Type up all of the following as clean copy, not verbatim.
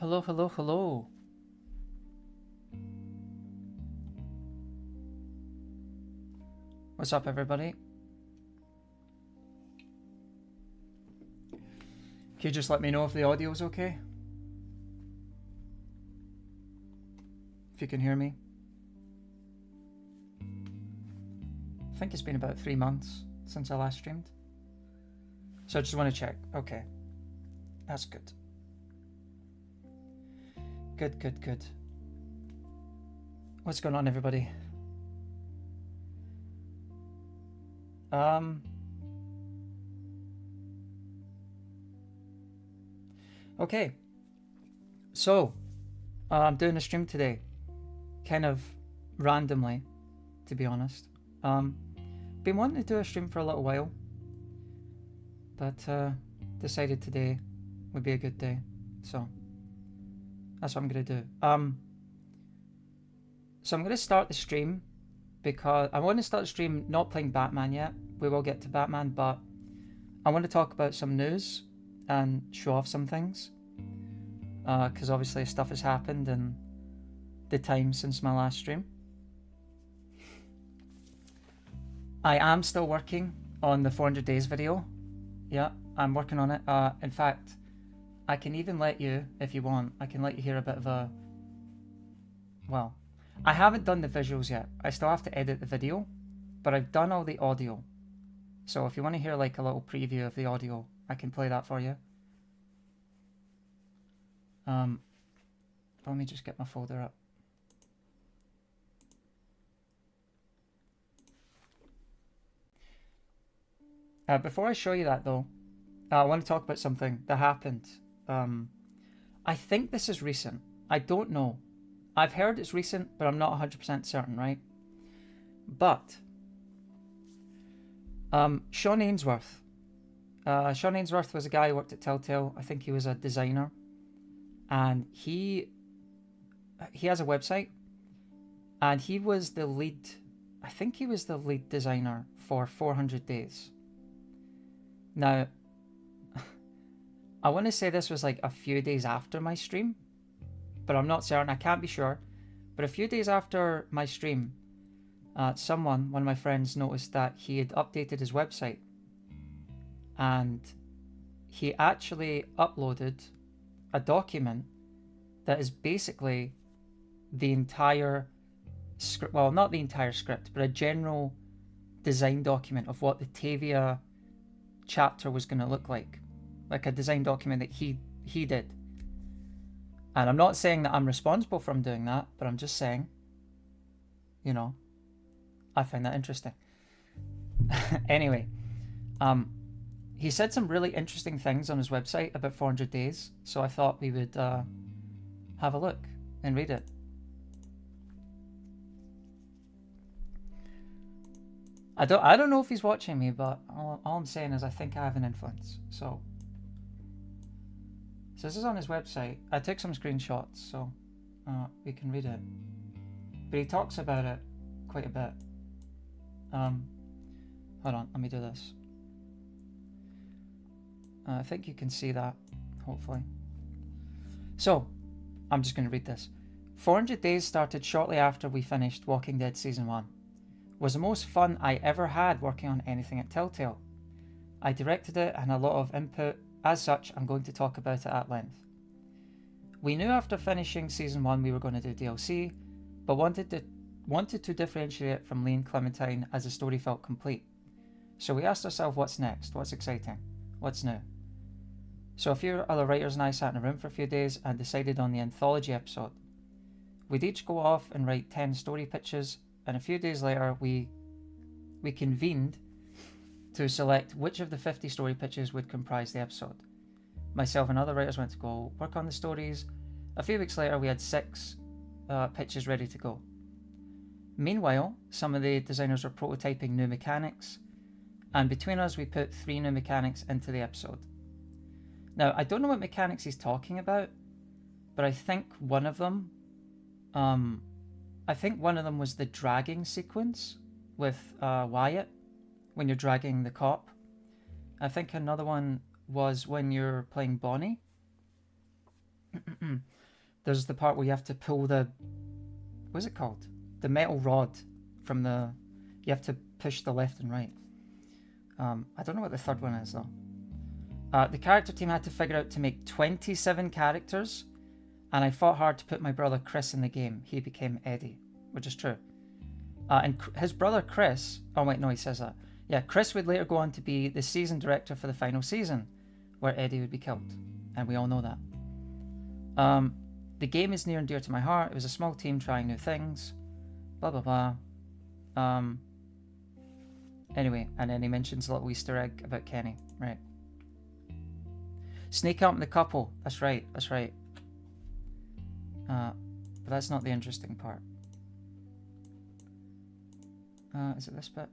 Hello, hello, hello. What's up, everybody? Can you just let me know if the audio's okay? If you can hear me? I think it's been about 3 months since I last streamed. So I just want to check. Okay. That's good. Good, good, good. What's going on, everybody? Okay. So, I'm doing a stream today. Kind of randomly, to be honest. Been wanting to do a stream for a little while, but decided today would be a good day. So, that's what I'm going to do. So I'm going to start the stream because I want to start the stream not playing Batman yet. We will get to Batman, but I want to talk about some news and show off some things. Because obviously stuff has happened in the time since my last stream. I am still working on the 400 days video. Yeah, I'm working on it. In fact, I can even let you, if you want, I can let you hear a bit of a... Well, I haven't done the visuals yet. I still have to edit the video, but I've done all the audio. So if you want to hear like a little preview of the audio, I can play that for you. Let me just get my folder up. Before I show you that though, I want to talk about something that happened. I think this is recent. I don't know. I've heard it's recent, but I'm not 100% certain, right? But Sean Ainsworth. Sean Ainsworth was a guy who worked at Telltale. I think he was a designer. And he has a website. And he was the lead... I think he was the lead designer for 400 Days. Now, I want to say this was like a few days after my stream, but I'm not certain. I can't be sure. But a few days after my stream, one of my friends, noticed that he had updated his website, and he actually uploaded a document that is basically the entire script. Well, not the entire script, but a general design document of what the Tavia chapter was going to look like a design document that he did. And I'm not saying that I'm responsible for him doing that, but I'm just saying, you know, I find that interesting. Anyway, he said some really interesting things on his website about 400 Days, so I thought we would have a look and read it. I don't know if he's watching me, but all I'm saying is I think I have an influence. So this is on his website. I took some screenshots, so we can read it. But he talks about it quite a bit. Hold on, let me do this. I think you can see that, hopefully. So, I'm just going to read this. 400 Days started shortly after we finished Walking Dead Season 1. Was the most fun I ever had working on anything at Telltale. I directed it and a lot of input. As such, I'm going to talk about it at length. We knew after finishing Season 1 we were going to do DLC, but wanted to differentiate it from Lee and Clementine as the story felt complete. So we asked ourselves, what's next? What's exciting? What's new? So a few other writers and I sat in a room for a few days and decided on the anthology episode. We'd each go off and write 10 story pitches, and a few days later we convened to select which of the 50 story pitches would comprise the episode. Myself and other writers went to go work on the stories. A few weeks later we had 6 pitches ready to go. Meanwhile, some of the designers were prototyping new mechanics, and between us we put 3 new mechanics into the episode. Now, I don't know what mechanics he's talking about, but I think one of them was the dragging sequence with Wyatt, when you're dragging the cop. I think another one was when you're playing Bonnie. there's the part where you have to pull the, what's it called? The metal rod from the, you have to push the left and right. I don't know what the third one is though. The character team had to figure out to make 27 characters, and I fought hard to put my brother Chris in the game. He became Eddie, which is true. And his brother Chris, oh wait, no, he says that. Yeah, Chris would later go on to be the season director for the final season, where Eddie would be killed, and we all know that. The game is near and dear to my heart. It was a small team trying new things, blah blah blah. Anyway, and then he mentions a little Easter egg about Kenny, right? Snake out in the couple. That's right. That's right. But that's not the interesting part. Is it this bit?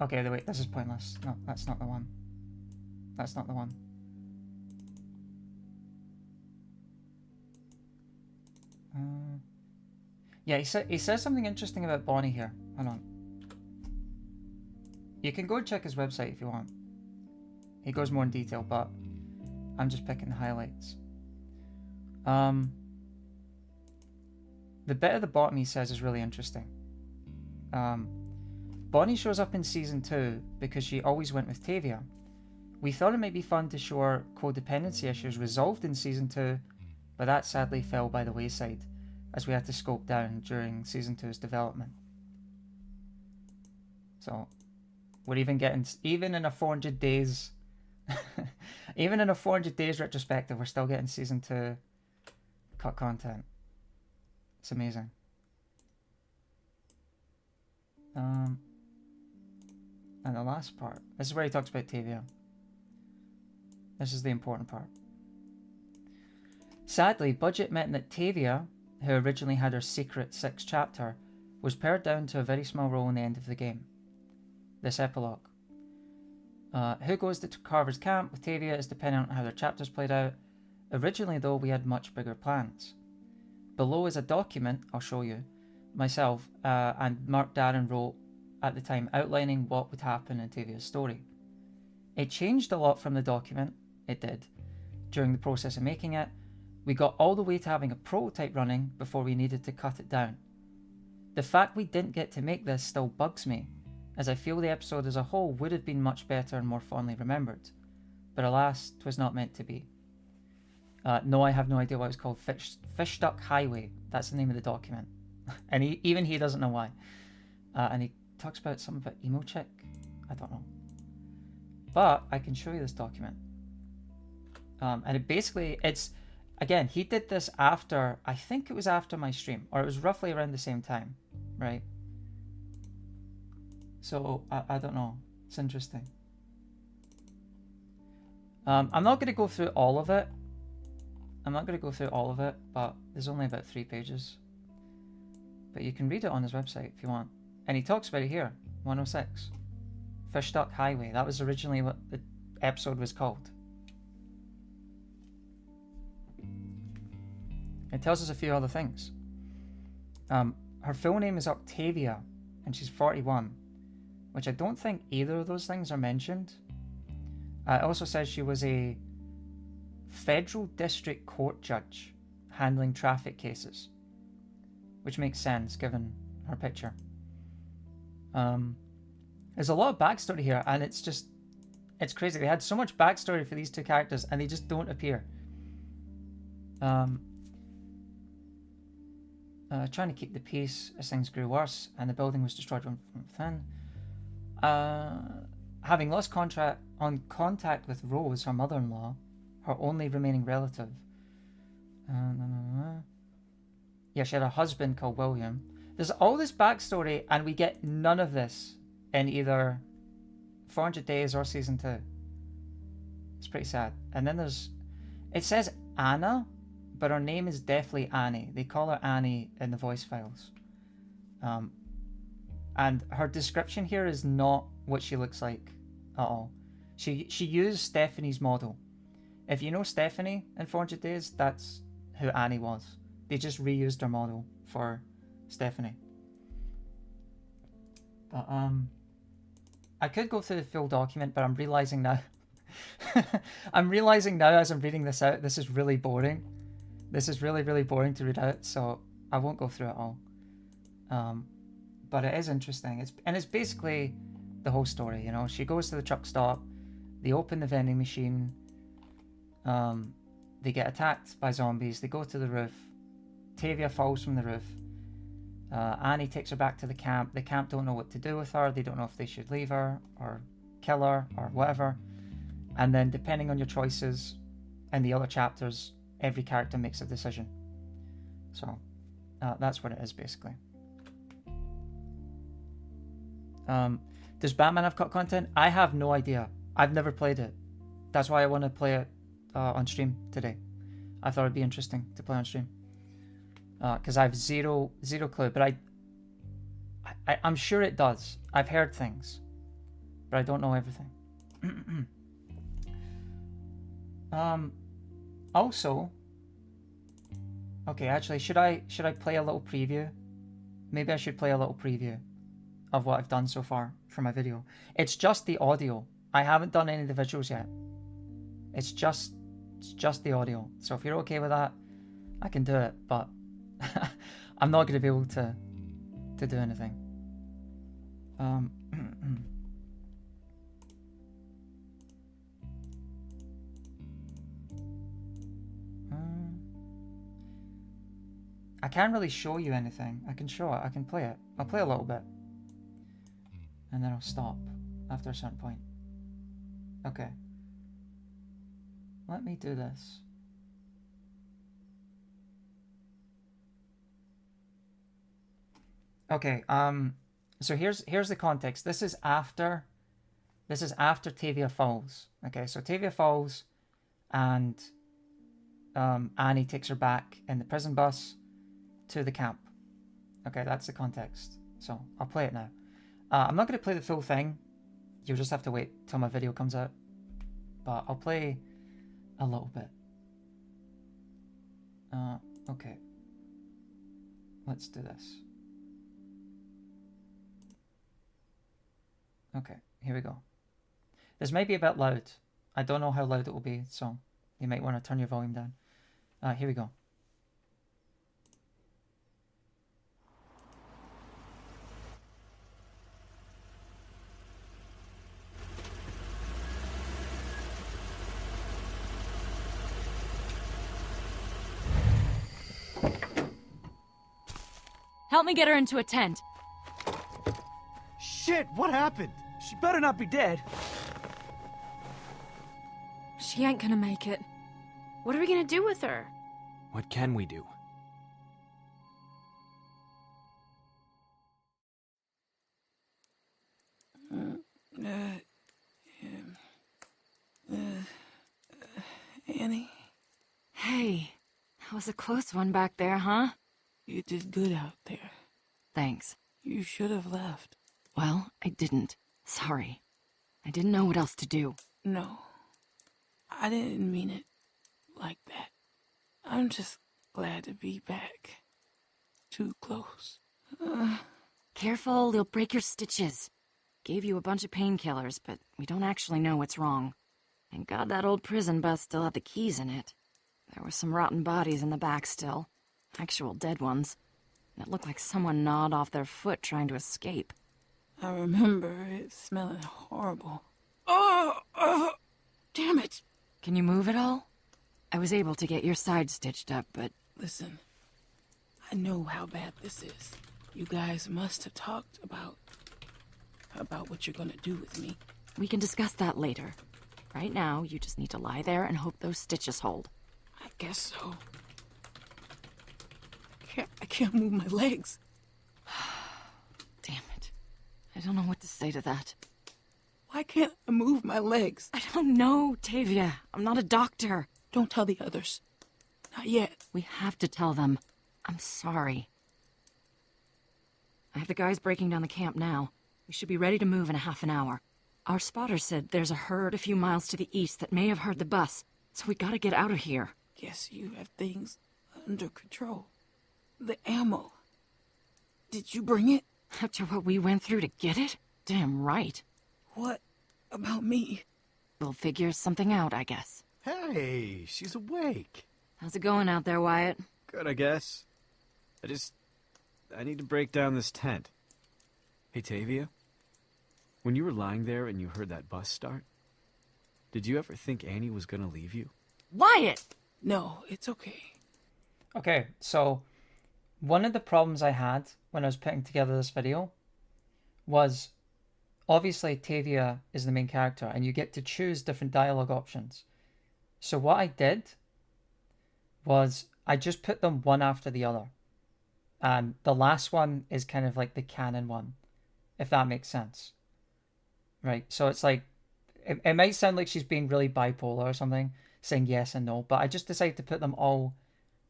Okay, wait, this is pointless. No, that's not the one. That's not the one. Yeah, he says something interesting about Bonnie here. Hold on. You can go and check his website if you want. He goes more in detail, but I'm just picking the highlights. The bit at the bottom he says is really interesting. Bonnie shows up in Season 2 because she always went with Tavia. We thought it might be fun to show our codependency issues resolved in Season 2, but that sadly fell by the wayside, as we had to scope down during Season 2's development. So, we're even getting, even in a 400 days, even in a 400 days retrospective, we're still getting Season 2 cut content. It's amazing. And the last part, this is where he talks about Tavia. This is the important part. Sadly, budget meant that Tavia, who originally had her secret 6th chapter, was pared down to a very small role in the end of the game. This epilogue. Who goes to Carver's camp with Tavia is dependent on how their chapters played out. Originally though, we had much bigger plans. Below is a document, I'll show you, myself and Mark Darren wrote at the time outlining what would happen in Tavia's story. It changed a lot from the document, it did, during the process of making it. We got all the way to having a prototype running before we needed to cut it down. The fact we didn't get to make this still bugs me, as I feel the episode as a whole would have been much better and more fondly remembered. But alas, 'twas not meant to be. No, I have no idea why it's called Fish Duck Highway. That's the name of the document. And even he doesn't know why. And he talks about something about emo chick. I don't know. But I can show you this document. And it basically, it's, again, he did this after, I think it was after my stream, or it was roughly around the same time, right? So, I don't know. It's interesting. I'm not going to go through all of it. But there's only about 3 pages. But you can read it on his website if you want. And he talks about it here, 106. Fish Duck Highway. That was originally what the episode was called. It tells us a few other things. Her full name is Octavia, and she's 41, which I don't think either of those things are mentioned. It also says she was a federal district court judge handling traffic cases, which makes sense given her picture. There's a lot of backstory here, and it's crazy. They had so much backstory for these 2 characters, and they just don't appear. Trying to keep the peace as things grew worse, and the building was destroyed from within. Having lost contact with Rose, her mother-in-law, her only remaining relative. Yeah, she had a husband called William. There's all this backstory, and we get none of this in either 400 Days or Season 2. It's pretty sad. And then it says Anna, but her name is definitely Annie. They call her Annie in the voice files. And her description here is not what she looks like at all. She used Stephanie's model. If you know Stephanie in 400 Days, that's who Annie was. They just reused her model for Stephanie. But I could go through the full document, but I'm realizing now. I'm realizing now as I'm reading this out, this is really boring. This is really, really boring to read out, so I won't go through it all. But it is interesting. It's basically the whole story, you know. She goes to the truck stop, they open the vending machine, they get attacked by zombies, they go to the roof, Tavia falls from the roof, Annie takes her back to the camp don't know what to do with her, they don't know if they should leave her, or kill her, or whatever, and then depending on your choices in the other chapters, every character makes a decision. So, that's what it is, basically. Does Batman have cut content? I have no idea. I've never played it. That's why I want to play it on stream today. I thought it'd be interesting to play on stream. Because I have zero clue. But I'm sure it does. I've heard things. But I don't know everything. Also... Okay, actually, should I play a little preview? Maybe I should play a little preview of what I've done so far for my video. It's just the audio. I haven't done any of the visuals yet. It's just the audio. So if you're okay with that, I can do it, but I'm not going to be able to do anything. I can't really show you anything. I can show it. I can play it. I'll play a little bit. And then I'll stop after a certain point. Okay. Let me do this. Okay, so here's the context. This is after Tavia falls. Okay, so Tavia falls and Annie takes her back in the prison bus to the camp. Okay, that's the context. So I'll play it now. I'm not going to play the full thing. You'll just have to wait till my video comes out. But I'll play a little bit. Okay. Let's do this. Okay, here we go. This may be a bit loud. I don't know how loud it will be, so you might want to turn your volume down. Here we go. Help me get her into a tent. Shit, what happened? She better not be dead. She ain't gonna make it. What are we gonna do with her? What can we do? Annie, Hey, that was a close one back there, huh? you did good out there. Thanks. You should have left. Well, I didn't. Sorry. I didn't know what else to do. No, I didn't mean it like that. I'm just glad to be back. Too close. Careful, they'll break your stitches. Gave you a bunch of painkillers, but we don't actually know what's wrong. Thank God that old prison bus still had the keys in it. There were some rotten bodies in the back still. Actual dead ones. And it looked like someone gnawed off their foot trying to escape. I remember it smelling horrible. Oh, damn it. Can you move at all? I was able to get your side stitched up, but... Listen, I know how bad this is. You guys must have talked about what you're gonna do with me. we can discuss that later. Right now, you just need to lie there and hope those stitches hold. I guess so. I can't move my legs. Damn it. I don't know what to say to that. Why can't I move my legs? I don't know, Tavia. I'm not a doctor. Don't tell the others. Not yet. We have to tell them. I'm sorry. I have the guys breaking down the camp now. We should be ready to move in a half an hour. Our spotter said there's a herd a few miles to the east that may have heard the bus, so we gotta get out of here. Guess you have things under control. The ammo. Did you bring it? After what we went through to get it? Damn right. What about me? We'll figure something out, I guess. Hey, she's awake. How's it going out there, Wyatt? Good, I guess. I need to break down this tent. Hey, Tavia. When you were lying there and you heard that bus start, did you ever think Annie was gonna leave you? Wyatt! No, it's okay. Okay, so one of the problems I had when I was putting together this video was obviously Tavia is the main character and you get to choose different dialogue options. So what I did was I just put them one after the other. And the last one is kind of like the canon one, if that makes sense. Right, so it's like, it might sound like she's being really bipolar or something, saying yes and no, but I just decided to put them all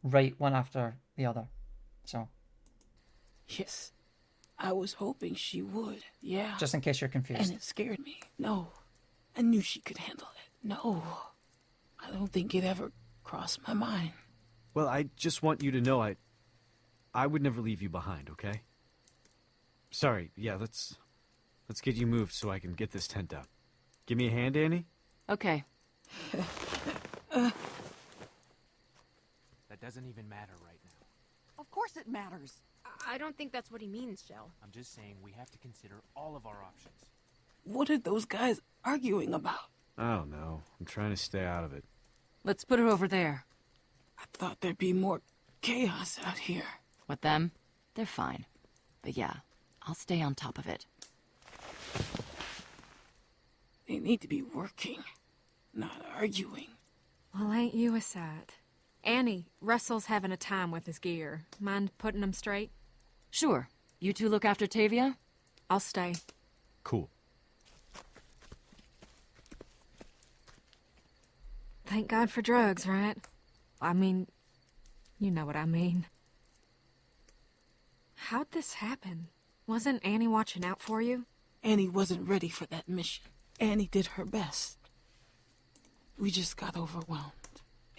right one after the other. So. Yes, I was hoping she would, yeah. Just in case you're confused. And it scared me. No, I knew she could handle it. No, I don't think it ever crossed my mind. Well, I just want you to know I would never leave you behind, okay? Sorry, yeah, let's get you moved so I can get this tent up. Give me a hand, Annie? Okay. That doesn't even matter right now. Of course it matters. I don't think that's what he means, Shell. I'm just saying we have to consider all of our options. What are those guys arguing about? I don't know. I'm trying to stay out of it. Let's put her over there. I thought there'd be more chaos out here. With them, they're fine. But yeah, I'll stay on top of it. They need to be working, not arguing. Well, ain't you a sight? Annie, Russell's having a time with his gear. Mind putting him straight? Sure. You two look after Tavia? I'll stay. Cool. Thank God for drugs, right? I mean, you know what I mean. How'd this happen? Wasn't Annie watching out for you? Annie wasn't ready for that mission. Annie did her best. We just got overwhelmed.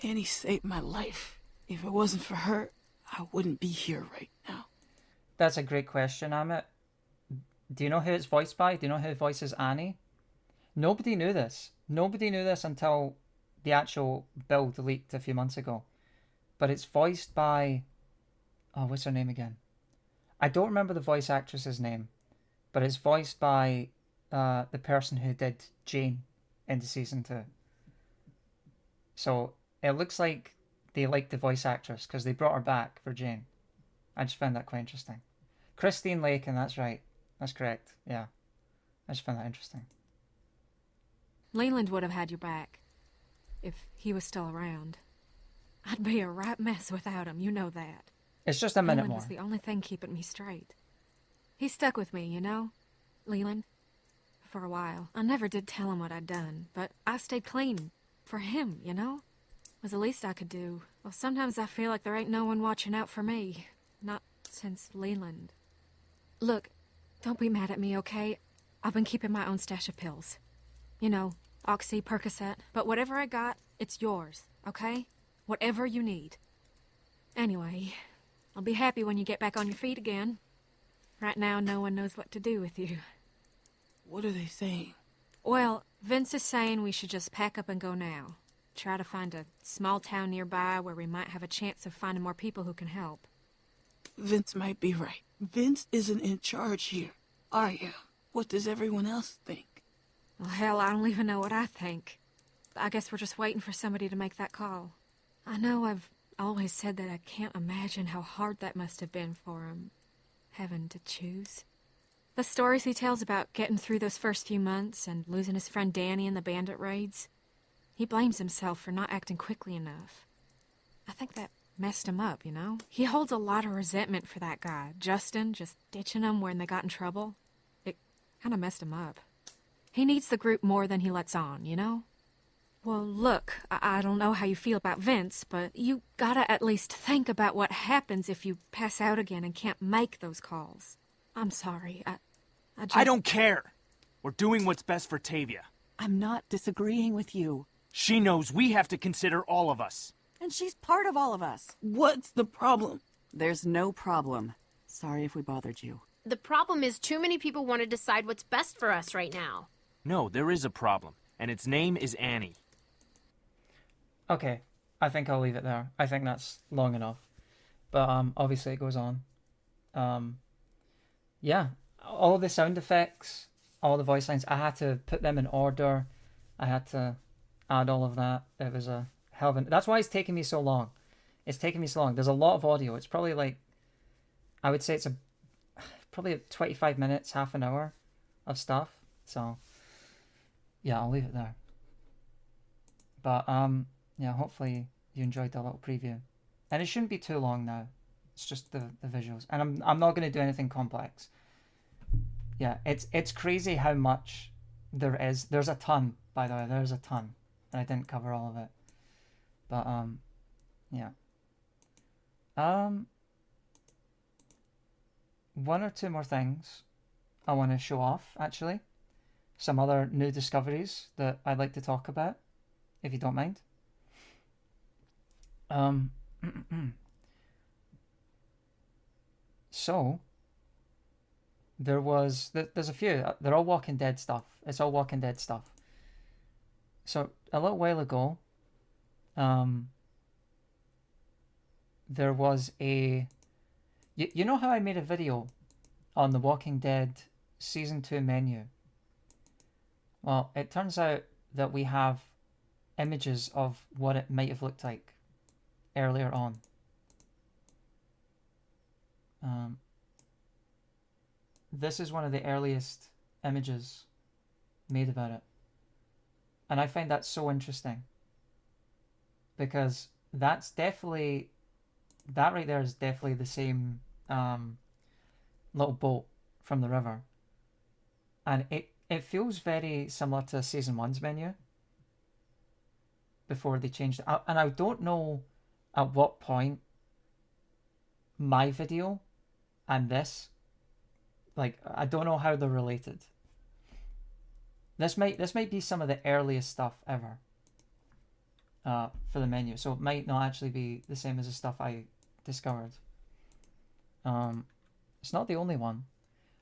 Annie saved my life. If it wasn't for her, I wouldn't be here right now. That's a great question, Amit. Do you know who it's voiced by? Do you know who voices Annie? Nobody knew this. Nobody knew this until the actual build leaked a few months ago. But it's voiced by... Oh, what's her name again? I don't remember the voice actress's name. But it's voiced by the person who did Jane in season 2. So it looks like they liked the voice actress because they brought her back for Jane. I just found that quite interesting. Christine Lake, and that's right. That's correct. Yeah. I just found that interesting. Leland would have had your back. If he was still around. I'd be a right mess without him, you know that. It's just a minute Leland more. was the only thing keeping me straight. He stuck with me, you know? Leland. For a while. I never did tell him what I'd done, but I stayed clean. For him, you know? Was the least I could do. Well, sometimes I feel like there ain't no one watching out for me. Not since Leland. Look, don't be mad at me, okay? I've been keeping my own stash of pills. You know, Oxy, Percocet. But whatever I got, it's yours, okay? Whatever you need. Anyway, I'll be happy when you get back on your feet again. Right now, no one knows what to do with you. What are they saying? Well, Vince is saying we should just pack up and go now. Try to find a small town nearby where we might have a chance of finding more people who can help. Vince might be right. Vince isn't in charge here. I am. What does everyone else think? Well, hell, I don't even know what I think. I guess we're just waiting for somebody to make that call. I know I've always said that I can't imagine how hard that must have been for him, having to choose. The stories he tells about getting through those first few months and losing his friend Danny in the bandit raids, he blames himself for not acting quickly enough. I think that messed him up, you know? He holds a lot of resentment for that guy, Justin, just ditching him when they got in trouble. It kind of messed him up. He needs the group more than he lets on, you know? Well, look, I don't know how you feel about Vince, but you gotta at least think about what happens if you pass out again and can't make those calls. I'm sorry, I don't care. We're doing what's best for Tavia. I'm not disagreeing with you. She knows we have to consider all of us. And she's part of all of us. What's the problem? There's no problem. Sorry if we bothered you. The problem is too many people want to decide what's best for us right now. No, there is a problem, and its name is Annie. Okay, I think I'll leave it there. I think that's long enough. But obviously it goes on. Yeah, all the sound effects, all the voice lines, I had to put them in order. I had to add all of that. It was a hell of a... That's why it's taking me so long. It's taking me so long. There's a lot of audio. It's probably like... I would say it's probably 25 minutes, half an hour of stuff. So, yeah, I'll leave it there. But, yeah, hopefully you enjoyed the little preview. And it shouldn't be too long now. It's just the visuals. And I'm not going to do anything complex. Yeah, it's crazy how much there is. There's a ton, by the way. There's a ton. And I didn't cover all of it. But, yeah. One or two more things I want to show off, actually. Some other new discoveries that I'd like to talk about, if you don't mind. So, there's a few. They're all Walking Dead stuff. It's all Walking Dead stuff. So, a little while ago, there was a... You know how I made a video on the Walking Dead Season 2 menu? Well, it turns out that we have images of what it might have looked like earlier on. This is one of the earliest images made about it. And I find that so interesting. Because that's definitely... That right there is definitely the same little boat from the river. And it feels very similar to Season 1's menu. Before they changed it. And I don't know at what point my video and this, like, I don't know how they're related. This might be some of the earliest stuff ever for the menu, so it might not actually be the same as the stuff I discovered. It's not the only one.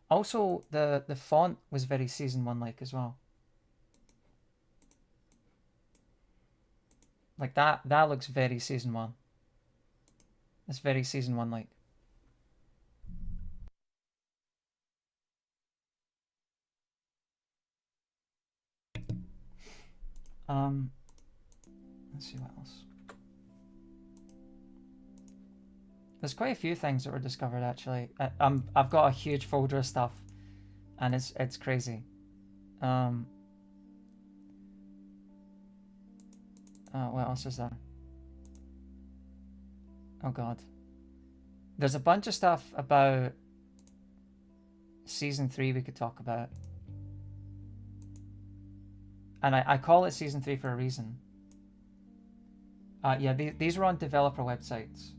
Also, the font was very Season 1 like as well. Like that looks very Season 1. It's very Season 1 like. Let's see what else. There's quite a few things that were discovered actually. I've got a huge folder of stuff, and it's crazy. What else is there? Oh god. There's a bunch of stuff about Season 3 we could talk about. And I call it Season 3 for a reason. Yeah, these were on developer websites.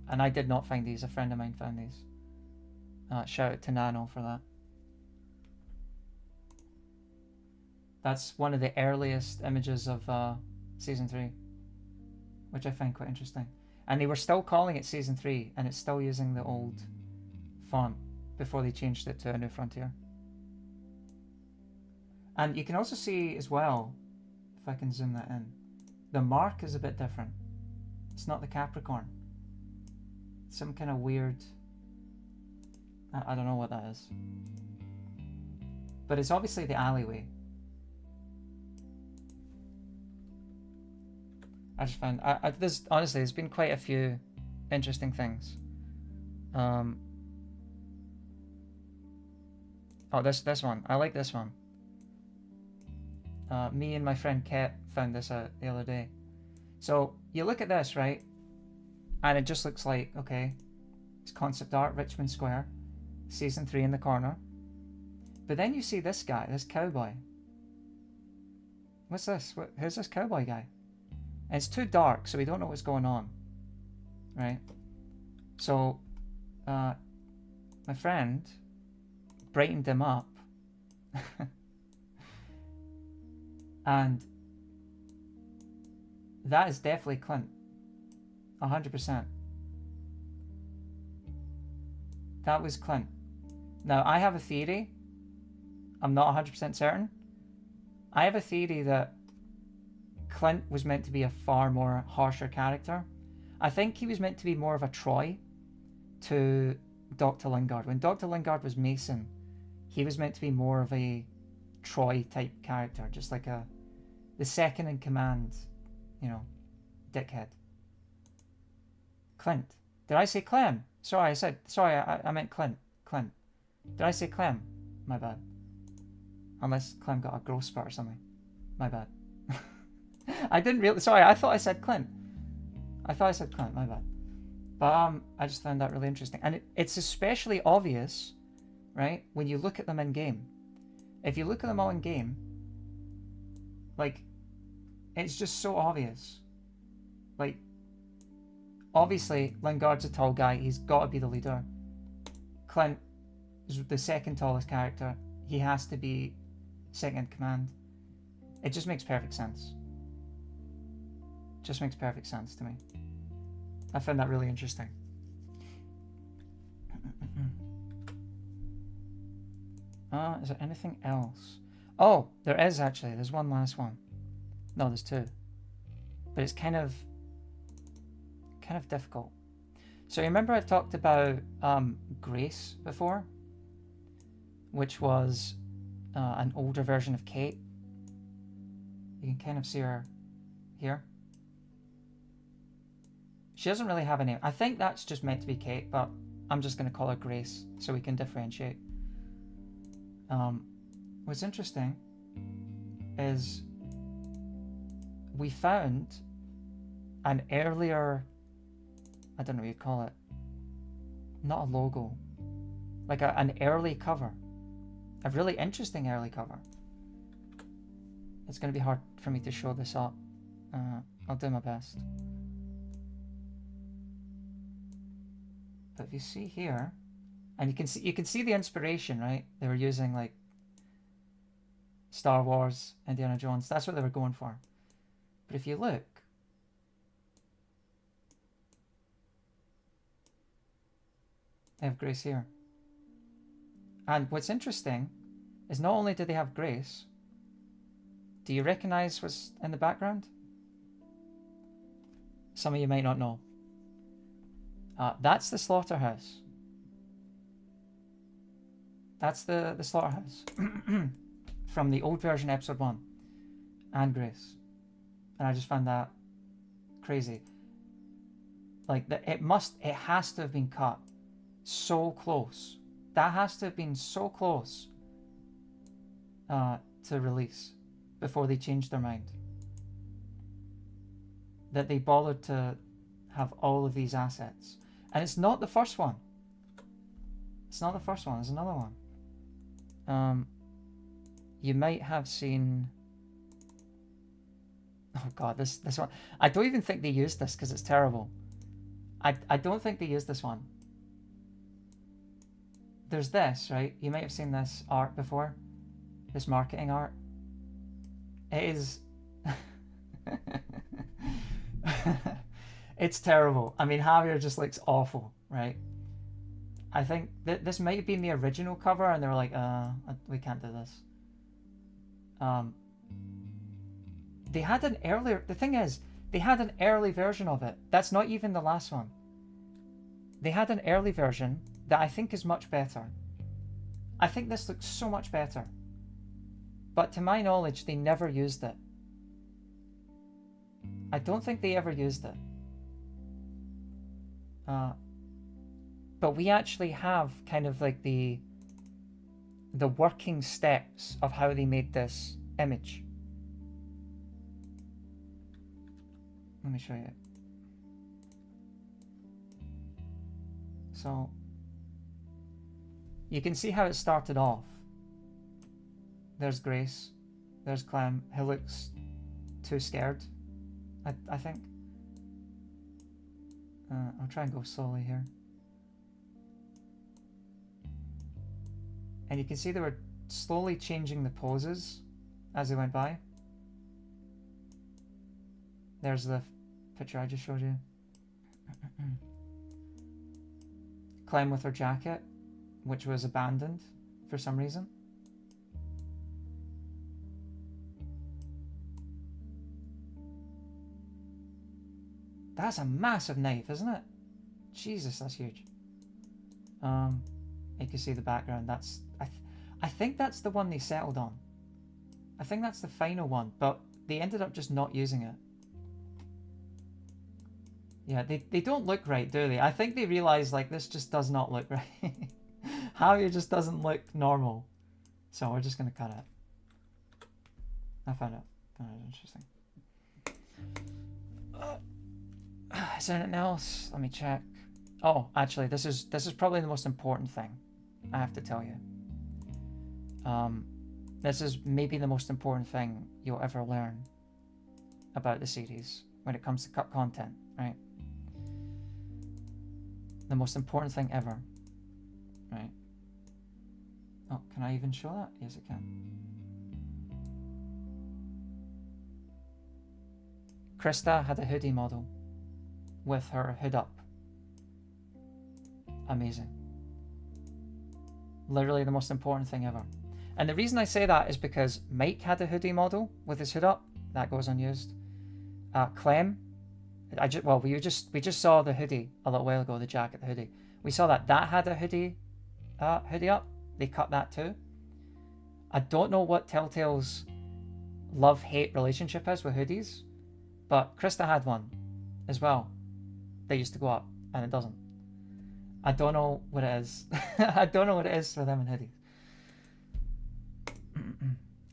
And I did not find these. A friend of mine found these. Shout out to Nano for that. That's one of the earliest images of Season 3. Which I find quite interesting. And they were still calling it Season 3. And it's still using the old font before they changed it to A New Frontier. And you can also see as well, if I can zoom that in, the mark is a bit different. It's not the Capricorn. It's some kind of weird... I don't know what that is. But it's obviously the alleyway. I just found... honestly, there's been quite a few interesting things. Oh, this one. I like this one. Me and my friend Ket found this out the other day. So you look at this, right? And it just looks like, okay, it's concept art, Richmond Square, Season 3 in the corner. But then you see this guy, this cowboy. What's this? Who's this cowboy guy? And it's too dark, so we don't know what's going on. Right? So, my friend brightened him up. And that is definitely Clint. 100%. That was Clint. Now, I have a theory. I'm not 100% certain. I have a theory that Clint was meant to be a far more harsher character. I think he was meant to be more of a Troy to Dr. Lingard. When Dr. Lingard was Mason, he was meant to be more of a Troy type character, just like the second in command, you know, dickhead. Clint. Did I say Clem? Sorry, I meant Clint. Clint. Did I say Clem? My bad. Unless Clem got a growth spurt or something. My bad. I didn't really... Sorry, I thought I said Clint. I thought I said Clint, my bad. But I just found that really interesting. And it's especially obvious, right, when you look at them in game. If you look at them all in game, like, it's just so obvious. Like, obviously, Lingard's a tall guy. He's got to be the leader. Clint is the second tallest character. He has to be second in command. It just makes perfect sense. Just makes perfect sense to me. I found that really interesting. Is there anything else? Oh, there is actually. There's one last one. No, there's two. But it's kind of difficult. So remember I talked about Grace before, which was an older version of Kate. You can kind of see her here. She doesn't really have a name. I think that's just meant to be Kate, but I'm just going to call her Grace so we can differentiate. What's interesting is we found an earlier, I don't know what you'd call it, not a logo, like an early cover, a really interesting early cover. It's going to be hard for me to show this up. I'll do my best. But if you see here, and you can see the inspiration, right? They were using like Star Wars, Indiana Jones. That's what they were going for. But if you look, they have Grace here. And what's interesting is not only do they have Grace, do you recognize what's in the background? Some of you might not know. That's the slaughterhouse. That's the slaughterhouse from the old version, episode 1, and Grace. And I just found that crazy. Like it has to have been cut so close. That has to have been so close to release before they changed their mind. That they bothered to have all of these assets. And it's not the first one. It's not the first one. There's another one. You might have seen... Oh god, this one. I don't even think they used this because it's terrible. I don't think they used this one. There's this, right? You might have seen this art before. This marketing art. It is... It's terrible. I mean, Javier just looks awful, right? I think this might have been the original cover, and they were like, we can't do this. They had an earlier... The thing is, they had an early version of it. That's not even the last one. They had an early version that I think is much better. I think this looks so much better. But to my knowledge, they never used it. I don't think they ever used it. But we actually have kind of like the working steps of how they made this image. Let me show you. So you can see how it started off. There's Grace. There's Clem, who looks too scared, I think. I'll try and go slowly here. And you can see they were slowly changing the poses as they went by. There's the picture I just showed you. Clem with her jacket, which was abandoned for some reason. That's a massive knife, isn't it? Jesus, that's huge. You can see the background. That's I think that's the one they settled on. I think that's the final one, but they ended up just not using it. Yeah, they don't look right, do they? I think they realized, like, this just does not look right. Javier just doesn't look normal. So we're just going to cut it. I found it interesting. Is there anything else? Let me check. Oh, actually, this is probably the most important thing I have to tell you. This is maybe the most important thing you'll ever learn about the series when it comes to cut content, right? The most important thing ever, right? Oh, can I even show that? Yes, I can. Krista had a hoodie model with her hood up. Amazing. Literally the most important thing ever. And the reason I say that is because Mike had a hoodie model with his hood up. That goes unused. Clem, we just saw the hoodie a little while ago, the jacket, the hoodie. We saw that had a hoodie up. They cut that too. I don't know what Telltale's love-hate relationship is with hoodies, but Krista had one as well. They used to go up, and it doesn't. I don't know what it is. I don't know what it is for them and hoodies.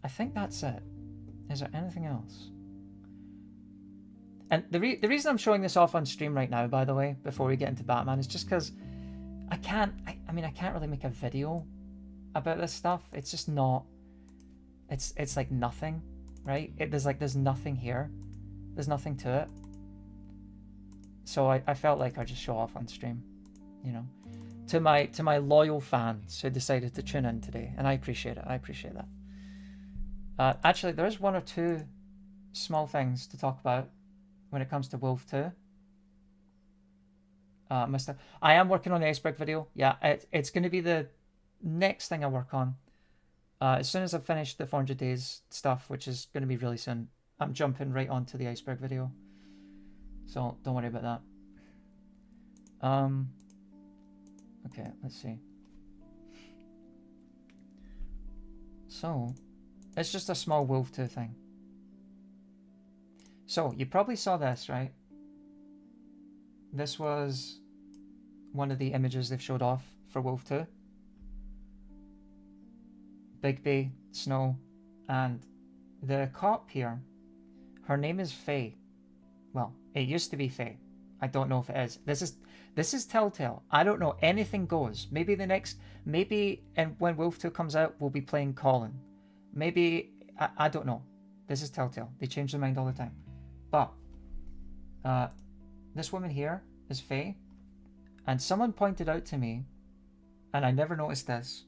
I think that's it. Is there anything else? And the reason I'm showing this off on stream right now, by the way, before we get into Batman, is just because I can't really make a video about this stuff. It's just not. It's like nothing, right? There's nothing here. There's nothing to it. So I felt like I'd just show off on stream, you know, to my loyal fans who decided to tune in today, and I appreciate it. I appreciate that. Actually, there is one or two small things to talk about when it comes to Wolf 2. I am working on the iceberg video. Yeah, it's going to be the next thing I work on. As soon as I've finished the 400 days stuff, which is going to be really soon, I'm jumping right onto the iceberg video. So don't worry about that. Okay, let's see. So, it's just a small Wolf 2 thing. So, you probably saw this, right? This was one of the images they've showed off for Wolf 2. Bigby, Snow, and the cop here, her name is Faye. Well, it used to be Faye. I don't know if it is. This is Telltale. I don't know. Anything goes. Maybe when Wolf 2 comes out, we'll be playing Colin. Maybe, I don't know. This is Telltale. They change their mind all the time. But, this woman here is Faye. And someone pointed out to me, and I never noticed this,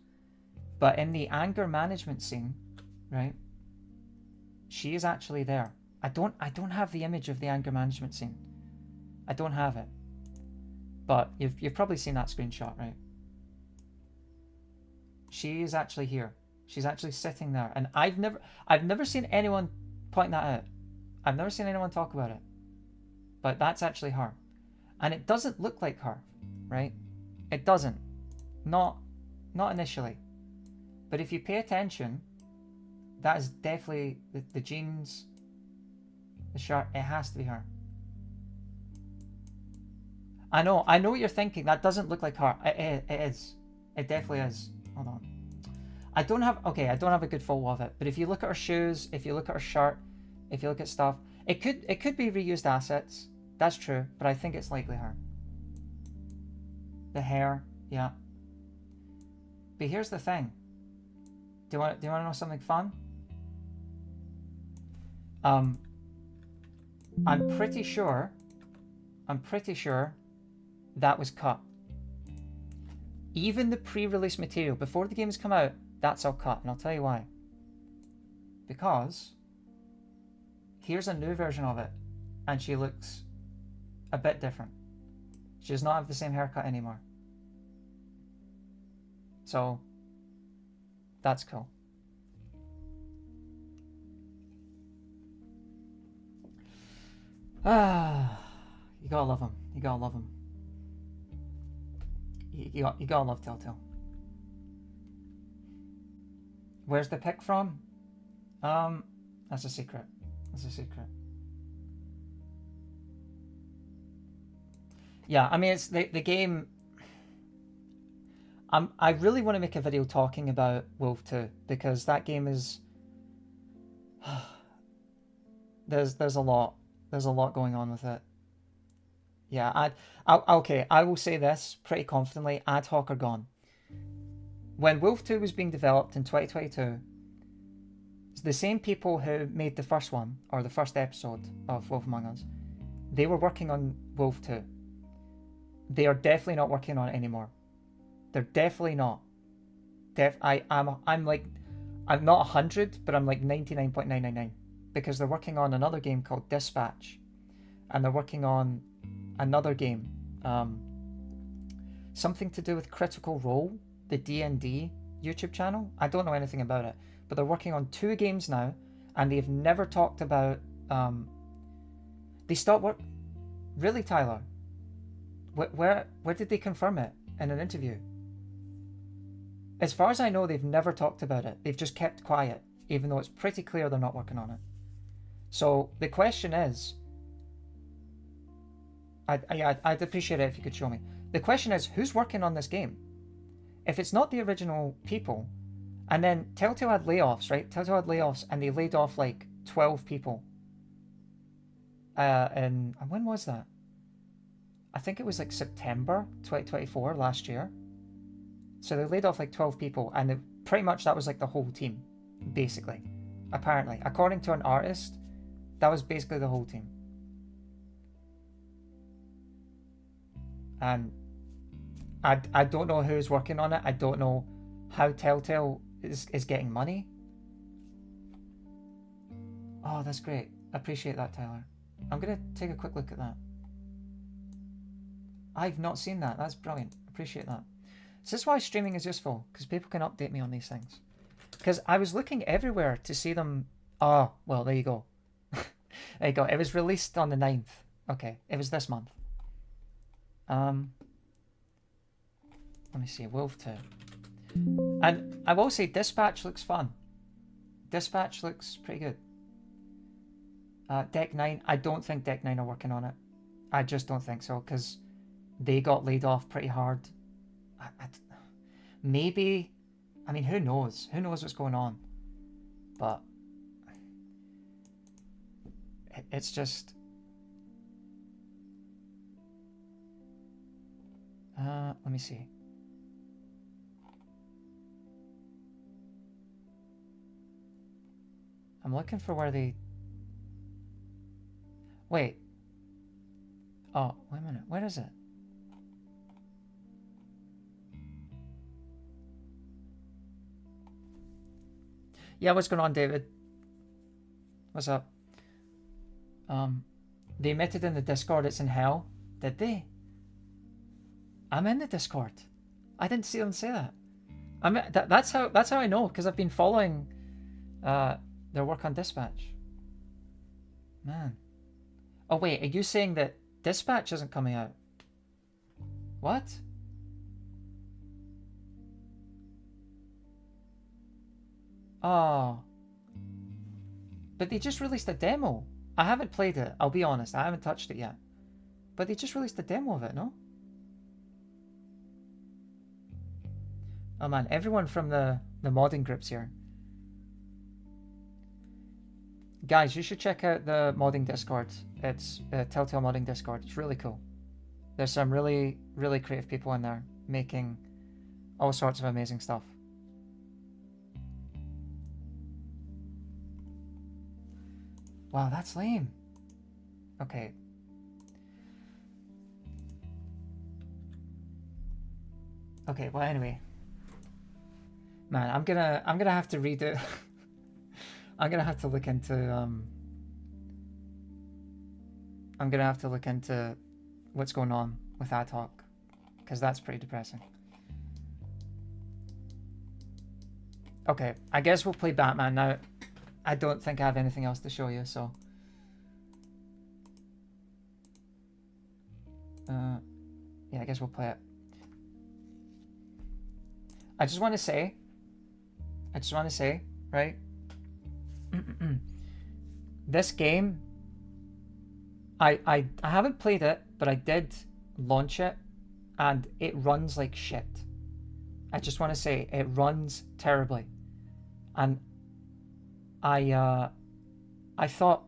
but in the anger management scene, right, she is actually there. I don't have the image of the anger management scene. I don't have it. But you've probably seen that screenshot, right? She is actually here. She's actually sitting there, and I've never seen anyone point that out. I've never seen anyone talk about it. But that's actually her. And it doesn't look like her, right? It doesn't. Not initially. But if you pay attention, that is definitely the jeans, the shirt, it has to be her. I know what you're thinking. That doesn't look like her. It is. It definitely is. Hold on. I don't have a good photo of it, but if you look at her shoes, if you look at her shirt, if you look at stuff, it could be reused assets. That's true, but I think it's likely her. The hair, yeah. But here's the thing. Do you want to know something fun? I'm pretty sure that was cut. Even the pre-release material before the game's come out, that's all cut, and I'll tell you why. Because here's a new version of it, and she looks a bit different. She does not have the same haircut anymore. So that's cool. Ah, you gotta love him. You gotta love him. You gotta love Telltale. Where's the pick from? That's a secret. That's a secret. Yeah, I mean, it's the game. I really want to make a video talking about Wolf 2 because that game is. There's a lot going on with it. Yeah, okay, I will say this pretty confidently: ad hoc are gone. When Wolf 2 was being developed in 2022, the same people who made the first one or the first episode of Wolf Among Us, they were working on Wolf 2. They are definitely not working on it anymore. They're definitely not. I'm not 100, but I'm like 99.999 because they're working on another game called Dispatch, and they're working on another game, something to do with Critical Role, the D&D YouTube channel. I don't know anything about it, but they're working on 2 games now, and they've never talked about. They stopped work. Really, Tyler? Where did they confirm it in an interview? As far as I know, they've never talked about it. They've just kept quiet, even though it's pretty clear they're not working on it. So the question is, I'd appreciate it if you could show me. The question is, who's working on this game? If it's not the original people, and then Telltale had layoffs, right? Telltale had layoffs, and they laid off like 12 people. And when was that? I think it was like September 2024 last year. So they laid off like 12 people, and pretty much that was like the whole team, basically. Apparently, according to an artist, that was basically the whole team. And I don't know who's working on it. I don't know how Telltale is getting money. Oh, that's great. Appreciate that, Tyler. I'm gonna take a quick look at that. I've not seen that. That's brilliant. Appreciate that. So this is why streaming is useful, because people can update me on these things. Because I was looking everywhere to see them. Oh, well, there you go. There you go. It was released on the 9th. Okay, it was this month. Let me see, Wolf 2. And I will say Dispatch looks fun. Dispatch looks pretty good. Deck 9, I don't think Deck 9 are working on it. I just don't think so, because they got laid off pretty hard. Maybe, I mean, who knows? Who knows what's going on? But it's just... let me see. I'm looking for where they... Wait. Oh, wait a minute. Where is it? Yeah, what's going on, David? What's up? They admitted in the Discord it's in hell. Did they? I'm in the Discord. I didn't see them say that. That's how I know, because I've been following their work on Dispatch. Man. Oh wait, are you saying that Dispatch isn't coming out? What? Oh. But they just released a demo. I haven't played it, I'll be honest. I haven't touched it yet. But they just released a demo of it, no? Oh man, everyone from the modding groups here. Guys, you should check out the modding Discord. It's Telltale modding Discord. It's really cool. There's some really, really creative people in there making all sorts of amazing stuff. Wow, that's lame. Okay. Okay, well anyway. Man, I'm gonna have to read it. I'm gonna have to look into I'm gonna have to look into what's going on with ad hoc, because that's pretty depressing. Okay, I guess we'll play Batman now. I don't think I have anything else to show you, so... yeah, I guess we'll play it. I just want to say, right? This game, I haven't played it, but I did launch it, and it runs like shit. I just want to say, it runs terribly. And I thought,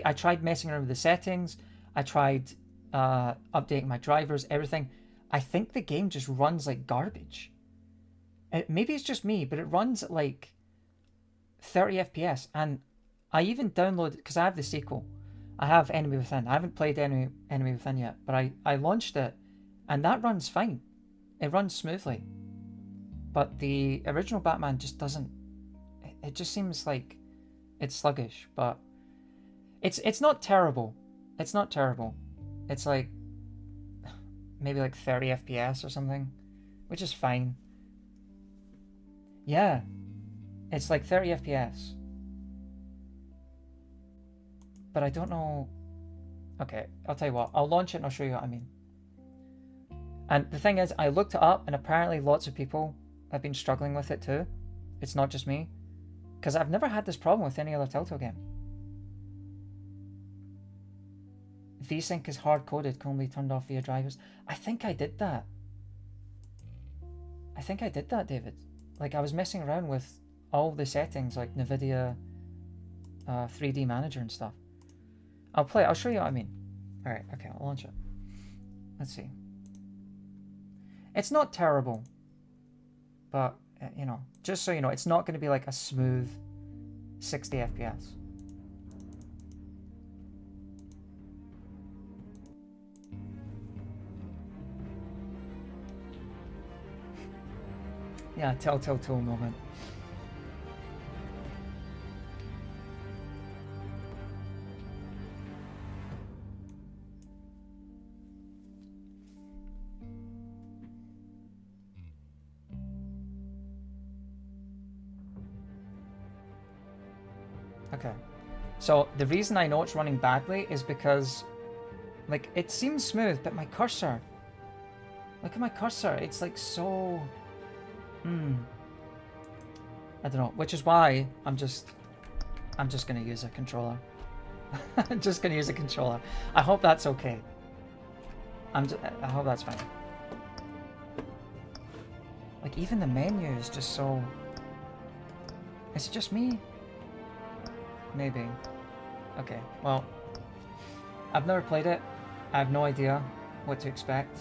I tried messing around with the settings, I tried updating my drivers, everything. I think the game just runs like garbage. Maybe it's just me, but it runs at like 30 FPS. And I even downloaded, because I have the sequel, I have Enemy Within. I haven't played Enemy Within yet, but I launched it, and that runs fine. It runs smoothly. But the original Batman just doesn't. It just seems like it's sluggish, but it's not terrible. It's not terrible. It's like maybe like 30 FPS or something, which is fine. Yeah, it's like 30 FPS. But I don't know. Okay, I'll tell you what. I'll launch it and I'll show you what I mean. And the thing is, I looked it up, and apparently lots of people have been struggling with it too. It's not just me. Because I've never had this problem with any other Telltale game. VSync is hard-coded, can only be turned off via drivers. I think I did that. David. Like, I was messing around with all the settings, like NVIDIA 3D Manager and stuff. I'll play it. I'll show you what I mean. Alright, okay, I'll launch it. Let's see. It's not terrible. But, you know, just so you know, it's not going to be like a smooth 60 FPS. Yeah, Telltale Tool moment. Okay, so the reason I know it's running badly is because, like, it seems smooth, but my cursor, look at my cursor, it's like so, I don't know, which is why I'm just gonna use a controller. I'm just gonna use a controller. I hope that's okay. I hope that's fine. Like, even the menu is just so, is it just me? Maybe. Okay, well, I've never played it. I have no idea what to expect.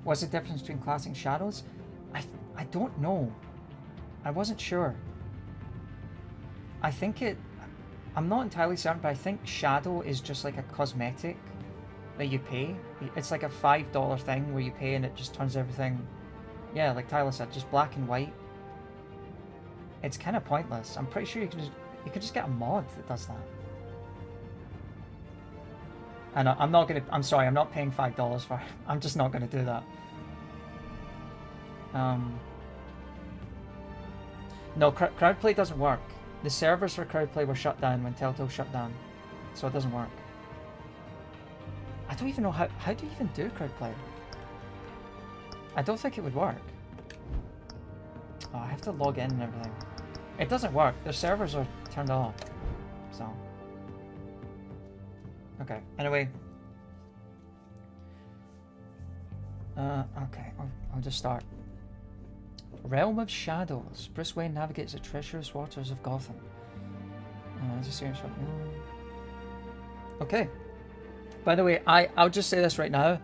What's the difference between classing shadows? I don't know. I wasn't sure. I think I'm not entirely certain, but I think shadow is just like a cosmetic that you pay. It's like a $5 thing where you pay and it just turns everything, yeah, like Tyler said, just black and white. It's kind of pointless. I'm pretty sure you could just get a mod that does that. And I'm sorry, I'm not paying $5 for it. I'm just not gonna do that. No, crowdplay doesn't work. The servers for crowdplay were shut down when Telltale shut down, so it doesn't work. I don't even know how do you even do crowdplay? I don't think it would work. Oh, I have to log in and everything. It doesn't work. Their servers are turned off. So. Okay, anyway. Okay, I'll just start. Realm of Shadows. Bruce Wayne navigates the treacherous waters of Gotham. Okay. By the way, I'll just say this right now.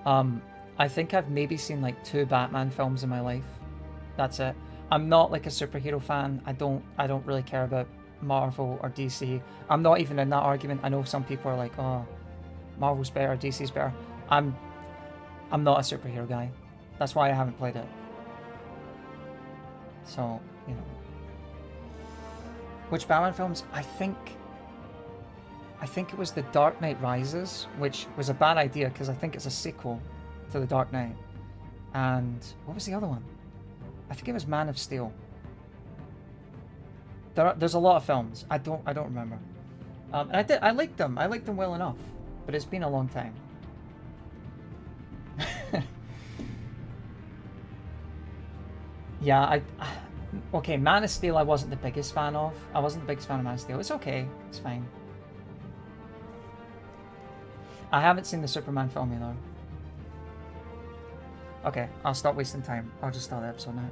I think I've maybe seen like 2 Batman films in my life. That's it. I'm not like a superhero fan. I don't really care about Marvel or DC. I'm not even in that argument. I know some people are like, oh, Marvel's better, DC's better. I'm not a superhero guy. That's why I haven't played it. So, you know. Which Batman films? I think I think it was The Dark Knight Rises, which was a bad idea because I think it's a sequel to The Dark Knight. And what was the other one? I think it was Man of Steel. There's a lot of films. I don't remember. And I liked them. I liked them well enough, but it's been a long time. Yeah, okay, Man of Steel I wasn't the biggest fan of. I wasn't the biggest fan of Man of Steel. It's okay. It's fine. I haven't seen the Superman film either. Okay, I'll stop wasting time. I'll just start the episode now.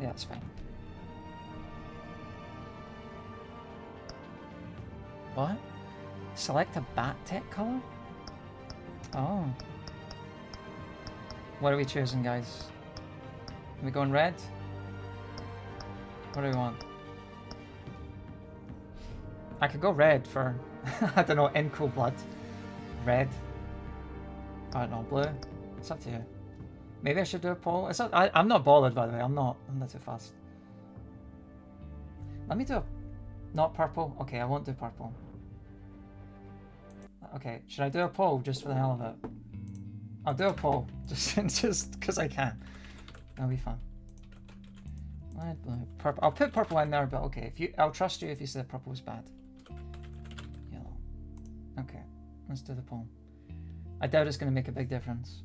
Yeah, it's fine. What? Select a bat tech color? Oh. What are we choosing, guys? Are we going red? What do we want? I could go red for, I don't know, InColdBlood. Red. I don't know, blue. It's up to you. Maybe I should do a poll. It's not, I'm not bothered, by the way. I'm not too fast. Let me do a, not purple. Okay, I won't do purple. Okay, should I do a poll just for the hell of it? I'll do a poll just because I can. That'll be fun. Red, blue, purple. I'll put purple in there, but okay. I'll trust you if you say purple is bad. Yellow. Okay, let's do the poll. I doubt it's going to make a big difference.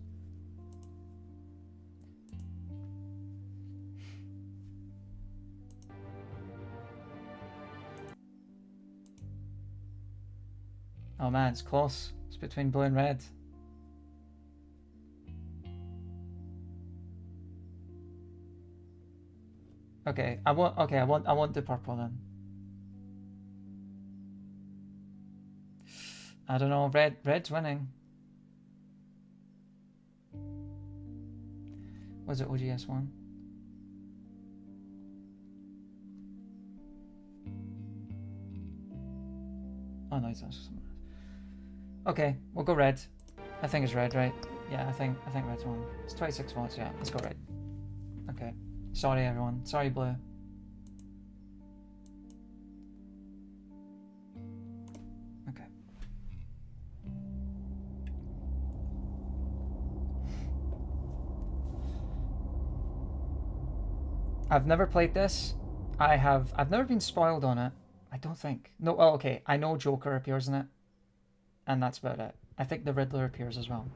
Oh man, it's close. It's between blue and red. Okay, I won't do purple then. I don't know, red's winning. Was it OGS1? Oh no, it's not something else. Okay, we'll go red. I think it's red, right? Yeah, I think red's one. It's 26 votes, yeah. Let's go red. Okay. Sorry everyone. Sorry blue. Okay. I've never played this. I've never been spoiled on it. I don't think. No, oh, okay. I know Joker appears in it. And that's about it. I think the Riddler appears as well.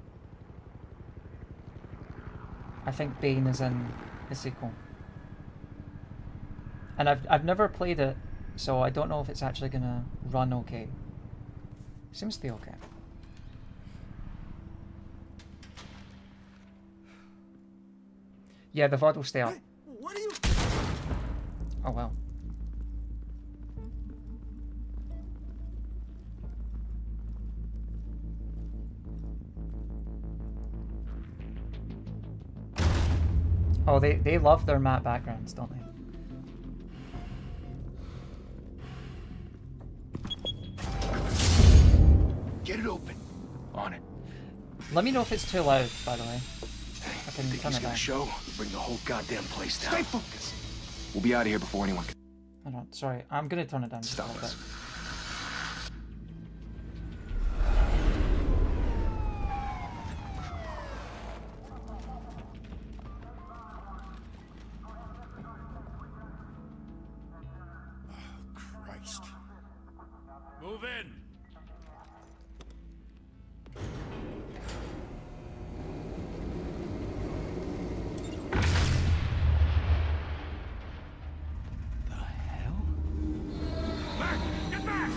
I think Bane is in the sequel. And I've never played it, so I don't know if it's actually gonna run okay. Seems to be okay. Yeah, the VOD will stay up. Hey, what are you? Oh well. Oh, they love their matte backgrounds, don't they? Get it open. On it. Let me know if it's too loud, by the way. I can Think turn he's it gonna down. show? Bring the whole goddamn place down. Stay focused. We'll be out of here before anyone can Hold on, sorry. I'm gonna turn it down just a stop little bit. us. Christ. Move in. The hell? Back! Get back!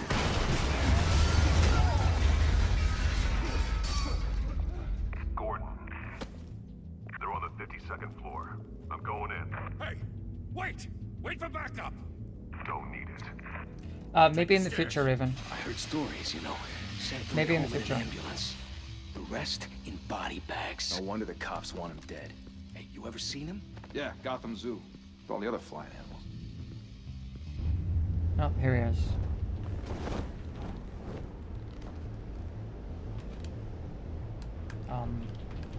Gordon. They're on the 52nd floor. I'm going in. Hey! Wait! Wait for backup! Don't need it. Maybe in the future, Raven. I heard stories, you know. Sent from Maybe in the home future. an ambulance. The rest in body bags. No wonder the cops want him dead. Hey, you ever seen him? Yeah, Gotham Zoo. With all the other flying animals. Oh, here he is.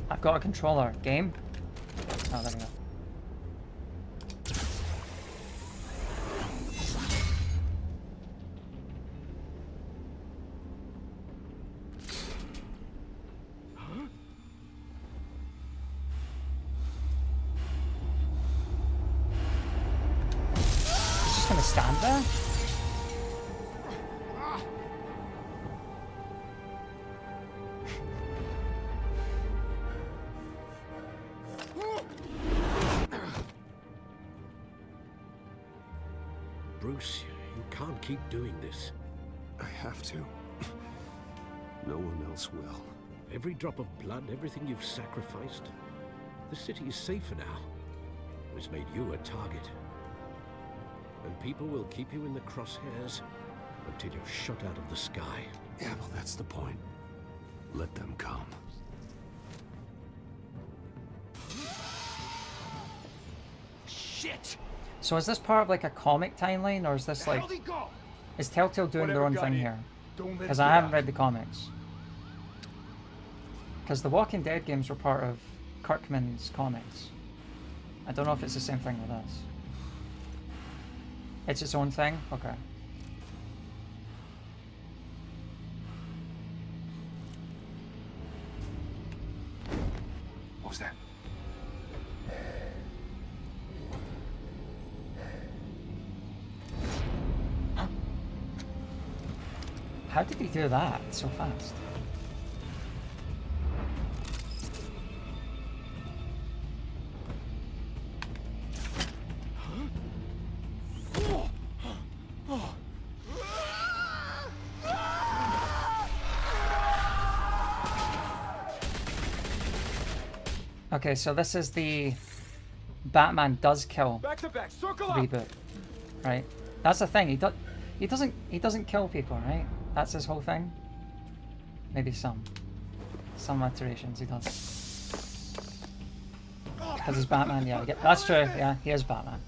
I've got a controller. Game? Oh, there we go. gonna stand there? Bruce, you can't keep doing this. I have to. No one else will. Every drop of blood, everything you've sacrificed. The city is safer now. It's made you a target. And people will keep you in the crosshairs until you're shot out of the sky. Yeah, well, that's the point. Let them come. Shit! So is this part of like a comic timeline, or is this like... Is Telltale doing their own thing here? Because I haven't read the comics. Because the Walking Dead games were part of Kirkman's comics. I don't know if it's the same thing with this. It's its own thing? Okay. What was that? How did he do that so fast? Okay, so this is the Batman does kill reboot, right? That's the thing. He doesn't kill people, right? That's his whole thing. Maybe some iterations he does. Because he's Batman. Yeah, that's true. Yeah, he is Batman.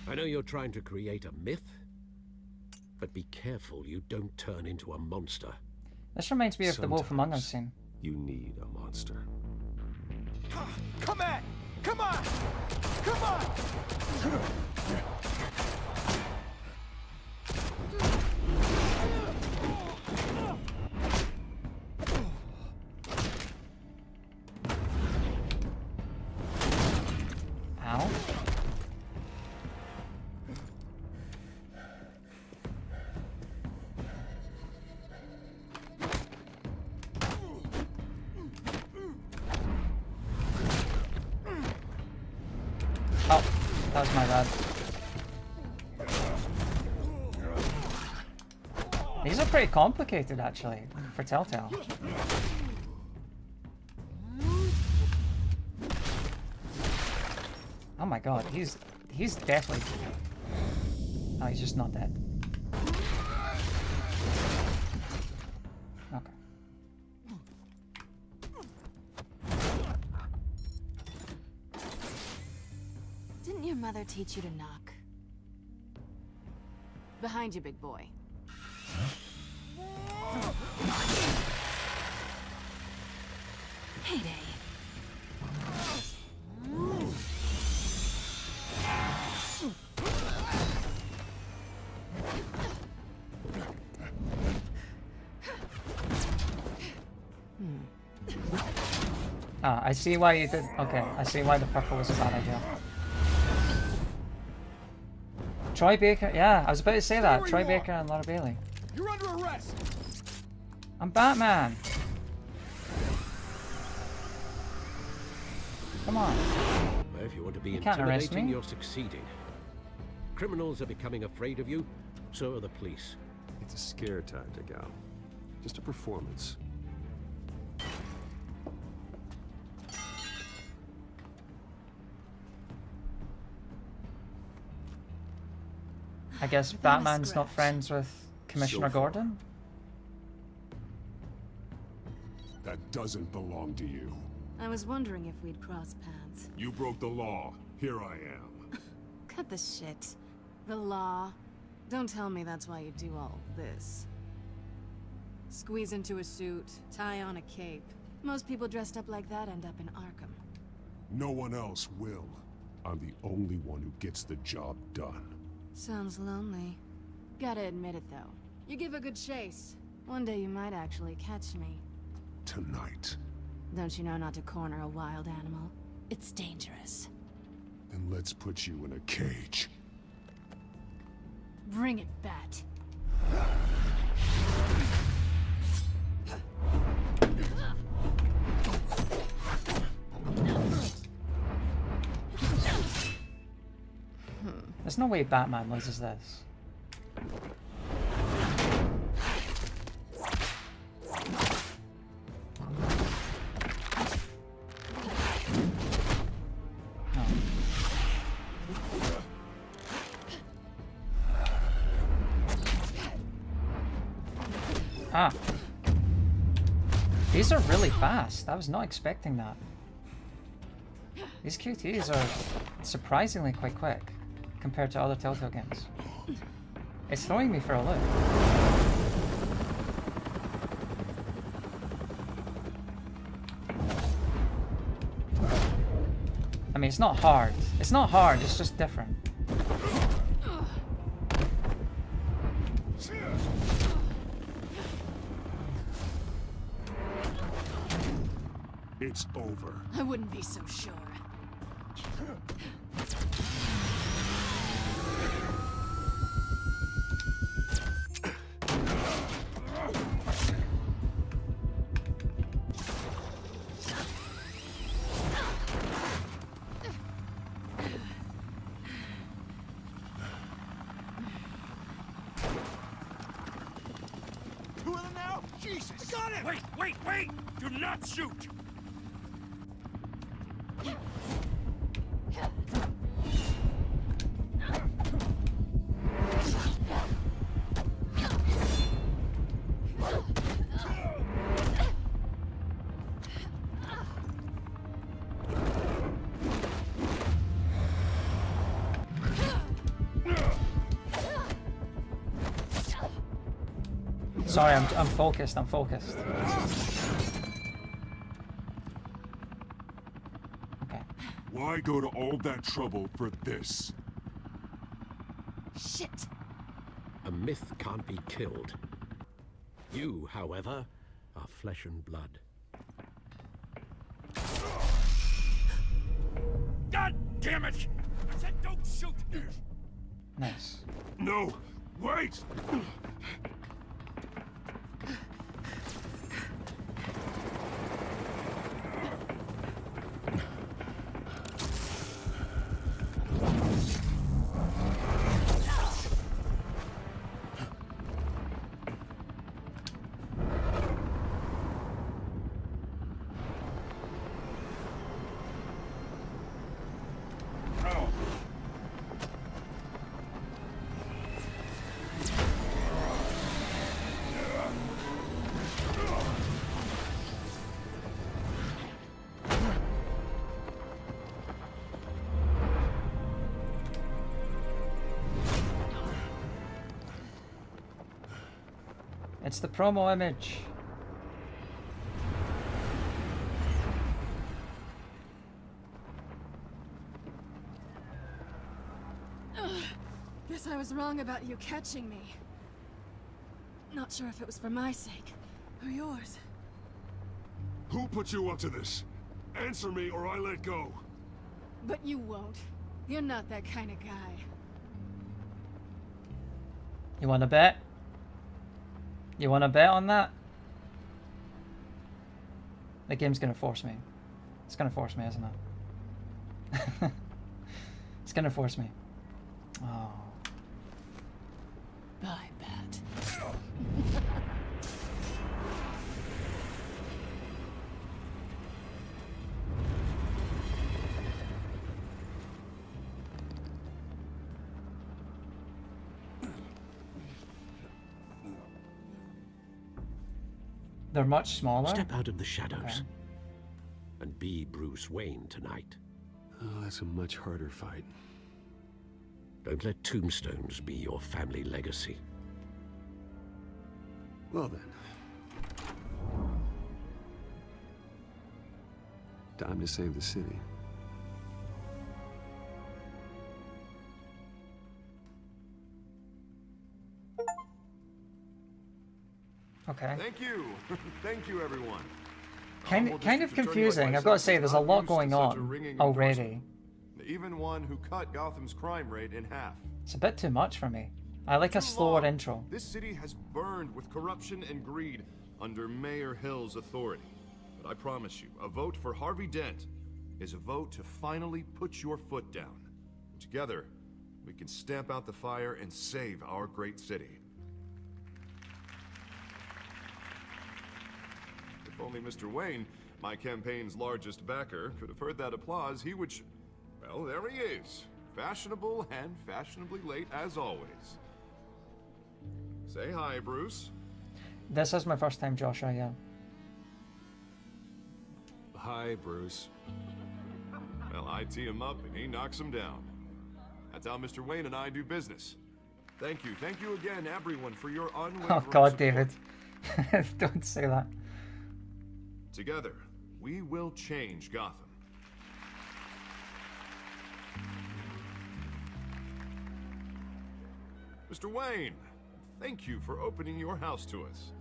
I know you're trying to create a myth, but be careful you don't turn into a monster. This reminds me of the Wolf Among Us scene. You need a monster. Come on! Come on! Come on! Ow. Oh, that was my bad. These are pretty complicated, actually, for Telltale. Oh my god, he's definitely... Oh, he's just not dead. Okay. Didn't your mother teach you to knock? Behind you, big boy. Heyday. Ah, I see why you did... Okay, I see why the purple was a bad idea. Troy Baker... Yeah, I was about to say that. Troy Baker and Laura Bailey. You're under arrest! I'm Batman! Come on. Well, if you want to be You can't arrest intimidating, me. you're succeeding. Criminals are becoming afraid of you, so are the police. It's a scare tactic, Al. Just a performance. I guess Batman's not friends with Commissioner So far. Gordon? That doesn't belong to you. I was wondering if we'd cross paths. You broke the law. Here I am. cut the shit. The law. Don't tell me that's why you do all this. Squeeze into a suit, tie on a cape. Most people dressed up like that end up in Arkham. No one else will. I'm the only one who gets the job done. Sounds lonely. Gotta admit it, though. You give a good chase. One day you might actually catch me. Tonight. Don't you know not to corner a wild animal? It's dangerous. Then let's put you in a cage. Bring it, Bat. There's no way Batman loses this. Ah. These are really fast. I was not expecting that. These QTEs are surprisingly quite quick compared to other Telltale games. It's throwing me for a loop. I mean, it's not hard. It's not hard, it's just different. It's over. I wouldn't be so sure. Two of them now? Jesus! I got him! Wait! Do not shoot! Sorry, I'm focused, I'm focused. Okay. Why go to all that trouble for this? Shit! A myth can't be killed. You, however, are flesh and blood. God damn it! I said don't shoot! Nice. No! Wait! It's the promo image. Guess I was wrong about you catching me. Not sure if it was for my sake or yours. Who put you up to this? Answer me or I let go. But you won't. You're not that kind of guy. You wanna bet? You wanna bet on that? The game's gonna force me. It's gonna force me, isn't it? It's gonna force me. Oh. Bye, Bat. They're much smaller. Step out of the shadows Okay. and be Bruce Wayne tonight. Oh, that's a much harder fight. Don't let tombstones be your family legacy. Well then. Time to save the city. Okay. Thank you. Thank you, everyone. Kind of confusing. I've got to say, there's a lot going on already. Even one who cut Gotham's crime rate in half. It's a bit too much for me. I like a slower intro. This city has burned with corruption and greed under Mayor Hill's authority. But I promise you, a vote for Harvey Dent is a vote to finally put your foot down. Together, we can stamp out the fire and save our great city. If only Mr. Wayne, my campaign's largest backer, could have heard that applause, he would... Well, there he is. Fashionable and fashionably late as always. Say hi, Bruce. This is my first time, Joshua, yeah. Hi, Bruce. Well, I tee him up and he knocks him down. That's how Mr. Wayne and I do business. Thank you again, everyone, for your unwavering Oh God, support. David. Don't say that. Together, we will change Gotham. Mr. Wayne, thank you for opening your house to us.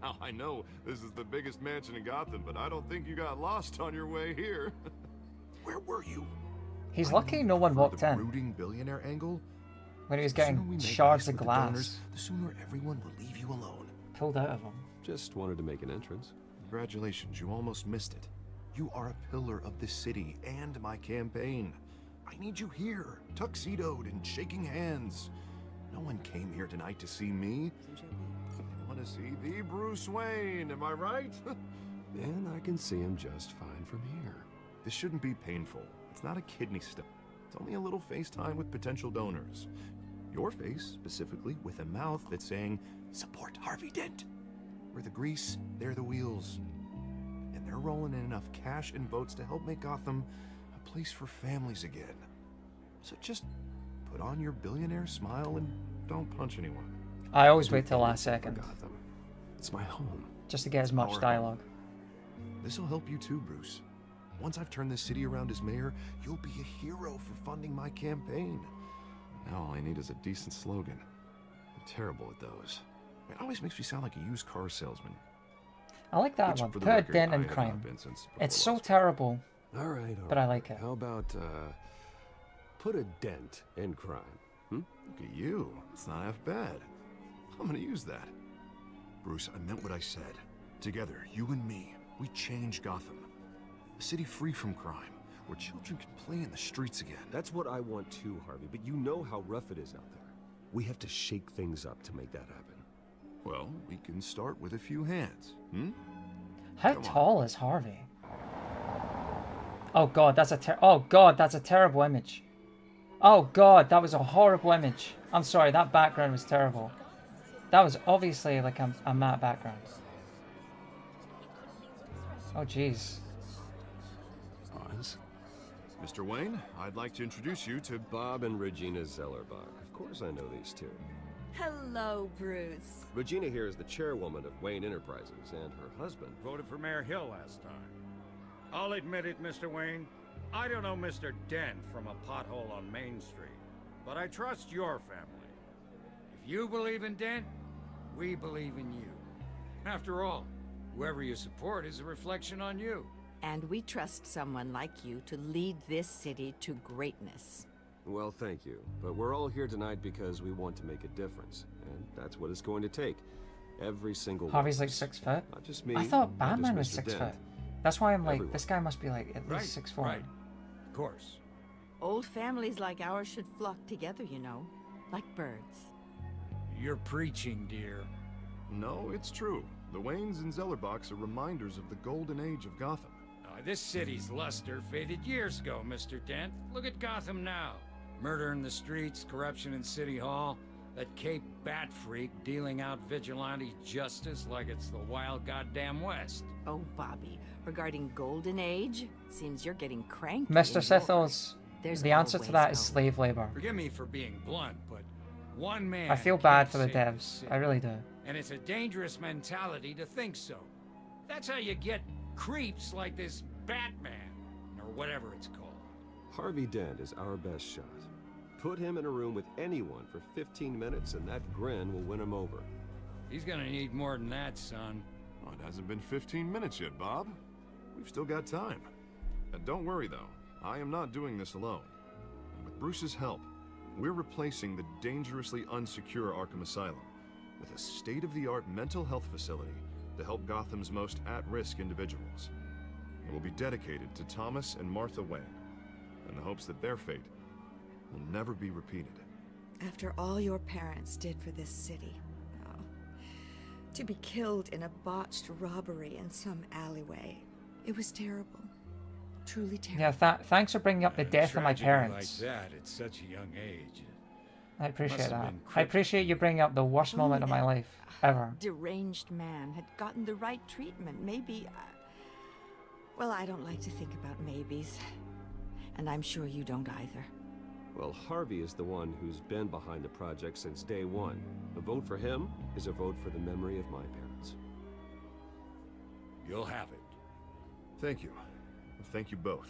Now, I know this is the biggest mansion in Gotham, but I don't think you got lost on your way here. Where were you? He's lucky no one walked the in brooding billionaire angle? when he was The sooner we getting make shards peace of with the donors, glass the sooner everyone will leave you alone. pulled out of him. Just wanted to make an entrance. Congratulations, you almost missed it. You are a pillar of this city and my campaign. I need you here, tuxedoed and shaking hands. No one came here tonight to see me. I want to see the Bruce Wayne, am I right? And I can see him just fine from here. This shouldn't be painful. It's not a kidney stone. It's only a little FaceTime with potential donors. Your face, specifically, with a mouth that's saying, support Harvey Dent. We're the grease, they're the wheels. And they're rolling in enough cash and votes to help make Gotham a place for families again. So just put on your billionaire smile and don't punch anyone. I always wait till last second Gotham. It's my home. just to get as much Our dialogue. This'll help you too, Bruce. Once I've turned this city around as mayor, you'll be a hero for funding my campaign. Now all I need is a decent slogan. I'm terrible at those. It always makes me sound like a used car salesman. I like that Which, one. for Put the a record, dent I in have crime. not been since before It's so last terrible, All right. but I like it. How about, put a dent in crime? Look at you. It's not half bad. I'm gonna use that. Bruce, I meant what I said. Together, you and me, we change Gotham. A city free from crime, where children can play in the streets again. That's what I want too, Harvey, but you know how rough it is out there. We have to shake things up to make that happen. Well, we can start with a few hands, How Come on. tall is Harvey? Oh God, that's a terrible image. Oh God, that was a horrible image. I'm sorry, that background was terrible. That was obviously like a matte background. Oh jeez. Oz? Mr. Wayne, I'd like to introduce you to Bob and Regina Zellerbach. Of course I know these two. Hello, Bruce. Regina here is the chairwoman of Wayne Enterprises, and her husband... Voted for Mayor Hill last time. I'll admit it, Mr. Wayne. I don't know Mr. Dent from a pothole on Main Street, but I trust your family. If you believe in Dent, we believe in you. After all, whoever you support is a reflection on you. And we trust someone like you to lead this city to greatness. Well, thank you. But we're all here tonight because we want to make a difference. And that's what it's going to take. Every single Harvey's one. like 6 foot. Not just me. I thought not just Batman was Mr. 6 Dent. foot. That's why I'm like, Everyone. this guy must be like at least 6'4". Right. Of course. Old families like ours should flock together, you know, like birds. You're preaching, dear. No, it's true. The Waynes and Zellerbachs are reminders of the golden age of Gotham. This city's luster faded years ago, Mr. Dent. Look at Gotham now. Murder in the streets, corruption in City Hall, that Cape Bat freak dealing out vigilante justice like it's the wild goddamn West. Oh, Bobby, regarding Golden Age, seems you're getting cranky. Mr. indoors. Sithos. There's the answer to always that is hope. slave labor. Forgive me for being blunt, but one man. I feel bad can't for the save the devs. city. I really do. And it's a dangerous mentality to think so. That's how you get creeps like this Batman, or whatever it's called. Harvey Dent is our best shot. Put him in a room with anyone for 15 minutes and that grin will win him over. He's gonna need more than that, son. Oh, it hasn't been 15 minutes yet, Bob. We've still got time. And don't worry, though. I am not doing this alone. And with Bruce's help, we're replacing the dangerously unsecure Arkham Asylum with a state-of-the-art mental health facility to help Gotham's most at-risk individuals. It will be dedicated to Thomas and Martha Wayne, in the hopes that their fate will never be repeated. After all your parents did for this city, oh, to be killed in a botched robbery in some alleyway, it was terrible. Truly terrible. Yeah, thanks for bringing up the death of my Tragedy parents. like that at such a young age. I appreciate Must have that. been I appreciate you bringing up the worst moment of my life ever. Deranged man had gotten the right treatment. Maybe. Well, I don't like to think about maybes. And I'm sure you don't either. Well, Harvey is the one who's been behind the project since day one. A vote for him is a vote for the memory of my parents. You'll have it. Thank you. Thank you both.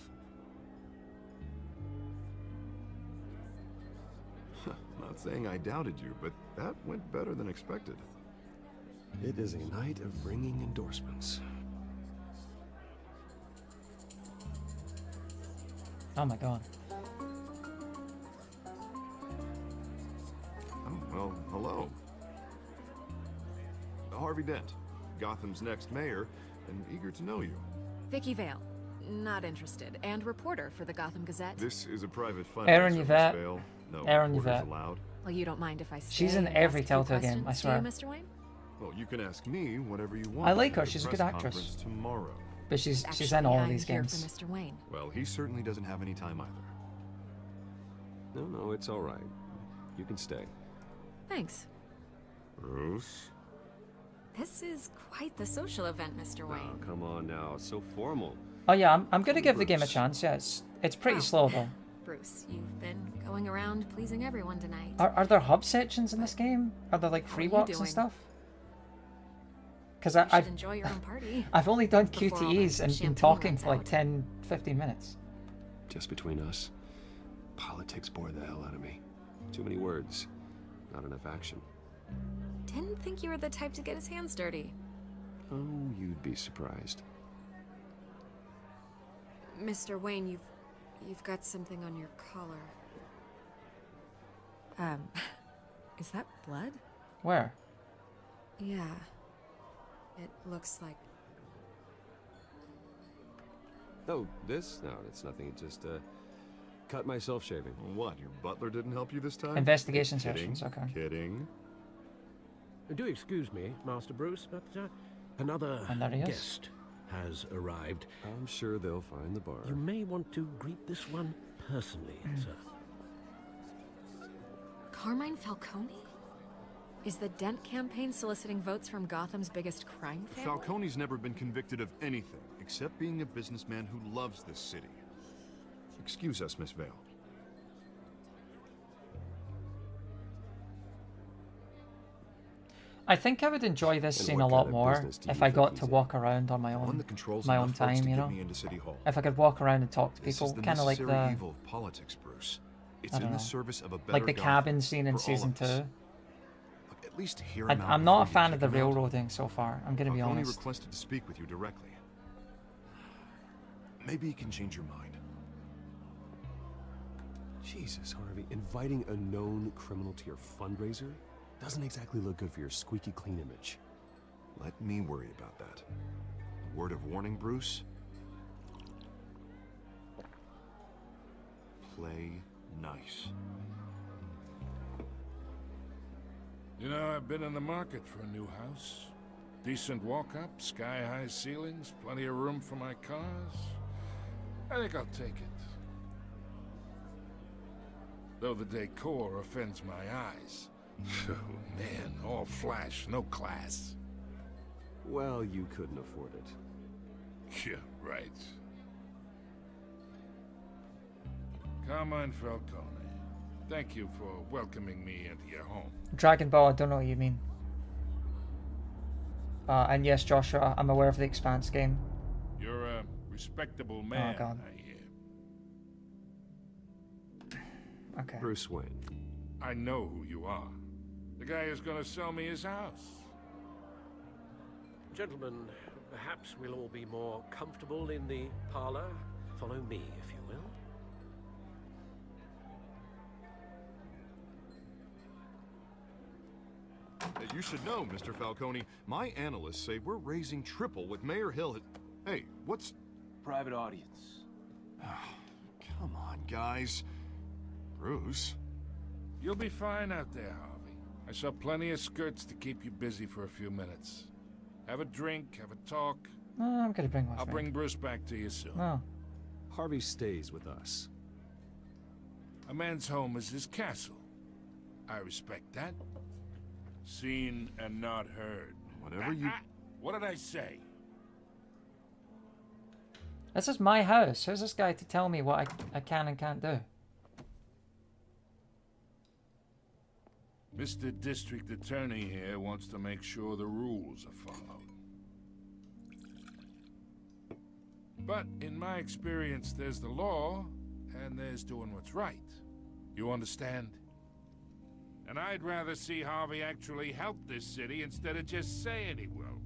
Not saying I doubted you, but that went better than expected. It is a night of ringing endorsements. Oh my god. Oh, well, hello. Harvey Dent, Gotham's next mayor, and eager to know you. Vicky Vale. Not interested. And reporter for the Gotham Gazette. This is a private fundraiser, Aaron Miss Yvette. Vale. No Aaron reporters Yvette. allowed. Well, you don't mind if I stay She's in and every ask a few Telltale game, I questions, swear. do you, Mr. Wayne? Well, you can ask me whatever you want. I like her, at the she's a press good actress. conference tomorrow. But she's Actually, in all I'm these here games. for Mr. Wayne. Well, he certainly doesn't have any time either. No, it's all right. You can stay. Thanks. Bruce? This is quite the social event, Mr. Wayne. Oh, come on now. It's so formal. Oh yeah, I'm gonna give the game a chance. Yeah, it's pretty Wow. slow though. Bruce, you've been going around pleasing everyone tonight. Are there hub sections in this game? Are there like free are you walks and doing? stuff? Because You should I've enjoy your own party. I've only done before all QTEs that and been champagne talking runs for like out. 10-15 minutes. Just between us, politics bore the hell out of me. Too many words, not enough action. Didn't think you were the type to get his hands dirty. Oh, you'd be surprised. Mr. Wayne, you've got something on your collar. Is that blood? Where? Yeah. It looks like... Oh, this? No, it's nothing. It just, cut myself shaving. What, your butler didn't help you this time? Investigation Kidding, sessions, okay. Kidding. Do excuse me, Master Bruce, but another And there he is. guest has arrived. I'm sure they'll find the bar. You may want to greet this one personally, sir. Carmine Falcone? Is the Dent campaign soliciting votes from Gotham's biggest crime family? Falcone's never been convicted of anything except being a businessman who loves this city. Excuse us, Miss Vale. I think I would enjoy this And scene what a kind lot of more business do if you I think got he's to in? walk around on my One own that controls my own enough folks time, to you get know? me into City Hall. If I could walk around and talk to This people, is the kind of like necessary the evil of politics, Bruce. It's I don't in the know. service of a better like the Gotham cabin scene in for all season of us. 2. Look, at least hear him out I'm not a before you fan of kick the him out. railroading so far. I'm gonna be Falcone honest. requested to speak with you directly. Maybe he can change your mind. Jesus, Harvey, inviting a known criminal to your fundraiser doesn't exactly look good for your squeaky clean image. Let me worry about that. A word of warning, Bruce. Play nice. You know, I've been in the market for a new house. Decent walk-up, sky-high ceilings, plenty of room for my cars. I think I'll take it. Though the decor offends my eyes. Oh, man, all flash, no class. Well, you couldn't afford it. Yeah, right. Carmine Falcone. Thank you for welcoming me into your home. Dragon Ball, I don't know what you mean. And yes, Joshua, I'm aware of the Expanse game. You're a respectable man, Oh, God. I hear. Okay. Bruce Wayne. I know who you are. The guy who's gonna sell me his house. Gentlemen, perhaps we'll all be more comfortable in the parlor. Follow me, if you will. Hey, you should know, Mr. Falcone, my analysts say we're raising triple what Mayor Hill had... Hey, what's... Private audience. Come on, guys. Bruce? You'll be fine out there, Harvey. I saw plenty of skirts to keep you busy for a few minutes. Have a drink, have a talk. No, I'm gonna bring with I'll me. bring Bruce back to you soon. No. Harvey stays with us. A man's home is his castle. I respect that. Seen and not heard. Whatever you... What did I say? This is my house. Who's this guy to tell me what I can and can't do? Mr. District Attorney here wants to make sure the rules are followed. But in my experience, there's the law, and there's doing what's right. You understand? And I'd rather see Harvey actually help this city instead of just saying he will.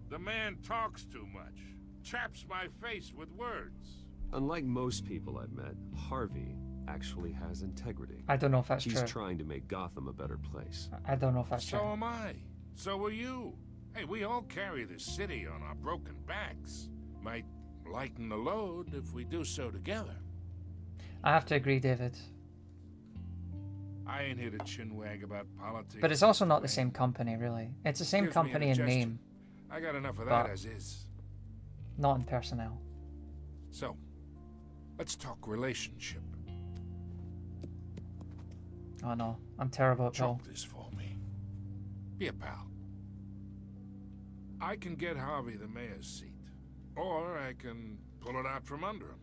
The man talks too much. Chaps my face with words. Unlike most people I've met, Harvey actually has integrity. I don't know if that's He's true. trying to make Gotham a better place. I don't know if that's So true. am I. So are you. Hey, we all carry this city on our broken backs. Might lighten the load if we do so together. I have to agree, David. I ain't here to chinwag about politics. But it's also not the same company, really. It's the same Gives me company in indigestion. name, I got enough of that But- as is. not in personnel. So, let's talk relationship. Oh no, I'm terrible at Bill. Chalk this for me. Be a pal. I can get Harvey the mayor's seat, or I can pull it out from under him.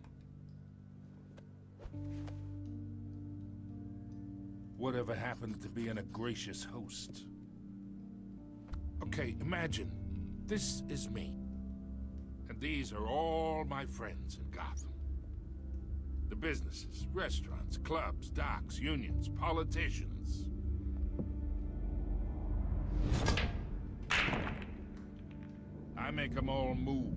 Whatever happened to being a gracious host? Okay, imagine this is me, and these are all my friends in Gotham. The businesses, restaurants, clubs, docks, unions, politicians. I make them all move.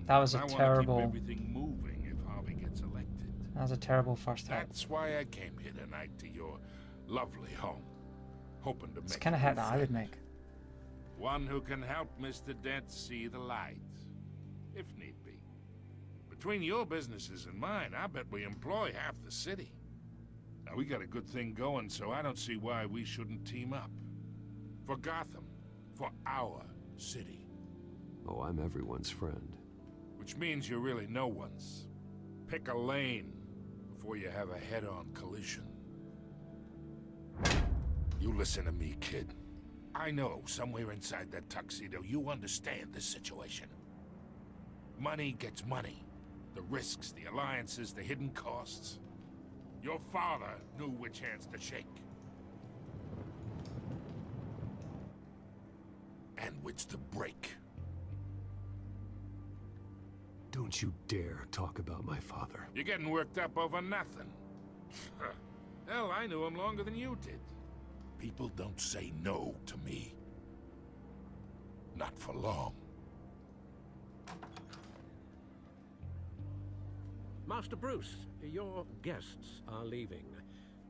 That was a I wanna terrible. keep everything moving if Harvey gets elected. That was a terrible first hit. That's why I came here tonight to your lovely home, hoping to It's make the kind of a new hit that I would friend. make. One who can help Mr. Dent see the light, if need be. Between your businesses and mine, I bet we employ half the city. Now, we got a good thing going, so I don't see why we shouldn't team up. For Gotham, for our city. Oh, I'm everyone's friend. Which means you're really no one's. Pick a lane before you have a head-on collision. You listen to me, kid. I know somewhere inside that tuxedo you understand this situation. Money gets money. The risks, the alliances, the hidden costs. Your father knew which hands to shake. And which to break. Don't you dare talk about my father. You're getting worked up over nothing. Hell, I knew him longer than you did. People don't say no to me. Not for long. Master Bruce, your guests are leaving.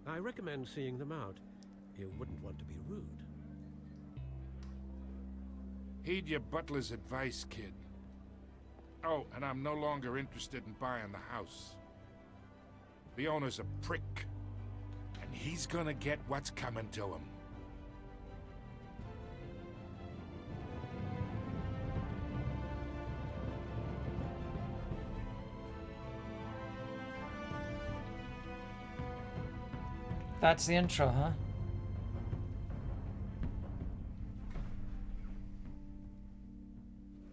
I recommend seeing them out. You wouldn't want to be rude. Heed your butler's advice, kid. Oh, and I'm no longer interested in buying the house. The owner's a prick. And he's gonna get what's coming to him. That's the intro, huh?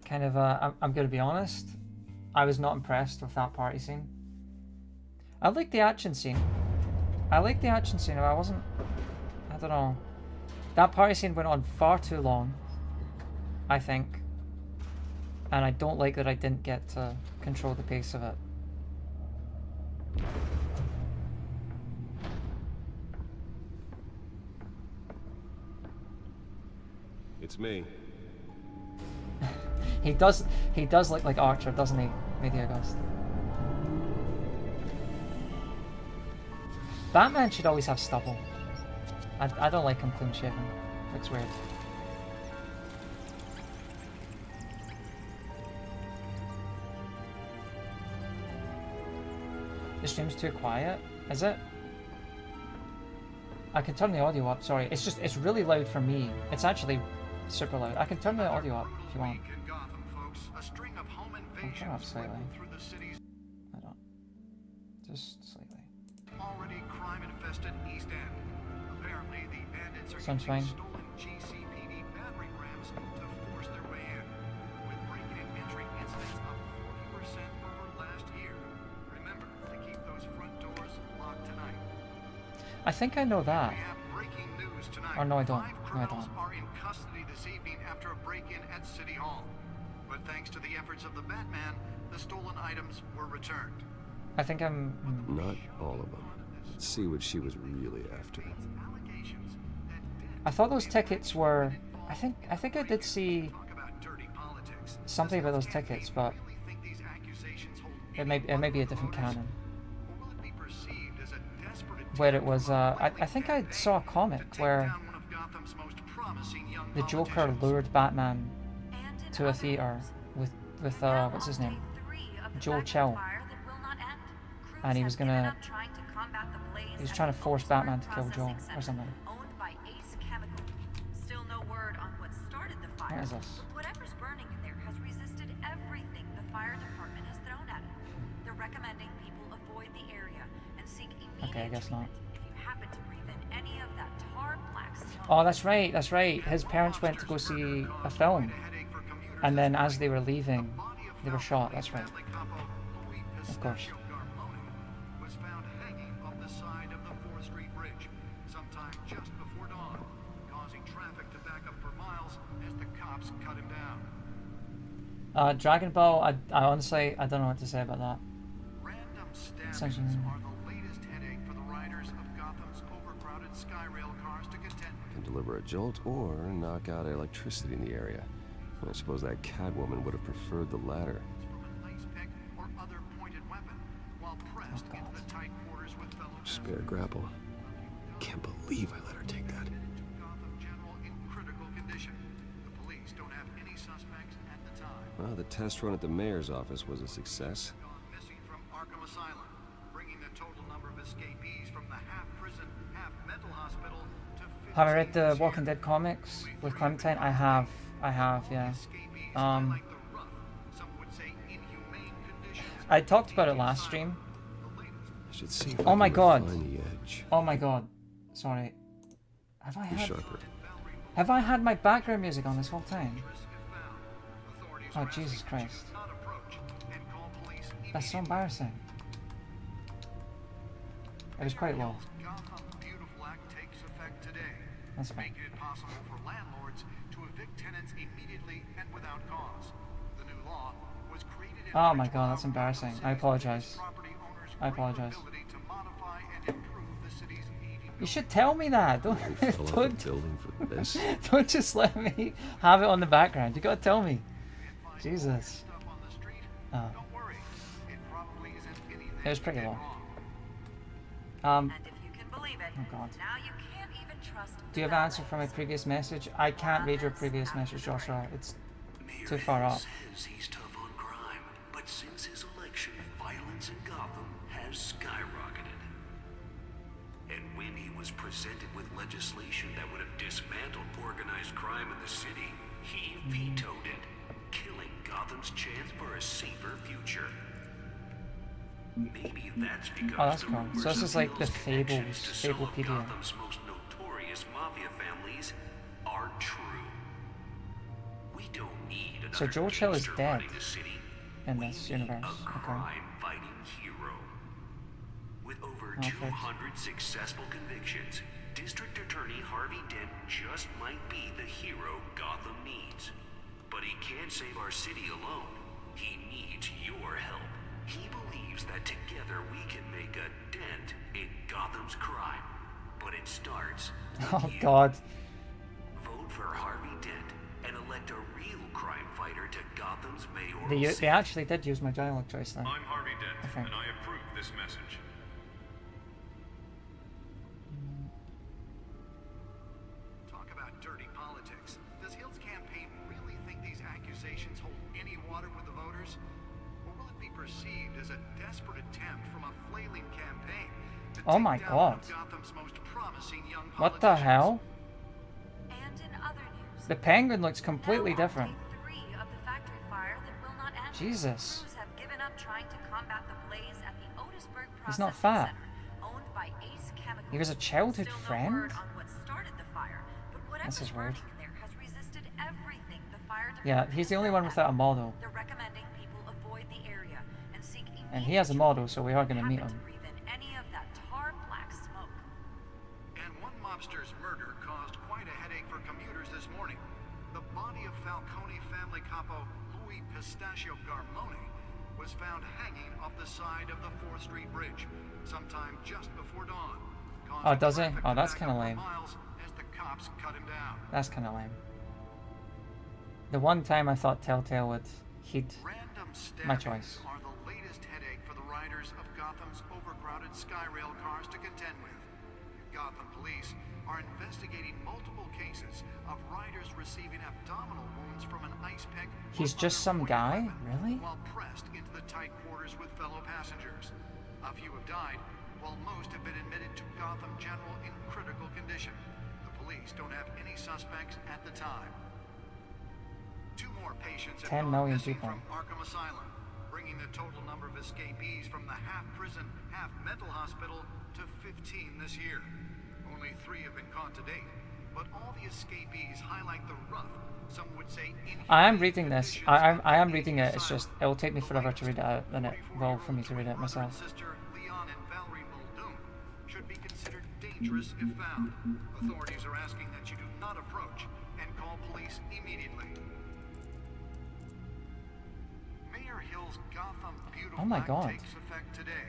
Kind of, I'm going to be honest, I was not impressed with that party scene. I like the action scene. I like the action scene. I don't know. That party scene went on far too long, I think. And I don't like that I didn't get to control the pace of it. It's me. He does look like Archer, doesn't he, Media Ghost? Batman should always have stubble. I don't like him clean shaven. Looks weird. The stream's too quiet, is it? I can turn the audio up, sorry. It's really loud for me. It's actually super loud. I can turn the audio up if you want. I'll turn it up slightly. I don't. Just slightly. Already crime-infested East End. Apparently, the bandits are Sounds using fine. stolen GCPD battering rams to force their way in, with breaking and entering incidents up 40% over last year. Remember to keep those front doors locked tonight. I think I know that. We have breaking news tonight. Or no, I don't. 5 No, I criminals don't. are in custody this evening after a break-in at City Hall. But thanks to the efforts of the Batman, the stolen items were returned. I think I'm... Not all of them. Let's see what she was really after. I thought those tickets were... I think I did see something about those tickets, but it may be a different canon. Where it was, I think I saw a comic where the Joker lured Batman to a theater with what's his name? Joel Chill. And he was trying to force Batman to kill Joel or something. What is this? Whatever's burning in there has resisted everything the fire department has thrown at it. They're recommending people avoid the area and seek immediate Okay, I guess not. treatment if you happen to breathe in any of that tar black smoke. Oh, that's right. His parents went to go see a film. And then as they were leaving, they were shot. That's right. Of course. Was found hanging off the side of the 4th Street Bridge sometime just before dawn, causing traffic to back up for miles as the cops cut him down. Dragon Ball, I honestly, I don't know what to say about that. Random stabbings are the latest headache for the riders of Gotham's overcrowded Skyrail cars to contend with. Can deliver a jolt or knock out electricity in the area. I suppose that Catwoman would have preferred the latter. Spare grapple. Can't believe I let her take that. Gotham General in critical condition. The police don't have any suspects at the time. Well, the test run at the mayor's office was a success. Missing from Arkham Asylum, bringing the total number of escapees from the half-prison, half-mental hospital to 15. Have I read the Walking Dead comics with Clementine? I have, yeah. I talked about it last stream. Should see Oh my god. Find the edge. Oh my god. Sorry. Have I had my background music on this whole time? Oh Jesus Christ. That's so embarrassing. It was quite low. That's fine. Making it possible for landlords to evict tenants immediately and without cause. The new law was created in Oh my god, that's embarrassing. I apologize. I apologize. You should tell me that. Don't just let me have it on the background. You gotta tell me. Jesus. Oh. It was pretty low. Oh god. Do you have an answer for my previous message? I can't read your previous message, Joshua. It's too far up. He's tough on crime, but since his election, violence in Gotham has skyrocketed. And when he was presented with legislation that would have dismantled organized crime in the city, he vetoed it, killing Gotham's chance for a safer future. Maybe that's because oh, that's cool. So this is like the Fables, Fablepedia. Gotham's most notorious mafia families are true. We don't need another So Joel Chill is dead the city. in this universe. Okay. Crime-fighting hero. 200 successful convictions, District Attorney Harvey Dent just might be the hero Gotham needs. But he can't save our city alone. He needs your help. He believes that together we can make a dent in Gotham's crime. But it starts with Oh you. God. Vote for Harvey Dent and elect a real crime fighter to Gotham's mayoral They actually did use my dialogue choice then. I'm Harvey Dent, I think. and I approve this message. Talk about dirty politics. Does Hill's campaign really think these accusations hold any water with the voters? Or will it be perceived as a desperate attempt from a flailing campaign to Oh take my down God. one of Gotham's most promising young What the politicians? hell? And in other news, The penguin looks completely different. day 3 of the factory fire that will not end. Jesus. Crews have given up trying to combat the blaze at the Otisburg He's not Processing fat. Center, owned by Ace Chemical. He was a childhood Still no friend? word on what started the fire, but This is whatever's weird. burning in there has resisted everything the fire Yeah, department he's the has only thrown one at without a them. model. They're recommending people avoid the area and seek And he has a model, so we are going to meet him. breathe in any of that tar black smoke. And one mobster's murder caused quite a headache for commuters this morning. The body of Falcone family capo Louis Pistachio Garmone was found hanging off the side of the 4th Street Bridge sometime just before dawn. Oh, does he? traffic Oh, to that's back kind of up for lame. miles as the cops cut him down. That's kind of lame. The one time I thought Telltale would heed my choice. Are the latest headache for the riders of Gotham's overcrowded Skyrail cars to contend with. Gotham police are investigating multiple cases of riders receiving abdominal wounds from an ice pick He's just some guy? Really? while pressed into the tight quarters with fellow passengers. A few have died, while most have been admitted to Gotham General in critical condition. The police don't have any suspects at the time. 2 more patients have 10 gone million missing people. from Arkham Asylum, bringing the total number of escapees from the half-prison, half-mental hospital to 15 this year. Only 3 have been caught to date, but all the escapees highlight the rough, some would say I am reading this. I am reading it. It's just it'll take me forever to read it out than it will for me to read it myself. sister Leon and Valerie Muldoon should be considered dangerous if found. Authorities are asking that you do not approach and call police immediately. Mayor Hill's Gotham Beautiful Oh my Act God. takes effect today,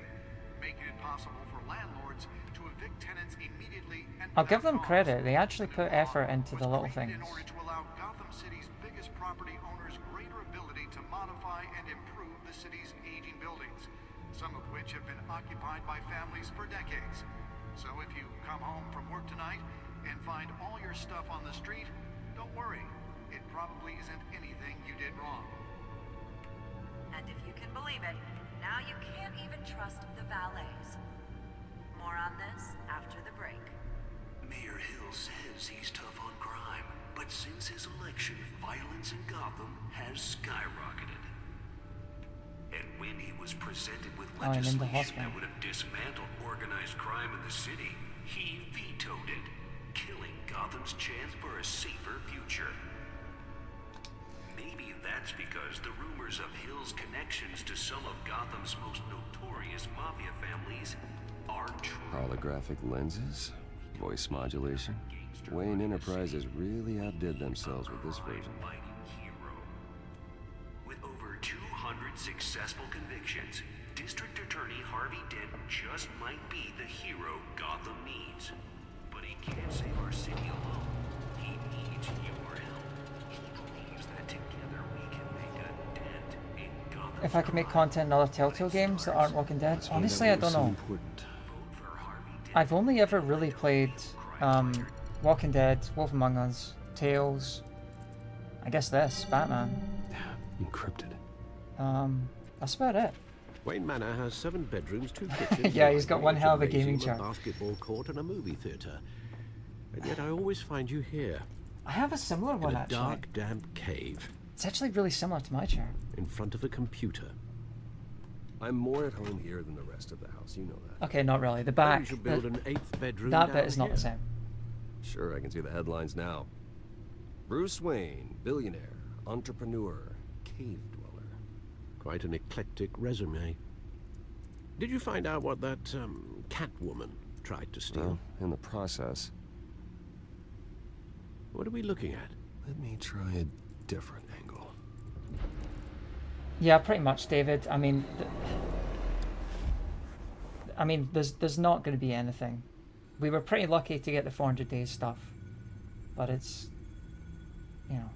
making it possible for landlords to evict tenants immediately and I'll give without them credit. They actually put effort into the little things. in order to allow Gotham City's biggest property owners greater ability to modify and improve the city's aging buildings, some of which have been occupied by families for decades. So if you come home from work tonight and find all your stuff on the street, don't worry. It probably isn't anything you did wrong. And if you can believe it, now you can't even trust the valets. More on this after the break. Mayor Hill says he's tough on crime, but since his election, violence in Gotham has skyrocketed. And when he was presented with Oh, and in the legislation hospital. that would have dismantled organized crime in the city, he vetoed it, killing Gotham's chance for a safer future. Maybe that's because the rumors of Hill's connections to some of Gotham's most notorious mafia families aren't true. Holographic lenses? Voice modulation? Wayne Enterprises really outdid themselves with this version. With over 200 successful convictions, District Attorney Harvey Dent just might be the hero Gotham needs. But he can't save our city alone. He needs your help. He believes that together we can make a dent in Gotham. If I could make content in other Telltale games that aren't Walking Dead, honestly, I don't know. I've only ever really played Walking Dead, Wolf Among Us, Tales. I guess this, Batman. Encrypted. That's about it. Wayne Manor has 7 bedrooms, 2 kitchens. Yeah, a he's got one hell of a gaming gymnasium, chair. a basketball court, and a movie theatre. And yet I always find you here. I have a similar one in a actually. dark, damp cave. It's actually really similar to my chair. In front of a computer. I'm more at home here than the rest of the house, you know that. Okay, not really. The Maybe back. you should build an 8th bedroom that bit down is not here. the same. Sure, I can see the headlines now. Bruce Wayne, billionaire, entrepreneur, cave dweller. Quite an eclectic resume. Did you find out what that, cat woman tried to steal? Well, in the process. What are we looking at? Let me try a different angle. Yeah, pretty much, David. I mean, there's not going to be anything. We were pretty lucky to get the 400 days stuff, but it's, you know,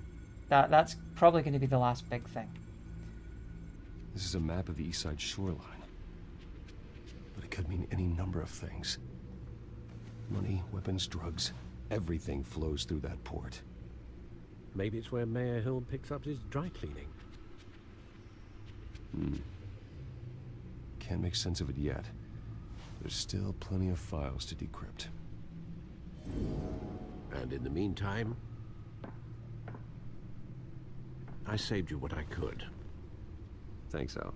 that's probably going to be the last big thing. This is a map of the east side shoreline, but it could mean any number of things. Money, weapons, drugs, everything flows through that port. Maybe it's where Mayor Hill picks up his dry cleaning. Can't make sense of it yet. There's still plenty of files to decrypt. And in the meantime, I saved you what I could. Thanks, Al.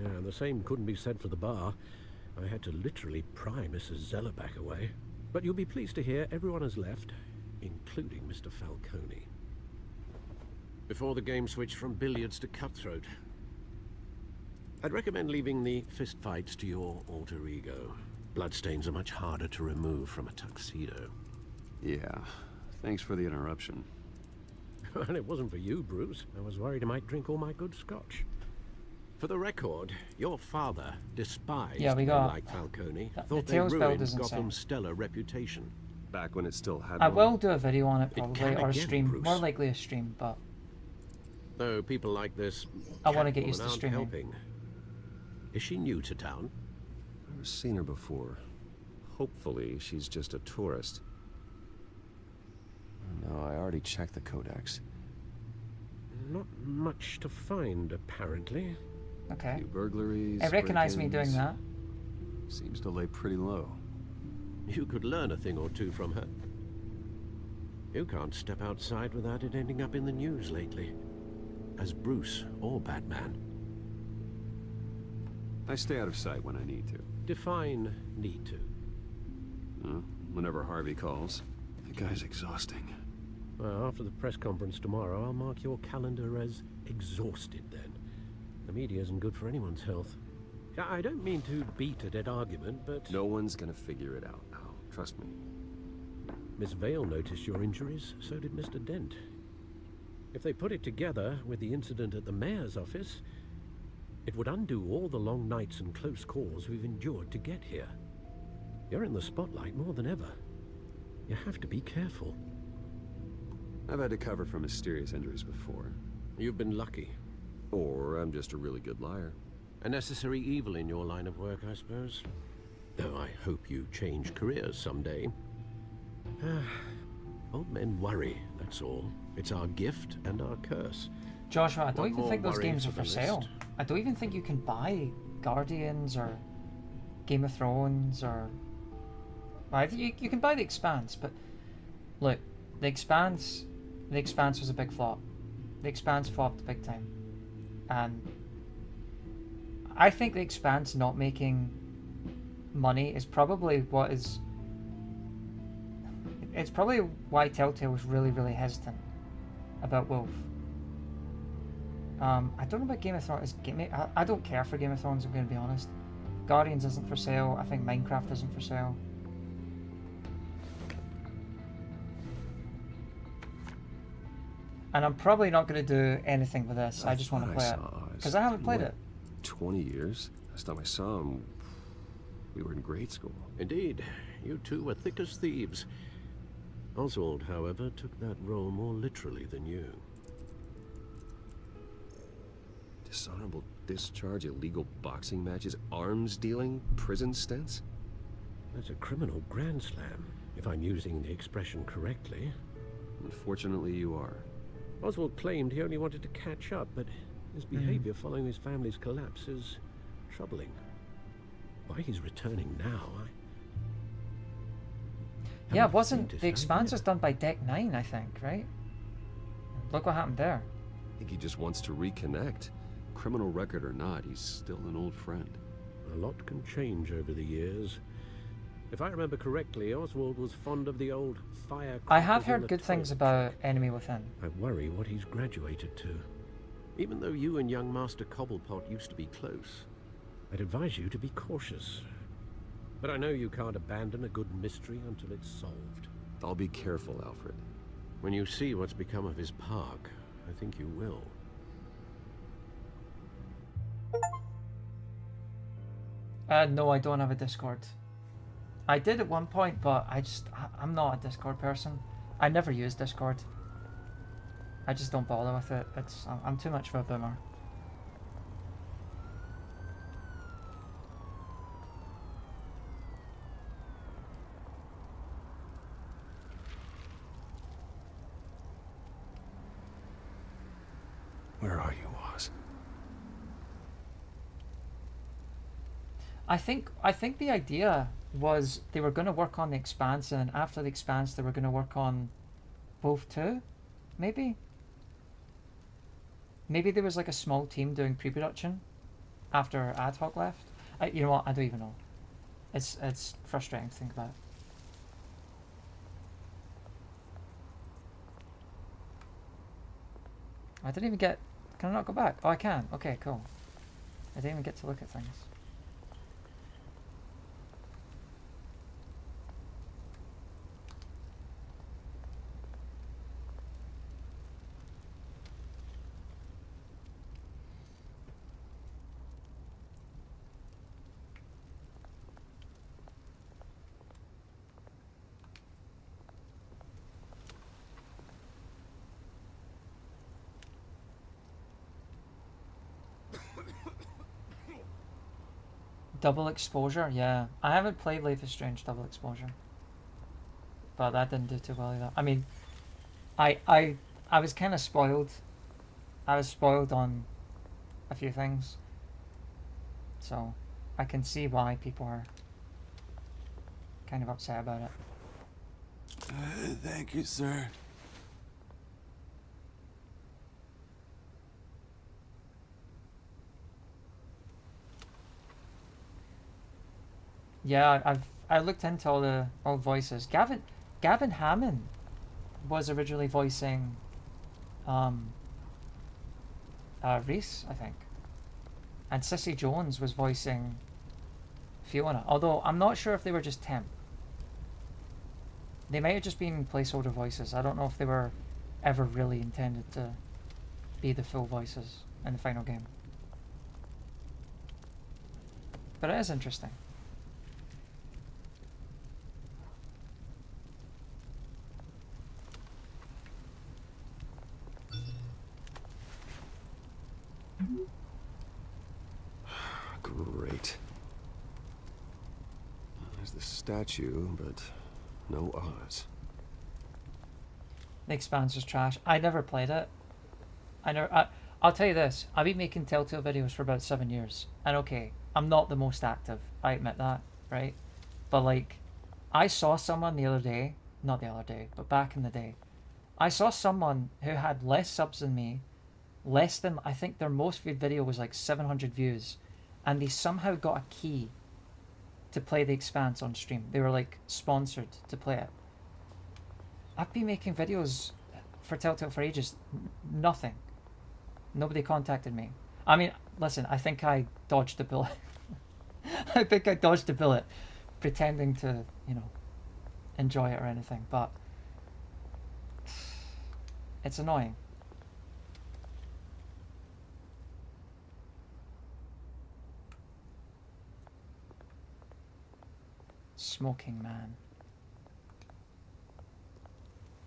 Yeah, the same couldn't be said for the bar. I had to literally pry Mrs. Zellerback away. But you'll be pleased to hear everyone has left, including Mr. Falcone. Before the game switched from billiards to cutthroat. I'd recommend leaving the fistfights to your alter ego. Bloodstains are much harder to remove from a tuxedo. Yeah, thanks for the interruption. Well, it wasn't for you, Bruce. I was worried I might drink all my good scotch. For the record, your father despised men like Falcone, thought they ruined Gotham's stellar reputation. Back when it still had I one. will do a video on it probably, or a stream. Bruce. More likely a stream, but Though people like this I want to get used to aren't streaming. helping. Is she new to town? Never seen her before. Hopefully, she's just a tourist. No, I already checked the codex. Not much to find, apparently. Okay. Few burglaries. I recognize me doing that. Seems to lay pretty low. You could learn a thing or two from her. You can't step outside without it ending up in the news lately. As Bruce or Batman. I stay out of sight when I need to. Define need to. Whenever Harvey calls. The guy's exhausting. Well, after the press conference tomorrow, I'll mark your calendar as exhausted then. The media isn't good for anyone's health. I don't mean to beat a dead argument, but... No one's gonna figure it out now. Trust me. Miss Vale noticed your injuries, so did Mr. Dent. If they put it together with the incident at the mayor's office, it would undo all the long nights and close calls we've endured to get here. You're in the spotlight more than ever. You have to be careful. I've had to cover for mysterious injuries before. You've been lucky. Or I'm just a really good liar. A necessary evil in your line of work, I suppose. Though I hope you change careers someday. Old men worry, that's all. It's our gift and our curse. Joshua, I don't One even more think those worry games are for for the sale. list. I don't even think you can buy Guardians or Game of Thrones or... Well, I think you can buy The Expanse, but look, The Expanse was a big flop. The Expanse flopped big time. And I think The Expanse not making money is probably what is... It's probably why Telltale was really, really hesitant about Wolf. I don't know about Game of Thrones. I don't care for Game of Thrones, I'm going to be honest. Guardians isn't for sale. I think Minecraft isn't for sale. And I'm probably not going to do anything with this. I just want to play it. Because I haven't played it. 20 years? Last time I saw him, we were in grade school. Indeed, you two were thick as thieves. Oswald, however, took that role more literally than you. Dishonorable discharge, illegal boxing matches, arms dealing, prison stints? That's a criminal grand slam, if I'm using the expression correctly. Unfortunately, you are. Oswald claimed he only wanted to catch up, but his behavior following his family's collapse is troubling. Why he's returning now, Yeah, it wasn't... The Expanse was done by Deck 9, I think, right? Look what happened there. I think he just wants to reconnect. Criminal record or not, he's still an old friend. A lot can change over the years. If I remember correctly, Oswald was fond of the old fire... I have heard good things about Enemy Within. I worry what he's graduated to. Even though you and young Master Cobblepot used to be close. I'd advise you to be cautious. But I know you can't abandon a good mystery until it's solved. I'll be careful, Alfred. When you see what's become of his park, I think you will. No, I don't have a Discord. I did at one point, but I'm not a Discord person. I never use Discord. I just don't bother with it. I'm too much of a boomer. Where are you, Oz? I think the idea was they were going to work on the Expanse, and after the Expanse they were going to work on both too, maybe there was like a small team doing pre-production after Ad Hoc left. You know what, I don't even know. It's frustrating to think about. I didn't even get... Can I not go back? Oh, I can. Okay, cool. I didn't even get to look at things. Double exposure, yeah. I haven't played Life is Strange Double Exposure, but that didn't do too well either. I mean, I was kind of spoiled. I was spoiled on a few things, so I can see why people are kind of upset about it. Thank you, sir. Yeah, I looked into all the old voices. Gavin Hammond was originally voicing Reese, I think, and Cissy Jones was voicing Fiona. Although I'm not sure if they were just temp. They might have just been placeholder voices. I don't know if they were ever really intended to be the full voices in the final game. But it is interesting. Great. There's the statue, but no Oz. The Expanse is trash. I never played it. I'll tell you this. I've been making Telltale videos for about 7 years. And okay, I'm not the most active. I admit that, right? But like, I saw someone the other day. Not the other day, but back in the day. I saw someone who had less subs than me. Less than, I think their most viewed video was like 700 views. And they somehow got a key to play The Expanse on stream. They were like sponsored to play it. I've been making videos for Telltale for ages. Nothing. Nobody contacted me. I mean, listen, I think I dodged a bullet. I think I dodged a bullet pretending to, you know, enjoy it or anything, but it's annoying. Smoking man.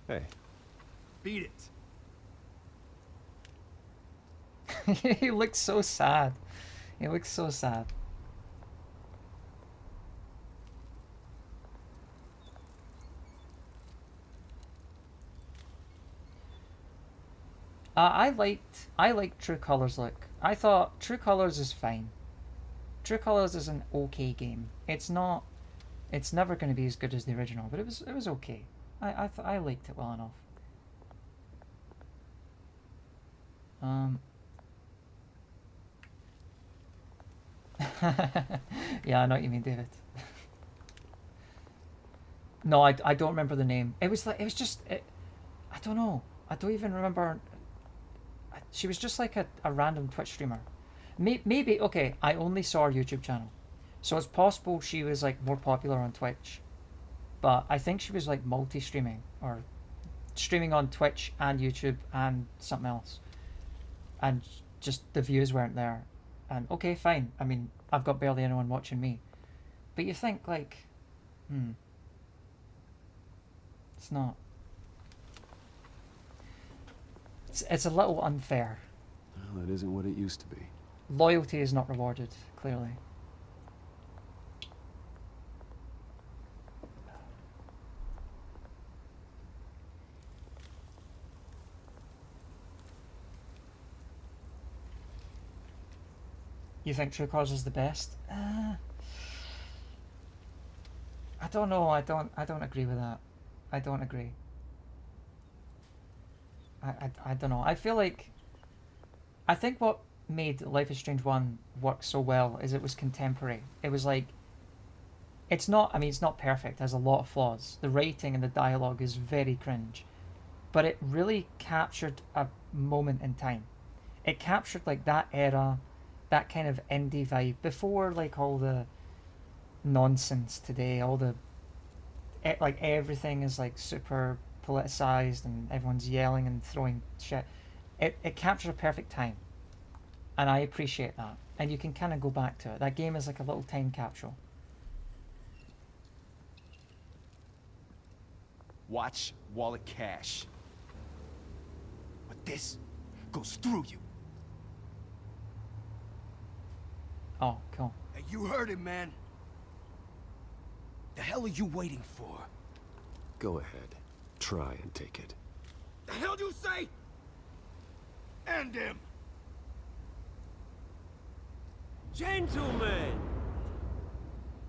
Hey. Beat it. He looks so sad. He looks so sad. I liked True Colors look. I thought True Colors is fine. True Colors is an okay game. It's never going to be as good as the original, but it was okay. I liked it well enough. Yeah, I know what you mean, David. No, I don't remember the name. I don't know. I don't even remember. She was just like a random Twitch streamer. Maybe, okay, I only saw her YouTube channel. So it's possible she was like more popular on Twitch. But I think she was like multi-streaming or streaming on Twitch and YouTube and something else. And just the views weren't there. And okay, fine. I mean, I've got barely anyone watching me. But you think like, it's not. It's a little unfair. Well, it isn't what it used to be. Loyalty is not rewarded, clearly. You think True Cause is the best? I don't know. I don't agree with that. I don't agree. I don't know. I feel like, I think what made Life is Strange 1 work so well is it was contemporary. It was like, it's not, I mean, it's not perfect. It has a lot of flaws. The writing and the dialogue is very cringe. But it really captured a moment in time. It captured like that era, that kind of indie vibe before like all the nonsense today, all the, like everything is like super politicized and everyone's yelling and throwing shit. It captured a perfect time. And I appreciate that. And you can kind of go back to it. That game is like a little time capsule. Watch wallet cash. But this goes through you. Oh, cool. Hey, you heard it, man. The hell are you waiting for? Go ahead. Try and take it. The hell do you say? End him! Gentlemen!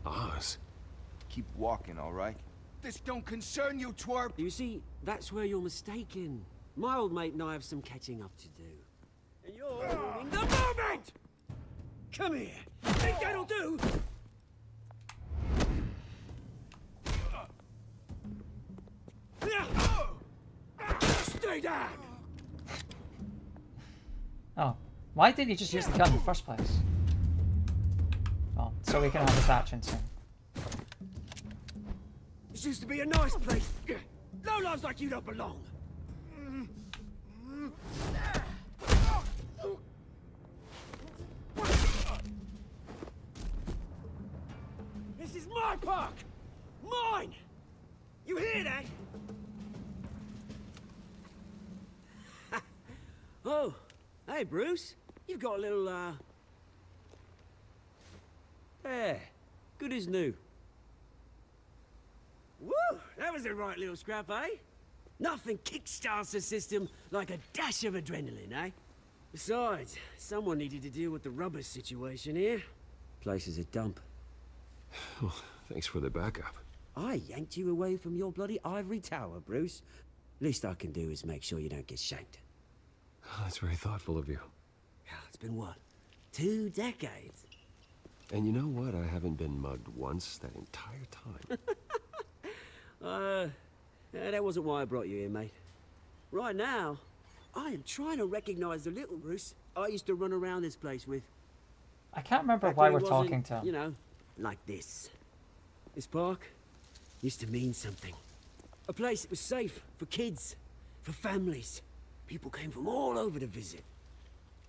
Oz. Keep walking, all right? This don't concern you, twerp! You see, that's where you're mistaken. My old mate and I have some catching up to do. And you're ruining the moment! Come here! Think that'll do? Stay down! Oh. Why didn't he just use the gun in the first place? Oh, so we can have this action soon. This used to be a nice place. No lives like you don't belong. This is my park! Mine! You hear that? Oh, hey Bruce. You've got a little, there. Good as new. Woo! That was a right little scrap, eh? Nothing kickstarts the system like a dash of adrenaline, eh? Besides, someone needed to deal with the rubber situation here. Place is a dump. Oh, thanks for the backup. I yanked you away from your bloody ivory tower, Bruce. Least I can do is make sure you don't get shanked. Oh, that's very thoughtful of you. It's been what? 2 decades? And you know what? I haven't been mugged once that entire time. That wasn't why I brought you here, mate. Right now, I am trying to recognize the little Bruce I used to run around this place with. I can't remember Back why when we're it wasn't, talking to him. You know, like this. This park used to mean something. A place that was safe for kids, for families. People came from all over to visit.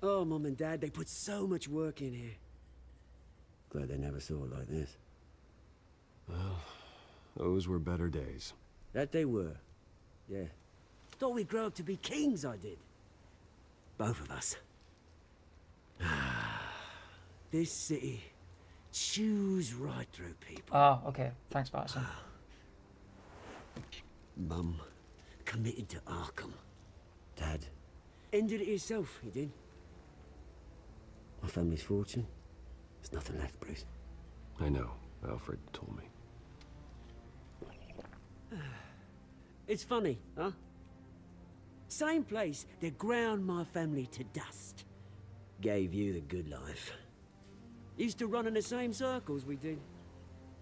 Oh, Mum and Dad, they put so much work in here. Glad they never saw it like this. Well, those were better days. That they were. Yeah. Thought we'd grow up to be kings, I did. Both of us. This city chews right through people. Oh, okay. Thanks, Barson. Mum committed to Arkham. Dad ended it himself, he did. My family's fortune. There's nothing left, Bruce. I know. Alfred told me. It's funny, huh? Same place that ground my family to dust. Gave you the good life. Used to run in the same circles we did.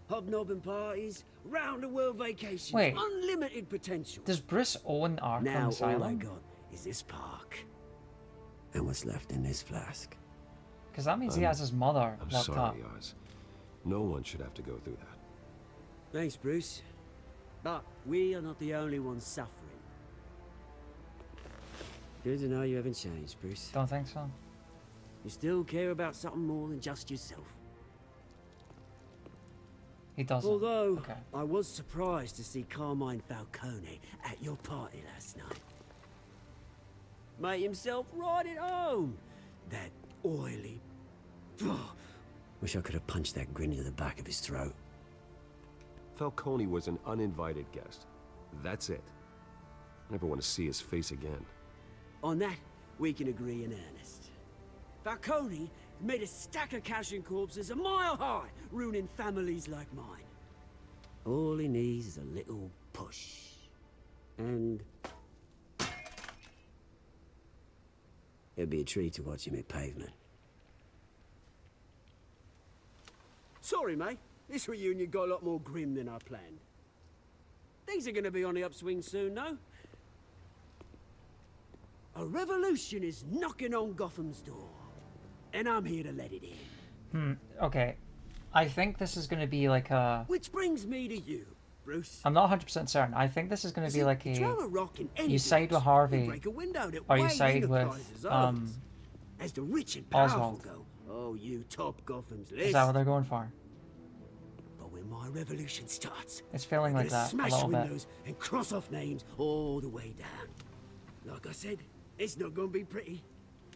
Hobnobbing parties, round-the-world vacations, Wait. unlimited potential. Does Bruce own Arkham Now Asylum? all I got is this park. And what's left in this flask. Because that means he has his mother I'm locked up. sorry, Oz. No one should have to go through that. Thanks, Bruce. But we are not the only ones suffering. Good to know you haven't changed, Bruce. Don't think so. You still care about something more than just yourself. He doesn't. Although, Okay. I was surprised to see Carmine Falcone at your party last night. Made himself right at home. That oily... Wish I could have punched that grin into the back of his throat. Falcone was an uninvited guest. That's it. Never want to see his face again. On that, we can agree in earnest. Falcone made a stack of cash and corpses a mile high, ruining families like mine. All he needs is a little push. And... it'd be a treat to watch him hit pavement. Sorry, mate. This reunion got a lot more grim than I planned. Things are gonna be on the upswing soon, no? A revolution is knocking on Gotham's door. And I'm here to let it in. Okay. I think this is going to be like a... Which brings me to you, Bruce. I'm not 100% certain. I think this is going to be like throw a rock in any you side with Harvey, break a window that or you way side with enterprises owns. As the rich and powerful Oswald. go, oh, you top Gotham's list. Is that what they're going for? But when my revolution starts, It's feeling I'm like gonna that a smash little bit. windows and cross off names all the way down. Like I said, it's not gonna be pretty.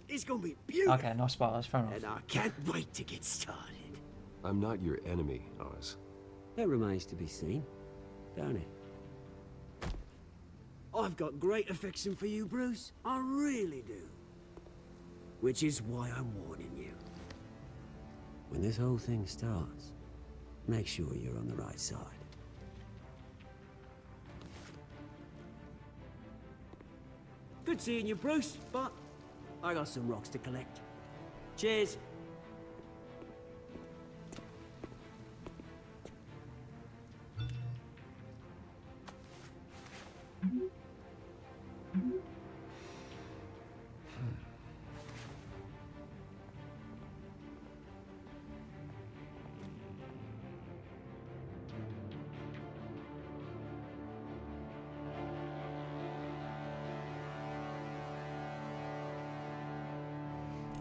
It's gonna be beautiful. Okay, no spoilers, fair enough. And I can't wait to get started. I'm not your enemy, Oz. That remains to be seen, don't it? I've got great affection for you, Bruce. I really do. Which is why I'm warning you. When this whole thing starts, make sure you're on the right side. Good seeing you, Bruce, but I got some rocks to collect. Cheers.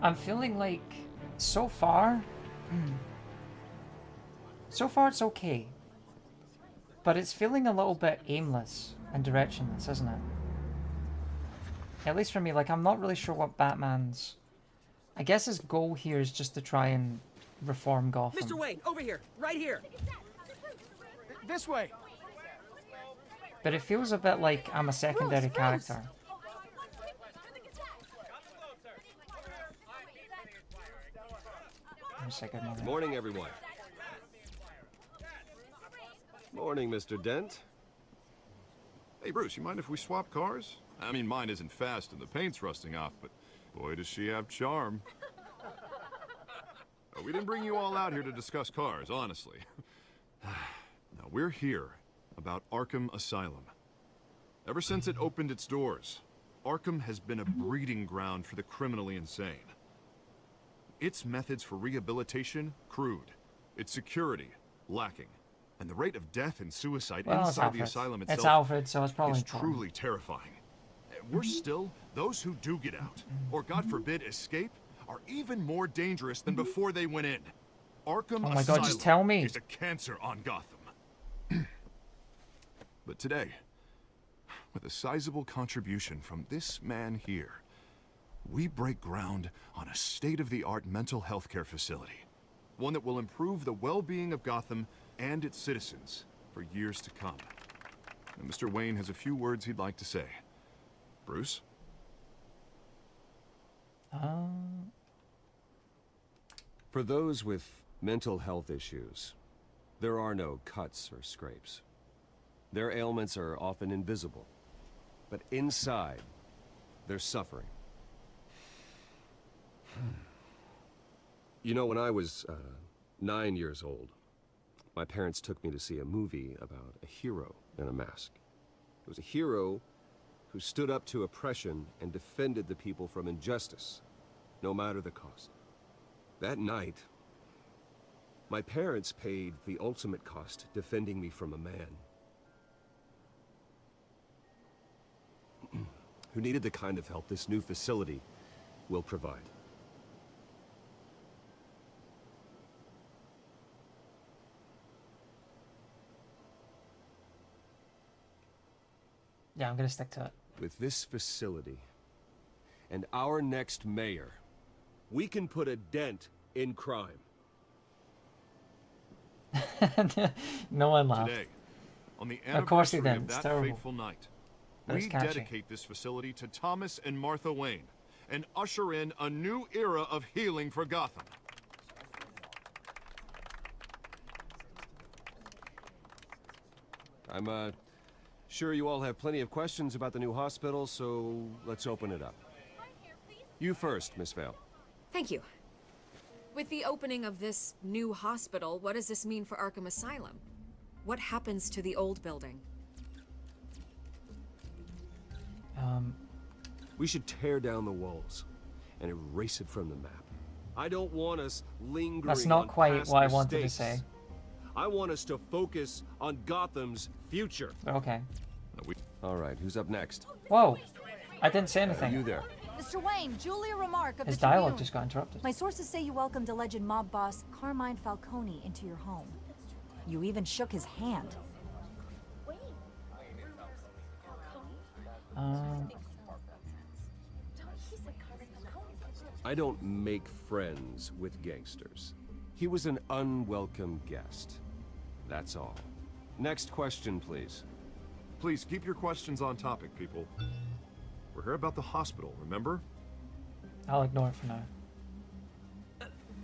I'm feeling like so far it's okay, but it's feeling a little bit aimless and directionless, isn't it? At least for me, like I'm not really sure what Batman's, I guess his goal here is just to try and reform Gotham. Mr. Wayne, over here, right here. This way. But it feels a bit like I'm a secondary character. Good morning, everyone. Morning, Mr. Dent. Hey, Bruce, you mind if we swap cars? I mean, mine isn't fast and the paint's rusting off, but boy, does she have charm. We didn't bring you all out here to discuss cars, honestly. Now, we're here about Arkham Asylum. Ever since it opened its doors, Arkham has been a breeding ground for the criminally insane. Its methods for rehabilitation, crude. Its security, lacking. And the rate of death and suicide inside the asylum itself it's Alfred, so it's probably is truly terrifying. Worse still, those who do get out, or God forbid escape, are even more dangerous than before they went in. Arkham Oh my Asylum God, just tell me. is a cancer on Gotham. But today, with a sizable contribution from this man here, we break ground on a state-of-the-art mental health care facility. One that will improve the well-being of Gotham and its citizens for years to come. And Mr. Wayne has a few words he'd like to say. Bruce? For those with mental health issues, there are no cuts or scrapes. Their ailments are often invisible, but inside, they're suffering. You know, when I was 9 years old, my parents took me to see a movie about a hero in a mask. It was a hero who stood up to oppression and defended the people from injustice, no matter the cost. That night, my parents paid the ultimate cost defending me from a man who needed the kind of help this new facility will provide. Yeah, I'm gonna stick to it. With this facility and our next mayor, we can put a dent in crime. No one laughed. Today, on the Of course he anniversary didn't. of It's that terrible. fateful night, But it's we catchy. dedicate this facility to Thomas and Martha Wayne and usher in a new era of healing for Gotham. I'm sure you all have plenty of questions about the new hospital, so let's open it up. You first, Miss Vale. Thank you. With the opening of this new hospital, what does this mean for Arkham Asylum? What happens to the old building? We should tear down the walls and erase it from the map. I don't want us lingering That's not on quite past what I wanted to mistakes. say. I want us to focus on Gotham's future. Okay. All right, who's up next? Whoa! I didn't say anything. You there? Mr. Wayne, Julia Remark of His the dialogue Tribune. just got interrupted. My sources say you welcomed alleged mob boss Carmine Falcone into your home. You even shook his hand. I don't make friends with gangsters. He was an unwelcome guest. That's all. Next question, please. Please keep your questions on topic, people. We're here about the hospital, remember? I'll ignore it for now.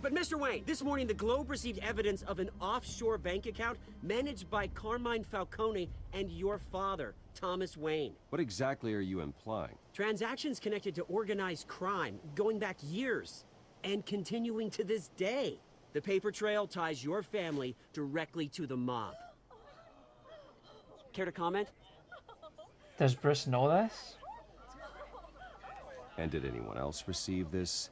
But Mr. Wayne, this morning the Globe received evidence of an offshore bank account managed by Carmine Falcone and your father, Thomas Wayne. What exactly are you implying? Transactions connected to organized crime, going back years, and continuing to this day. The paper trail ties your family directly to the mob. Care to comment? Does Bruce know this? And did anyone else receive this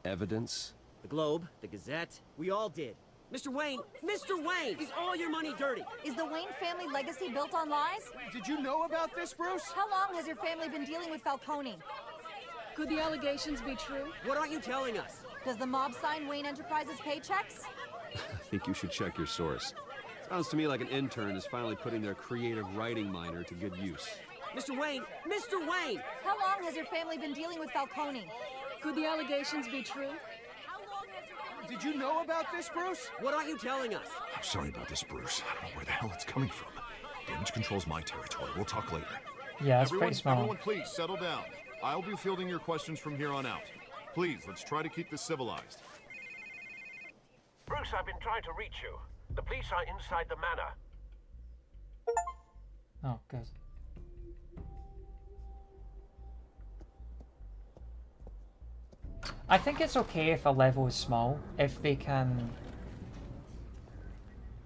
evidence? The Globe, the Gazette, we all did. Mr. Wayne, is all your money dirty? Is the Wayne family legacy built on lies? Did you know about this, Bruce? How long has your family been dealing with Falcone? Could the allegations be true? What aren't you telling us? Does the mob sign Wayne Enterprises paychecks? I think you should check your source. Sounds to me like an intern is finally putting their creative writing minor to good use. Mr. Wayne! How long has your family been dealing with Falcone? Could the allegations be true? Did you know about this, Bruce? What aren't you telling us? I'm sorry about this, Bruce. I don't know where the hell it's coming from. Damage control's my territory. We'll talk later. Yeah, it's pretty small. Everyone, please settle down. I'll be fielding your questions from here on out. Please, let's try to keep this civilized. Bruce, I've been trying to reach you. The police are inside the manor. Oh, good. I think it's okay if a level is small, if they can...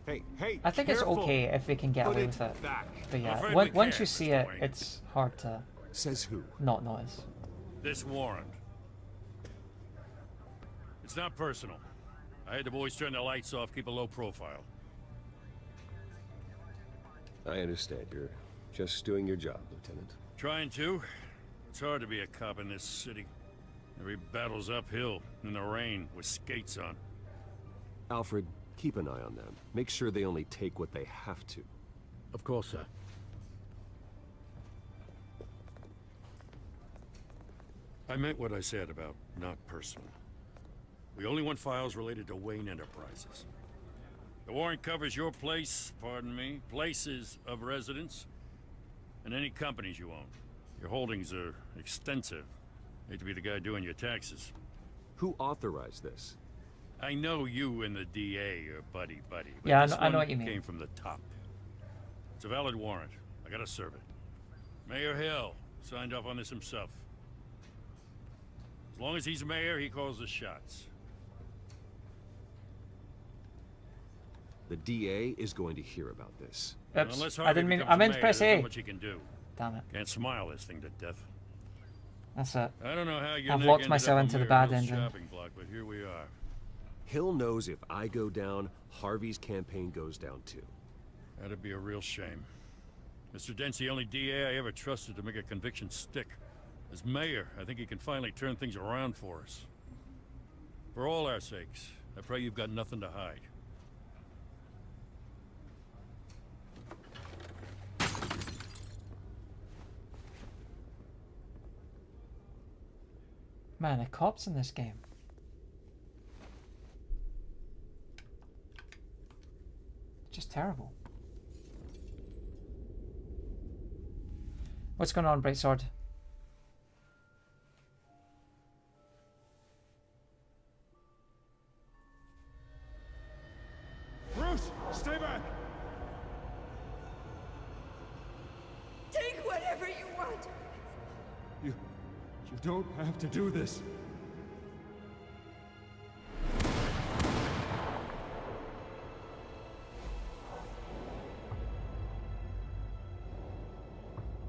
Hey, I think it's okay if they can get away with it. But yeah, once you see it, it's hard to... Says who? Not notice. This warrant. It's not personal. I had the boys turn the lights off, keep a low profile. I understand. You're just doing your job, Lieutenant. Trying to. It's hard to be a cop in this city. Every battle's uphill, in the rain, with skates on. Alfred, keep an eye on them. Make sure they only take what they have to. Of course, sir. I meant what I said about not personal. We only want files related to Wayne Enterprises. The warrant covers your place, pardon me, places of residence, and any companies you own. Your holdings are extensive. Hate to be the guy doing your taxes. Who authorized this? I know you and the DA are buddy-buddy. Yeah, this I know one what you mean. Came from the top. It's a valid warrant. I gotta serve it. Mayor Hill signed off on this himself. As long as he's mayor, he calls the shots. The DA is going to hear about this. Oops, Unless I Harvey didn't mean... becomes I meant mayor, to press there's A. not much he can do. Damn it. Can't smile this thing to death. That's it. I don't know how your I've neck locked ended myself up on into the Mayor bad Hill's ending. shopping block, but here we are. Hill knows if I go down, Harvey's campaign goes down too. That'd be a real shame. Mr. Dent's the only DA I ever trusted to make a conviction stick. As mayor, I think he can finally turn things around for us. For all our sakes, I pray you've got nothing to hide. Man, the cops in this game. Just terrible. What's going on, Brightsword? Bruce, stay back! Take whatever you want! You don't have to do this.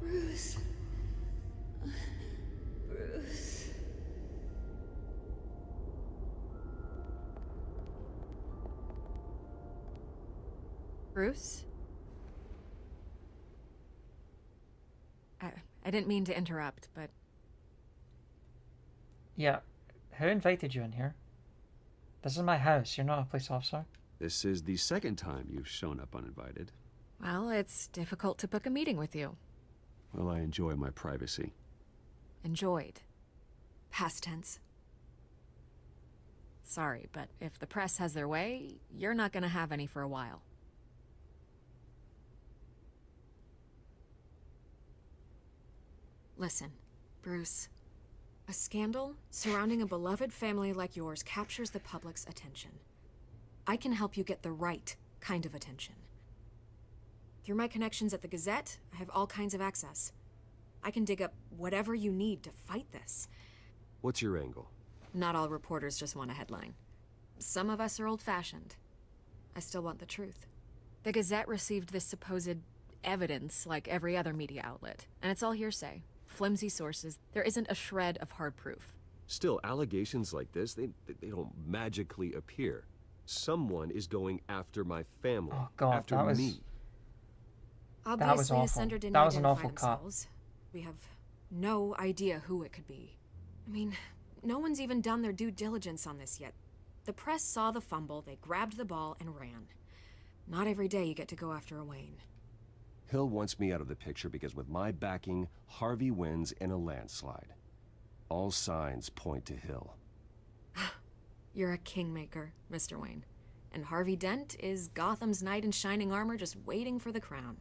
Bruce. Bruce. Bruce? I didn't mean to interrupt, but... Yeah, who invited you in here? This is my house, you're not a police officer. This is the second time you've shown up uninvited. Well, it's difficult to book a meeting with you. Well, I enjoy my privacy. Enjoyed. Past tense. Sorry, but if the press has their way, you're not gonna have any for a while. Listen, Bruce. A scandal surrounding a beloved family like yours captures the public's attention. I can help you get the right kind of attention. Through my connections at the Gazette, I have all kinds of access. I can dig up whatever you need to fight this. What's your angle? Not all reporters just want a headline. Some of us are old-fashioned. I still want the truth. The Gazette received this supposed evidence like every other media outlet, and it's all hearsay. Flimsy sources. There isn't a shred of hard proof. Still, allegations like this, they don't magically appear. Someone is going after my family. Oh God, after that was... me. Obviously, that was awful. the sender didn't That was an identify awful cop. themselves. We have no idea who it could be. I mean, no one's even done their due diligence on this yet. The press saw the fumble, they grabbed the ball and ran. Not every day you get to go after a Wayne. Hill wants me out of the picture because with my backing, Harvey wins in a landslide. All signs point to Hill. You're a kingmaker, Mr. Wayne. And Harvey Dent is Gotham's knight in shining armor just waiting for the crown.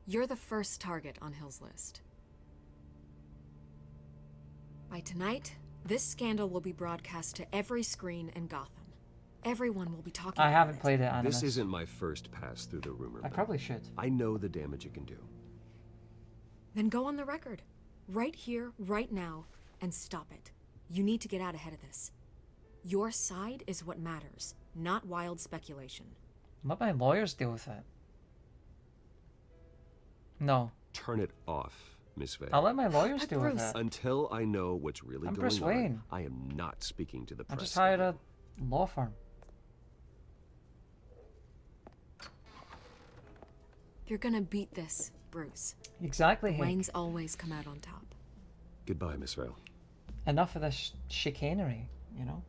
You're the first target on Hill's list. By tonight, this scandal will be broadcast to every screen in Gotham. Everyone will be talking I about haven't it. played it, Animus. This isn't my first pass through the rumor I mill. probably should. I know the damage it can do. Then go on the record. Right here, right now, and stop it. You need to get out ahead of this. Your side is what matters, not wild speculation. Let my lawyers deal with it. No. Turn it off, Miss Vale. I'll let my lawyers deal with it. Until I know what's really I'm going Bruce Wayne. on, I am not speaking to the I press. just hired a law firm. You're gonna beat this, Bruce. Exactly, Hank. Wayne's always come out on top. Goodbye, Miss Vale. Enough of this chicanery, you know?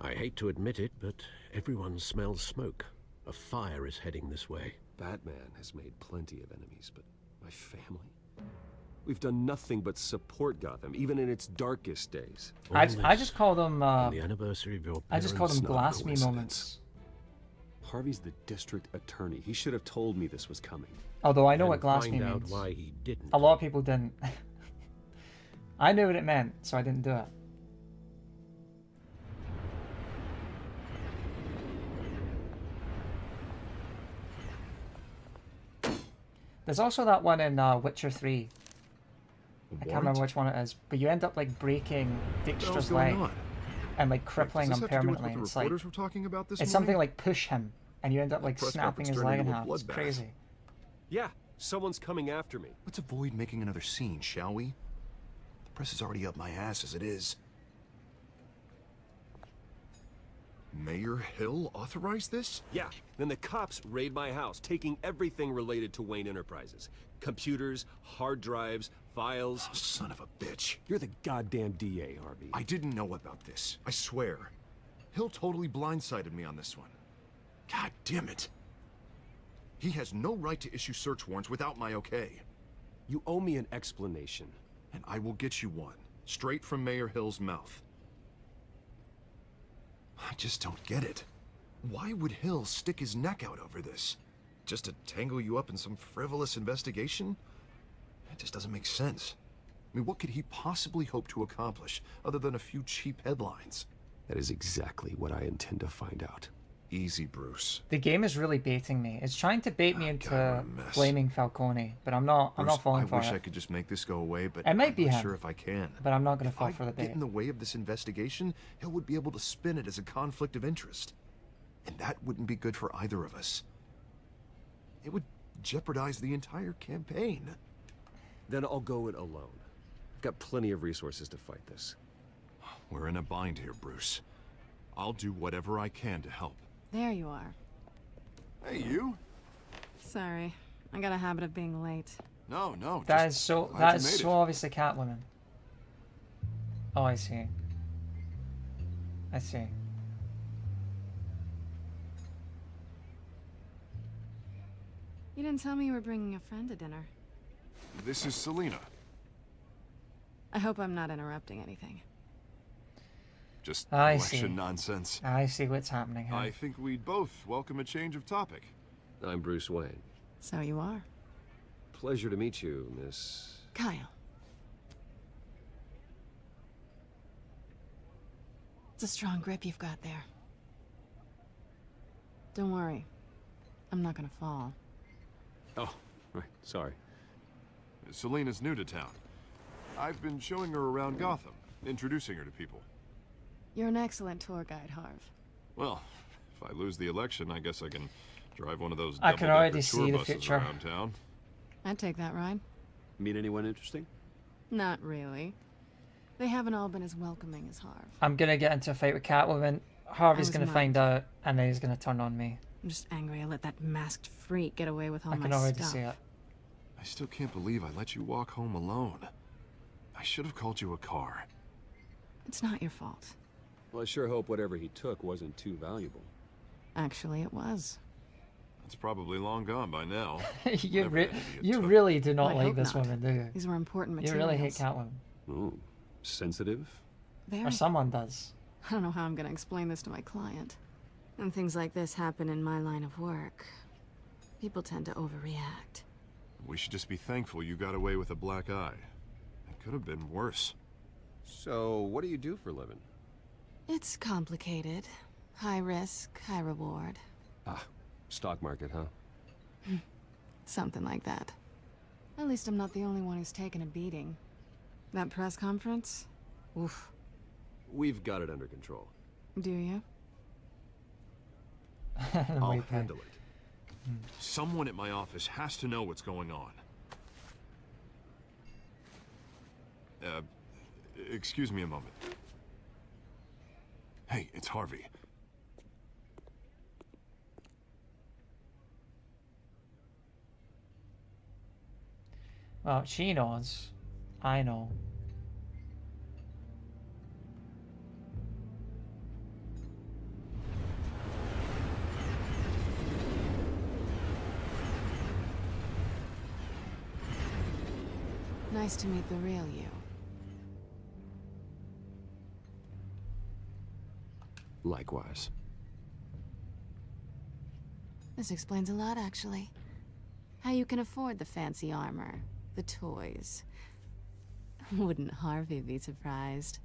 I hate to admit it, but everyone smells smoke. A fire is heading this way. Batman has made plenty of enemies, but my family? We've done nothing but support Gotham, even in its darkest days. I just call them, the anniversary of your I just call them It's not a blasphemy coincidence. moments. Harvey's the district attorney. He should have told me this was coming. Although I know And what blasphemy find out means. why he didn't. A lot of people didn't. I knew what it meant, so I didn't do it. There's also that one in Witcher 3. I can't remember which one it is, but you end up like breaking Dijkstra's leg and like crippling him permanently. It's like Were talking about this it's something like push him, and you end up like press snapping conference his turned leg in into a half. It's bloodbath. crazy. Yeah, someone's coming after me. Let's avoid making another scene, shall we? Press is already up my ass as it is. Mayor Hill authorized this? Yeah, then the cops raid my house, taking everything related to Wayne Enterprises. Computers, hard drives, files. Oh, son of a bitch. You're the goddamn DA, Harvey. I didn't know about this. I swear. Hill totally blindsided me on this one. God damn it. He has no right to issue search warrants without my okay. You owe me an explanation. And I will get you one, straight from Mayor Hill's mouth. I just don't get it. Why would Hill stick his neck out over this? Just to tangle you up in some frivolous investigation? It just doesn't make sense. I mean, what could he possibly hope to accomplish other than a few cheap headlines? That is exactly what I intend to find out. Easy, Bruce. The game is really baiting me. It's trying to bait me into blaming Falcone, but I'm not falling for it. I wish I could just make this go away, but it might I'm be not him, sure if I can. But I'm not going to fall for the If I get bait. in the way of this investigation, Hill would be able to spin it as a conflict of interest. And that wouldn't be good for either of us. It would jeopardize the entire campaign. Then I'll go it alone. I've got plenty of resources to fight this. We're in a bind here, Bruce. I'll do whatever I can to help. There you are. Hey, you. Sorry. I got a habit of being late. No. That is so obviously Catwoman. Oh, I see. I see. You didn't tell me you were bringing a friend to dinner. This is Selina. I hope I'm not interrupting anything. Just I election see. nonsense. I see what's happening here. I think we'd both welcome a change of topic. I'm Bruce Wayne. So you are. Pleasure to meet you, Miss... Kyle. It's a strong grip you've got there. Don't worry. I'm not gonna fall. Oh, right. Sorry. Selina's new to town. I've been showing her around Gotham, introducing her to people. You're an excellent tour guide, Harv. Well, if I lose the election, I guess I can drive one of those I can already double-decker tour see the buses future. around town. I'd take that ride. Meet anyone interesting? Not really. They haven't all been as welcoming as Harv. I'm gonna get into a fight with Catwoman. Harvey's was gonna not. find out, and then he's gonna turn on me. I'm just angry I let that masked freak get away with all I my can already stuff. see it. I still can't believe I let you walk home alone. I should have called you a car. It's not your fault. Well, I sure hope whatever he took wasn't too valuable. Actually, it was. It's probably long gone by now. you Whatever that idiot you took. really do not I like hope this not. woman, do you? These were important You materials. really hate Catwoman. Ooh, sensitive? Very. Or someone does. I don't know how I'm gonna explain this to my client. When things like this happen in my line of work, people tend to overreact. We should just be thankful you got away with a black eye. It could have been worse. So, what do you do for a living? It's complicated. High risk, high reward. Ah, stock market, huh? Something like that. At least I'm not the only one who's taken a beating. That press conference? Oof. We've got it under control. Do you? I'll Wait, handle it. Someone at my office has to know what's going on. Excuse me a moment. Hey, it's Harvey. Well, she knows. I know. Nice to meet the real you. Likewise. This explains a lot, actually. How you can afford the fancy armor, the toys. Wouldn't Harvey be surprised?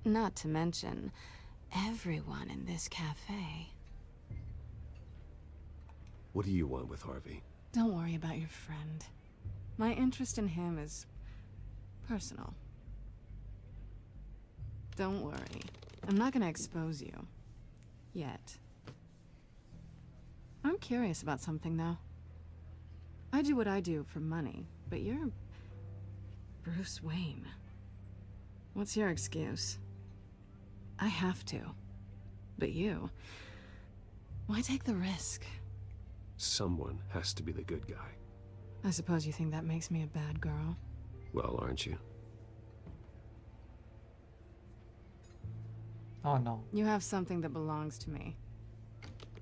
Not to mention, everyone in this cafe. What do you want with Harvey? Don't worry about your friend. My interest in him is personal. Don't worry. I'm not gonna expose you. Yet. I'm curious about something, though. I do what I do for money, but you're Bruce Wayne. What's your excuse? I have to. But you... why take the risk? Someone has to be the good guy. I suppose you think that makes me a bad girl? Well, aren't you? Oh no. You have something that belongs to me.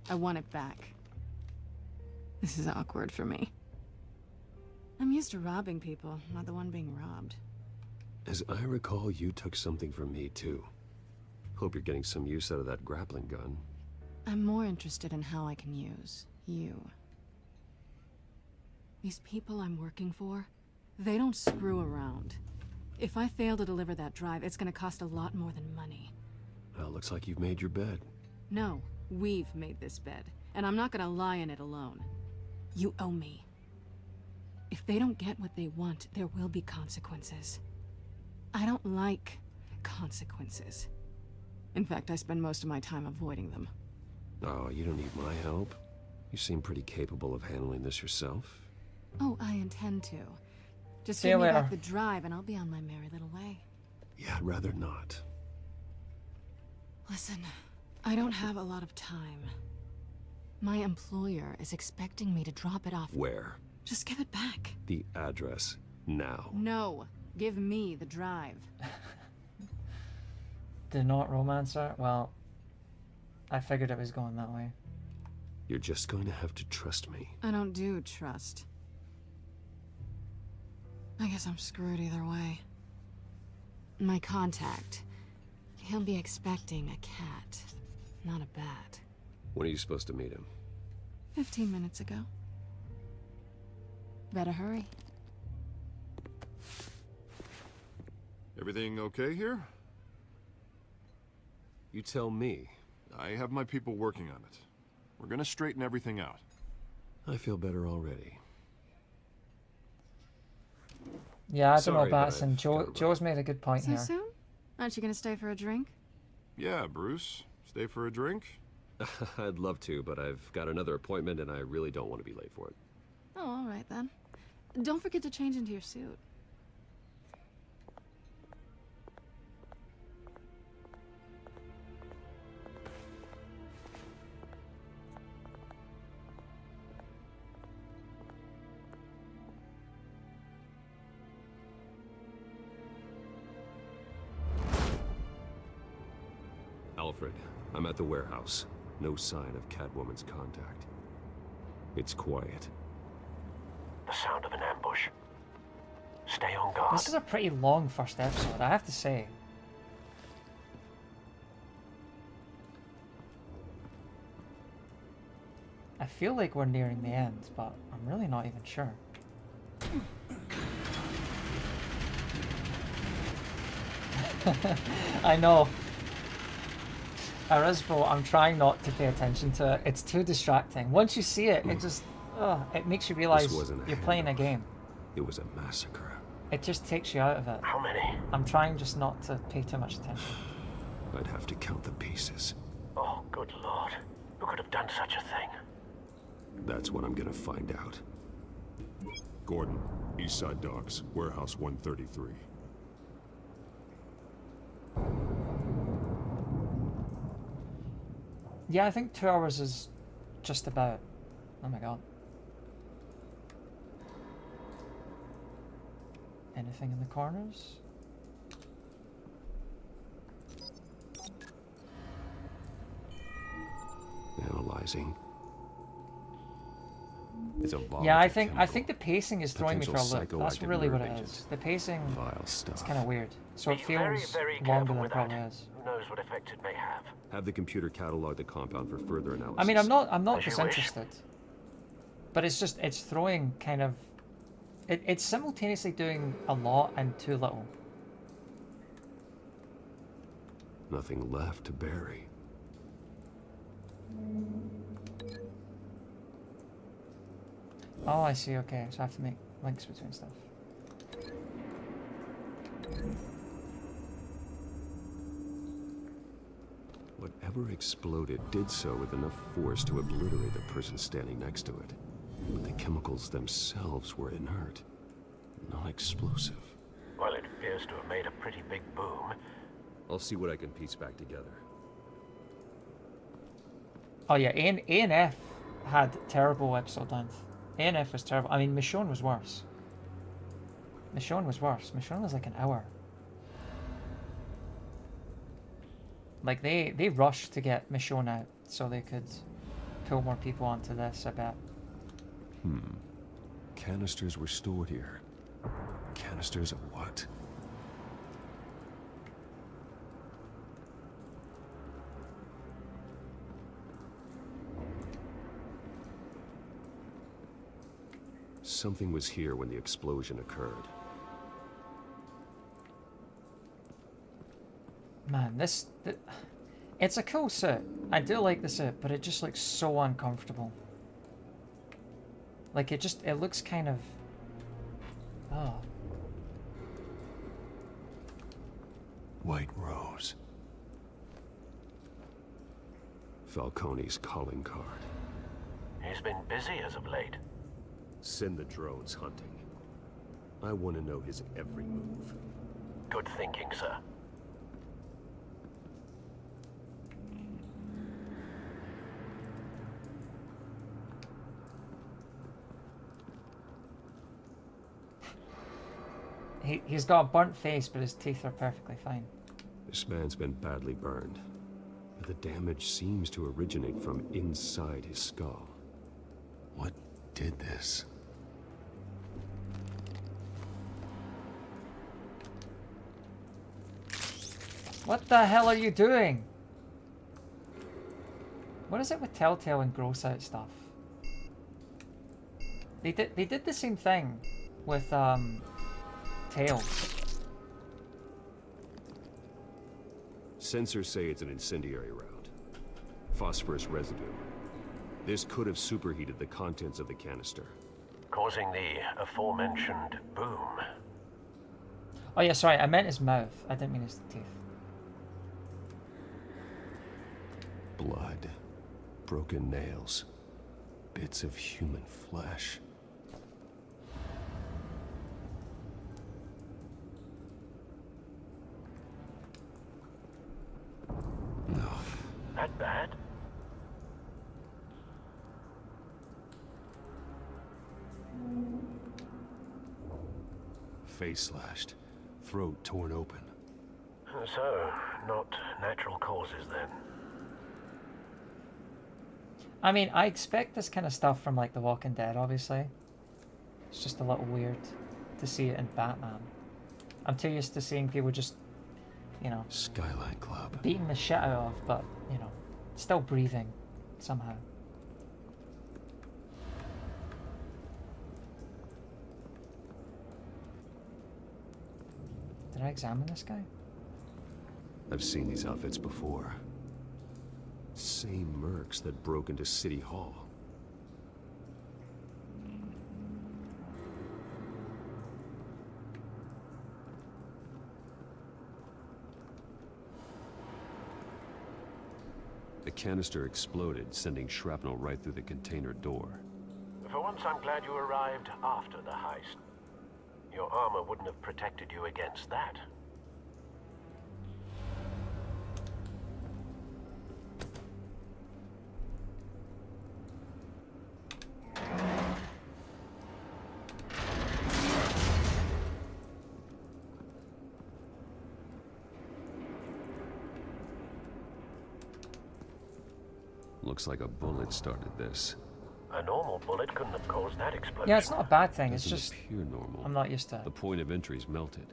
I want it back. This is awkward for me. I'm used to robbing people, not the one being robbed. As I recall, you took something from me, too. Hope you're getting some use out of that grappling gun. I'm more interested in how I can use you. These people I'm working for, they don't screw around. If I fail to deliver that drive, it's gonna cost a lot more than money. Well, looks like you've made your bed. No, we've made this bed, and I'm not gonna lie in it alone. You owe me. If they don't get what they want, there will be consequences. I don't like consequences. In fact, I spend most of my time avoiding them. Oh, you don't need my help. You seem pretty capable of handling this yourself. Oh, I intend to. Just See give you me later. back the drive and I'll be on my merry little way. Yeah, I'd rather not. Listen, I don't have a lot of time. My employer is expecting me to drop it off. Where? Just give it back. The address, now. No, give me the drive. Do not romance her? Well, I figured it was going that way. You're just going to have to trust me. I don't do trust. I guess I'm screwed either way. My contact, he'll be expecting a cat, not a bat. When are you supposed to meet him? 15 minutes ago. Better hurry. Everything okay here? You tell me. I have my people working on it. We're gonna straighten everything out. I feel better already. Yeah, I don't know, Sorry, but Batson. Joe's made a good point So here. soon? Aren't you gonna stay for a drink? Yeah, Bruce. Stay for a drink? I'd love to, but I've got another appointment and I really don't want to be late for it. Oh, all right then. Don't forget to change into your suit. Alfred, I'm at the warehouse. No sign of Catwoman's contact. It's quiet. The sound of an ambush. Stay on guard. This is a pretty long first episode, I have to say. I feel like we're nearing the end, but I'm really not even sure. I know. Arisbo, I'm trying not to pay attention to it. It's too distracting. Once you see it, it just... it makes you realize you're playing a game. It was a massacre. It just takes you out of it. How many? I'm trying just not to pay too much attention. I'd have to count the pieces. Oh, good lord. Who could have done such a thing? That's what I'm gonna find out. Gordon, Eastside Docks, Warehouse 133. Yeah, I think 2 hours is just about... Oh my god. Anything in the corners? Analyzing. It's a Yeah, I think the pacing is throwing me for a Potential loop. That's psychoactive really what nerve it agents. is. The pacing Vile is stuff. kind of weird. So it Be very, feels very longer careful than it with probably that. is. Who knows what effect it may have. Have the computer catalog the compound for further analysis. I mean, I'm not As you wish. disinterested. But it's just, it's throwing kind of... It's simultaneously doing a lot and too little. Nothing left to bury. Oh, I see, okay. So I have to make links between stuff. Whatever exploded did so with enough force to obliterate the person standing next to it. But the chemicals themselves were inert, non-explosive. appears to have made a pretty big boom. I'll see what I can piece back together. Oh yeah, A&F had terrible episode length. A&F was terrible. I mean, Michonne was worse. Michonne was worse. Michonne was like an hour. Like, they rushed to get Michonne out so they could pull more people onto this, I bet. Canisters were stored here. Canisters of what? Something was here when the explosion occurred. Man, it's a cool suit. I do like the suit, but it just looks so uncomfortable. Like, it looks kind of... Oh. White Rose. Falcone's calling card. He's been busy as of late. Send the drones hunting. I want to know his every move. Good thinking, sir. He's got a burnt face, but his teeth are perfectly fine. This man's been badly burned, but the damage seems to originate from inside his skull. What did this? What the hell are you doing? What is it with Telltale and gross out stuff? They did the same thing with Tales. Sensors say it's an incendiary round. Phosphorus residue. This could have superheated the contents of the canister. Causing the aforementioned boom. Oh yeah, sorry, I meant his mouth. I didn't mean his teeth. Blood. Broken nails. Bits of human flesh. That bad? Face slashed. Throat torn open. So, not natural causes then. I mean, I expect this kind of stuff from like The Walking Dead, obviously. It's just a little weird to see it in Batman. I'm too used to seeing people just, you know, Skyline Club. beating the shit out of, but, you know, still breathing somehow. Did I examine this guy? I've seen these outfits before. Same mercs that broke into City Hall. The canister exploded, sending shrapnel right through the container door. For once, I'm glad you arrived after the heist. Your armor wouldn't have protected you against that. Looks like a bullet started this. A normal bullet couldn't have caused that explosion. Yeah, it's not a bad thing. It's Doesn't just appear normal. I'm not used to it. The point of entry's melted.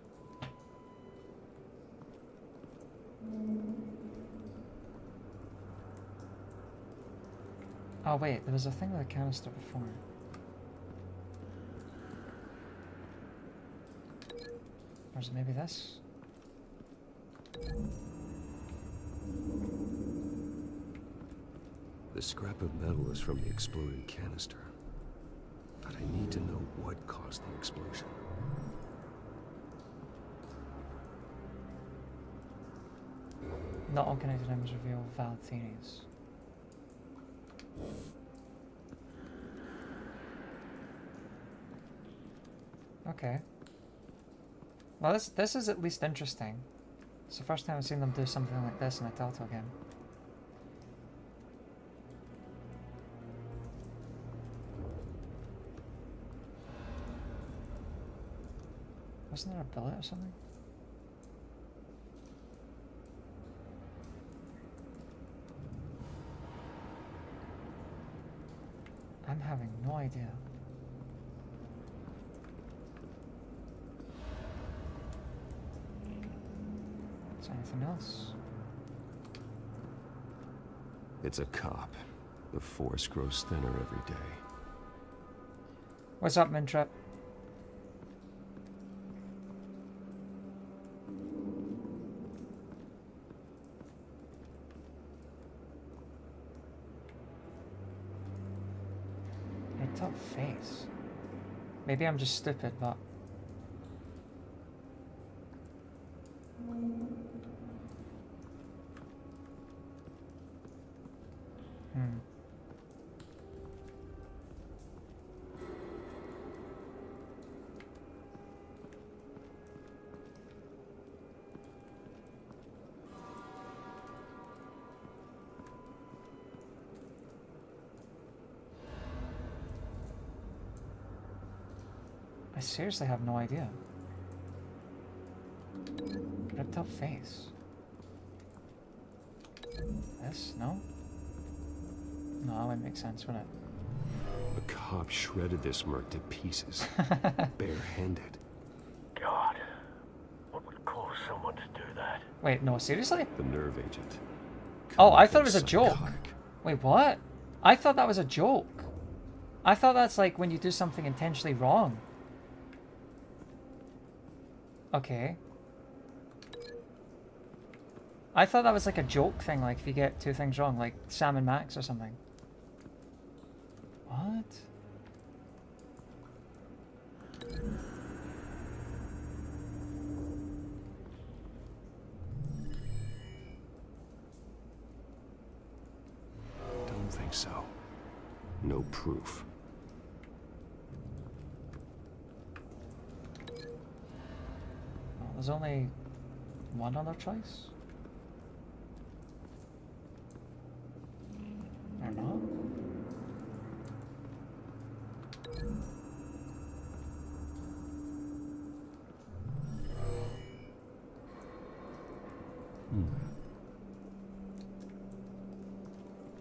Oh wait, there was a thing with a canister before. Or is it maybe this? The scrap of metal is from the exploded canister. But I need to know what caused the explosion. Not all connected items reveal valid theories. Okay. Well, this is at least interesting. It's the first time I've seen them do something like this in a Telltale game. Wasn't there a bullet or something? I'm having no idea. Is there anything else? It's a cop. The force grows thinner every day. What's up, Mintrap? Red top face. Maybe I'm just stupid, but... I seriously have no idea. Red top face. This? No? No, that wouldn't make sense, would it? A cop shredded this merc to pieces. Barehanded. God. What would cause someone to do that? Wait, no, seriously? The nerve agent. Oh, I thought it was a joke. Wait, what? I thought that was a joke. I thought that's like when you do something intentionally wrong. Okay. I thought that was like a joke thing, like if you get two things wrong, like Sam and Max or something. What? Don't think so. No proof. Well, there's only one other choice. Or not?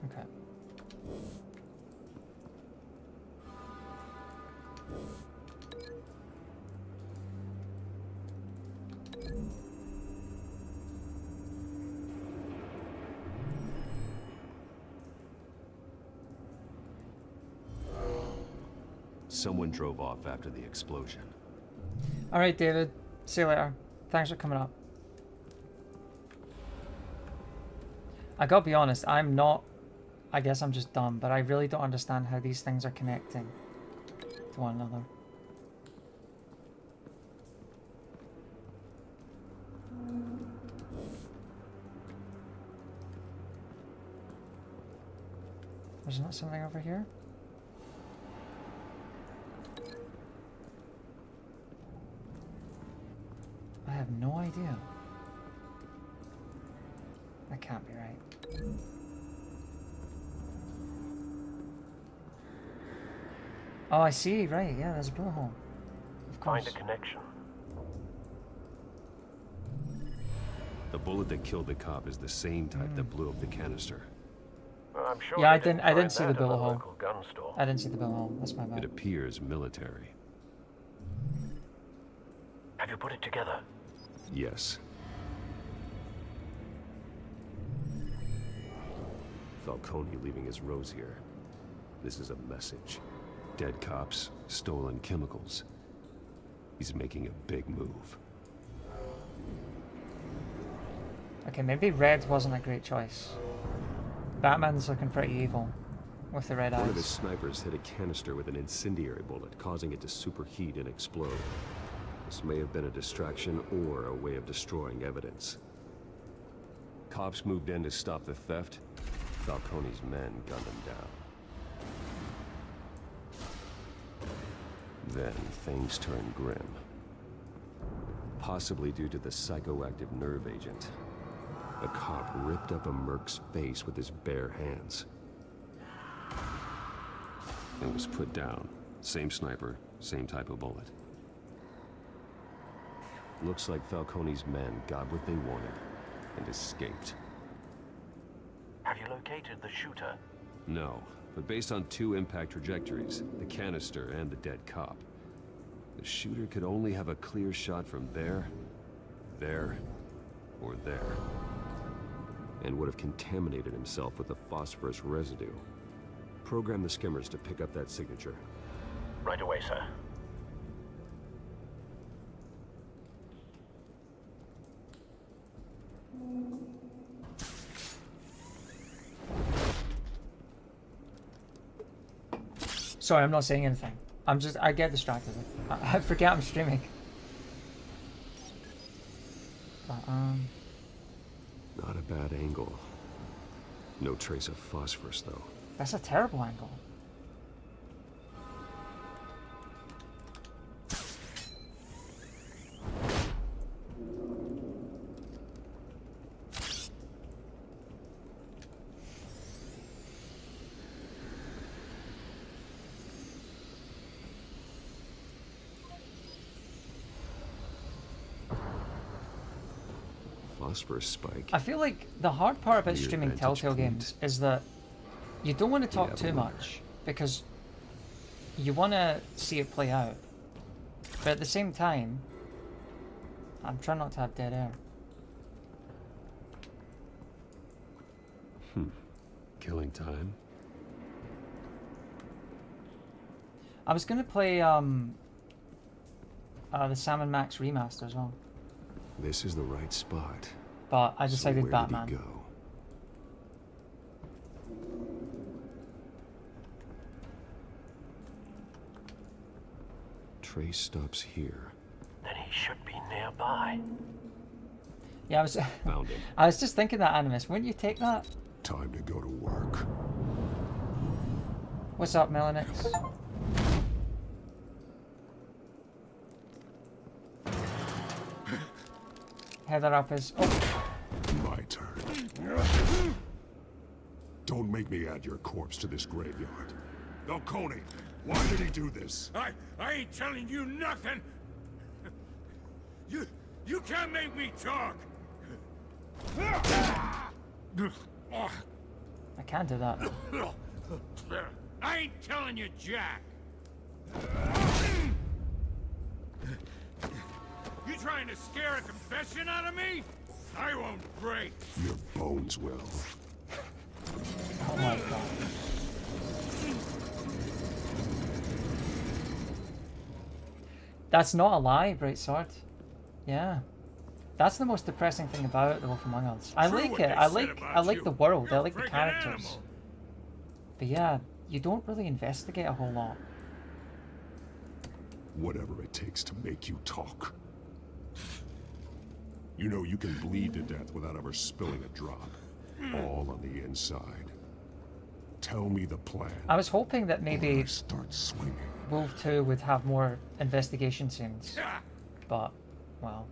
Okay. Someone drove off after the explosion. Alright, David. See you later. Thanks for coming up. I gotta be honest, I'm not... I guess I'm just dumb, but I really don't understand how these things are connecting to one another. There's not something over here? I have no idea. That can't be right. Oh, I see. Right. Yeah, there's a bullet hole. Of course. Find a connection. The bullet that killed the cop is the same type that blew up the canister. Well, I'm sure Yeah, I they didn't find see the that in bullet a hole. local gun store. I didn't see the bullet hole. That's my bad. It appears military. Have you put it together? Yes. Falcone leaving his rose here. This is a message. Dead cops, stolen chemicals. He's making a big move. Okay, maybe red wasn't a great choice. Batman's looking pretty evil with the red One of his eyes. snipers hit a canister with an incendiary bullet, causing it to superheat and explode. This may have been a distraction or a way of destroying evidence. Cops moved in to stop the theft. Falcone's men gunned him down. Then things turned grim. possibly due to the psychoactive nerve agent. A cop ripped up a merc's face with his bare hands. It was put down. Same sniper, same type of bullet. Looks like Falcone's men got what they wanted and escaped. Have you located the shooter? No, but based on 2 impact trajectories, the canister and the dead cop, the shooter could only have a clear shot from there, or there, and would have contaminated himself with the phosphorus residue. Program the skimmers to pick up that signature. Right away, sir. Sorry, I'm not saying anything. I get distracted. I forget I'm streaming. But, Not a bad angle. No trace of phosphorus, though. that's a terrible angle. Phosphorus spike. I feel like the hard part about Weird streaming vantage Telltale point. games is that you don't want to talk too much because you want to see it play out. But at the same time, I'm trying not to have dead air. Killing time. I was going to play the Sam & Max remaster as well, This is the right spot. but I decided where Batman. Did he go? Trace stops here. Then he should be nearby. Yeah, I was. Found him. I was just thinking that, Animus. Wouldn't you take that? Time to go to work. What's up, Melanix? Heather up is. Oh, My turn. Don't make me add your corpse to this graveyard. Falcone, why did he do this? I ain't telling you nothing. You can't make me talk. I can't do that. I ain't telling you, Jack. You trying to scare a confession out of me? I won't break. Your bones will. Oh my god. That's not a lie, Bright Sword. Yeah. That's the most depressing thing about The Wolf Among Us. I True like what it. they I said like about the you. world. You're I a like the freaking characters. animal. But yeah, you don't really investigate a whole lot. Whatever it takes to make you talk. You know you can bleed to death without ever spilling a drop. All on the inside. Tell me the plan. I was hoping that maybe Start swinging. Wolf 2 would have more investigation scenes. But, well.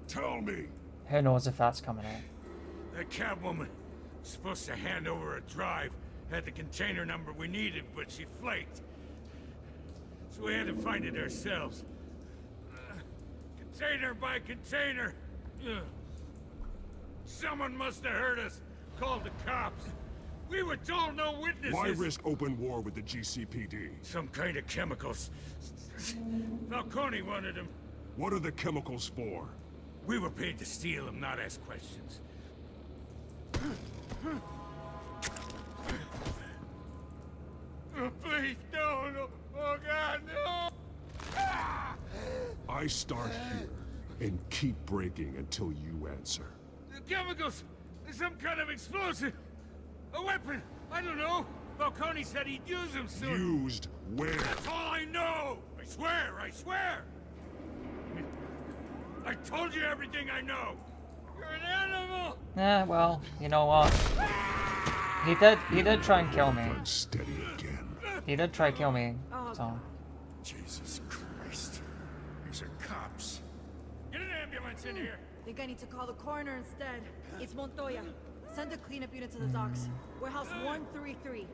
Tell me. Who knows if that's coming out. That Catwoman supposed to hand over a drive, had the container number we needed, but she flaked. So we had to find it ourselves. Container by container. Someone must have heard us. Called the cops. We were told no witnesses. Why risk open war with the GCPD? Some kind of chemicals. Falcone wanted them. What are the chemicals for? We were paid to steal them, not ask questions. Oh, please, no. Oh, God, no. I start here and keep breaking until you answer. The chemicals! Some kind of explosive! A weapon! I don't know! Falcone said he'd use them soon! Used where? That's all I know! I swear! I told you everything I know! You're an animal! Well, you know what? He did try and kill me. Unsteady again. He did try to kill me, so... Jesus Christ. These are cops. Get an ambulance in here. Think I need to call the coroner instead. It's Montoya. Send a cleanup unit to the docks. Warehouse 133.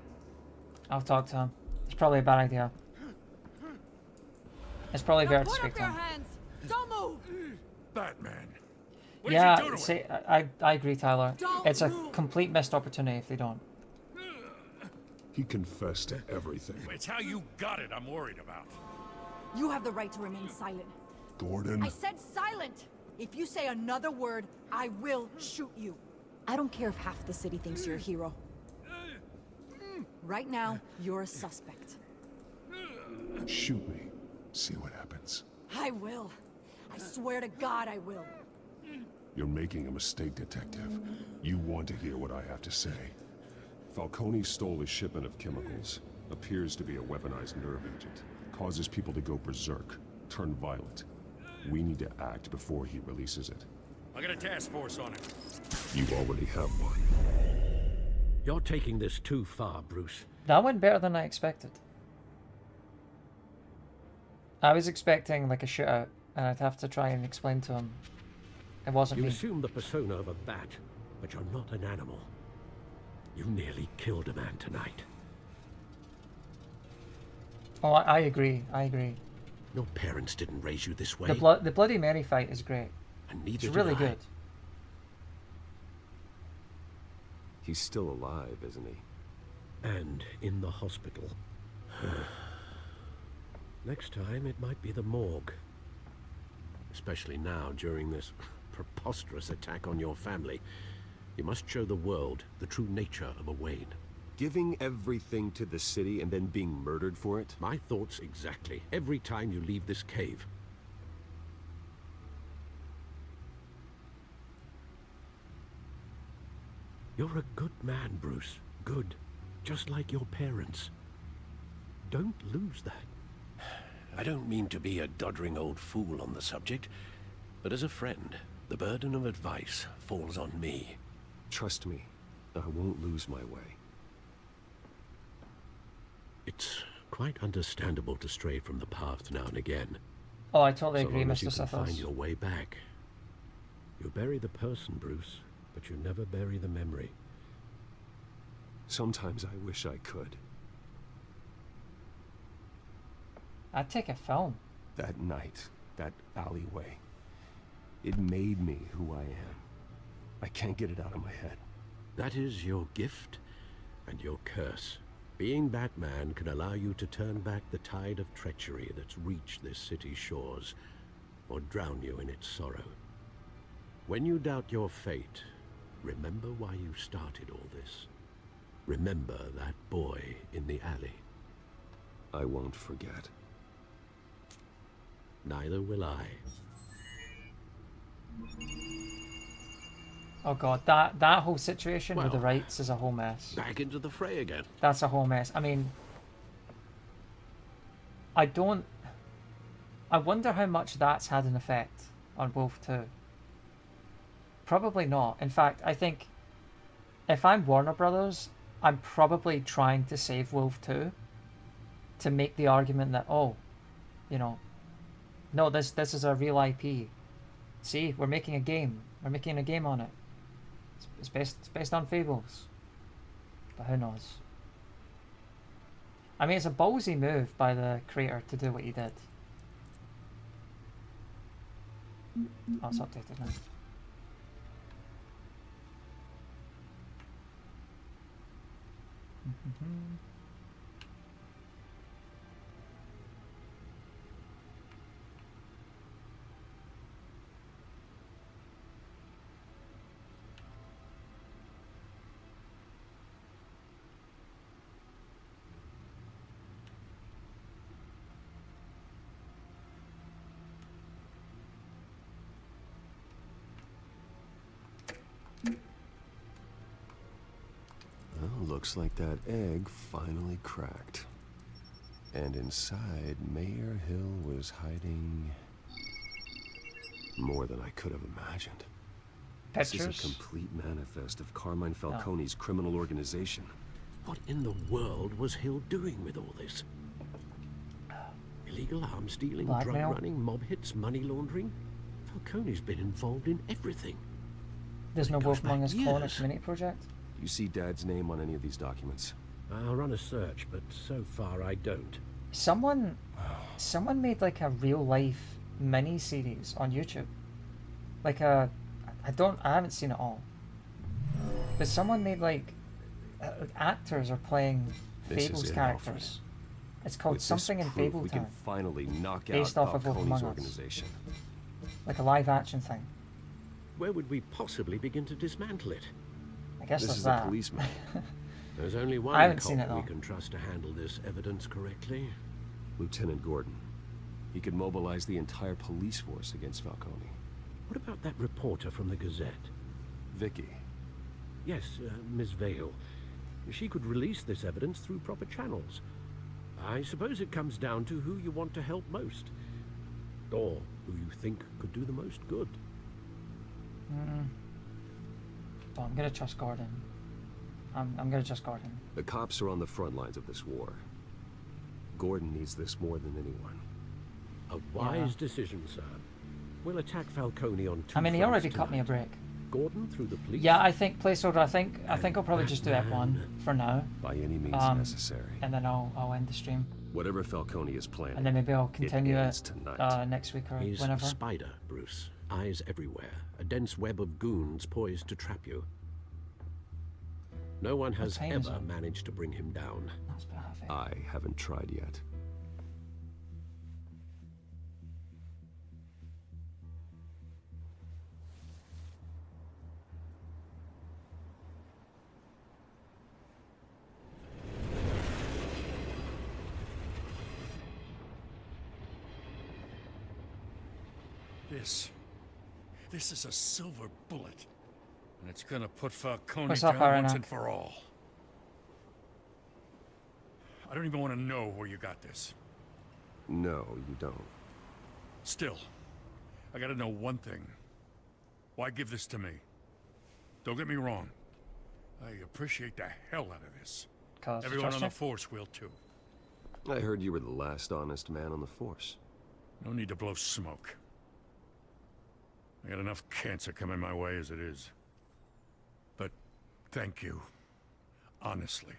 I'll talk to him. It's probably a bad idea. It's probably better to speak to him. Hands. Don't move. Batman. Yeah, see, I agree, Tyler. It's a complete missed opportunity if they don't. He confessed to everything. It's how you got it I'm worried about. You have the right to remain silent. Gordon. I said silent. If you say another word, I will shoot you. I don't care if half the city thinks you're a hero. Right now, you're a suspect. Shoot me. See what happens. I will. I swear to God I will. You're making a mistake, Detective. You want to hear what I have to say. Falcone stole a shipment of chemicals. Appears to be a weaponized nerve agent. Causes people to go berserk, turn violent. We need to act before he releases it. I got a task force on it. You already have one. You're taking this too far, Bruce. That went better than I expected. I was expecting like a shootout, and I'd have to try and explain to him. It wasn't You me. assume the persona of a bat, but you're not an animal. You nearly killed a man tonight. Oh, I agree. I agree. Your parents didn't raise you this way. The Bloody Mary fight is great. And neither It's really did I. good. He's still alive, isn't he? And in the hospital. Next time, it might be the morgue. Especially now, during this preposterous attack on your family. You must show the world the true nature of a Wayne. Giving everything to the city and then being murdered for it? My thoughts exactly. Every time you leave this cave. You're a good man, Bruce. Good. Just like your parents. Don't lose that. I don't mean to be a doddering old fool on the subject, but as a friend, the burden of advice falls on me. Trust me, I won't lose my way. It's quite understandable to stray from the path now and again. Oh, I totally So agree, long as Mr. you can Sithos. find your way back. You bury the person, Bruce, but you never bury the memory. Sometimes I wish I could. I'd take a film. That night, that alleyway, it made me who I am. I can't get it out of my head. That is your gift and your curse. Being Batman can allow you to turn back the tide of treachery that's reached this city's shores, or drown you in its sorrow. When you doubt your fate, remember why you started all this. Remember that boy in the alley. I won't forget. Neither will I. Oh god, that whole situation with the Well, rights is a whole mess. Back into the fray again. That's a whole mess. I mean, I wonder how much that's had an effect on Wolf 2. Probably not. In fact, I think if I'm Warner Brothers, I'm probably trying to save Wolf 2 to make the argument that, oh, you know, no, this is a real IP. See, we're making a game. We're making a game on it. It's based on fables. But who knows? I mean, it's a ballsy move by the creator to do what he did. Oh, it's updated now. Well, looks like that egg finally cracked. And inside, Mayor Hill was hiding more than I could have imagined. This is a Pictures? complete manifest of Carmine Falcone's criminal organization. What in the world was Hill doing with all this? Illegal arms dealing, Blackmail? drug running, mob hits, money laundering? Falcone's been involved in everything. There's no It Wolf goes back Among Us Corner years. Community Project? You see Dad's name on any of these documents? I'll run a search, but so far I don't. Someone made like a real life mini series on YouTube. Like I haven't seen it all. But someone made like actors are playing This is Fable's it, characters. Alfred. It's called With something this in proof, Fable we Town. can finally knock Based out off of Wolf Falcone's Among Us. organization. Like a live action thing. Where would we possibly begin to dismantle it? I guess This that's is that. a policeman. There's only one I haven't seen it cop we though. can trust to handle this evidence correctly. Lieutenant Gordon. He could mobilize the entire police force against Falcone. What about that reporter from the Gazette? Vicky. Yes, Miss Vale. She could release this evidence through proper channels. I suppose it comes down to who you want to help most. Or who you think could do the most good. Well, I'm gonna trust Gordon. I'm gonna trust Gordon. The cops are on the front lines of this war. Gordon needs this more than anyone. A wise decision, sir. We'll attack Falcone on two I mean, he fronts already cut me a tonight. break. Gordon through the police. Yeah, I think placeholder. I think I'll probably just do F1 for now. By any means necessary. And then I'll end the stream. Whatever Falcone is planning. And then maybe I'll continue ends it tonight. next week or He's whenever. a spider, Bruce. Eyes everywhere. A dense web of goons poised to trap you. No one has time is ever it? managed to bring him down. That's a bit heavy. I haven't tried yet. This is a silver bullet. And it's gonna put Falcone What's up, down once Aranak? and for all. I don't even want to know where you got this. No, you don't. Still, I gotta know one thing. Why give this to me? Don't get me wrong. I appreciate the hell out of this. Cause Everyone on the force will too. I heard you were the last honest man on the force. No need to blow smoke. I got enough cancer coming my way as it is. But thank you. Honestly.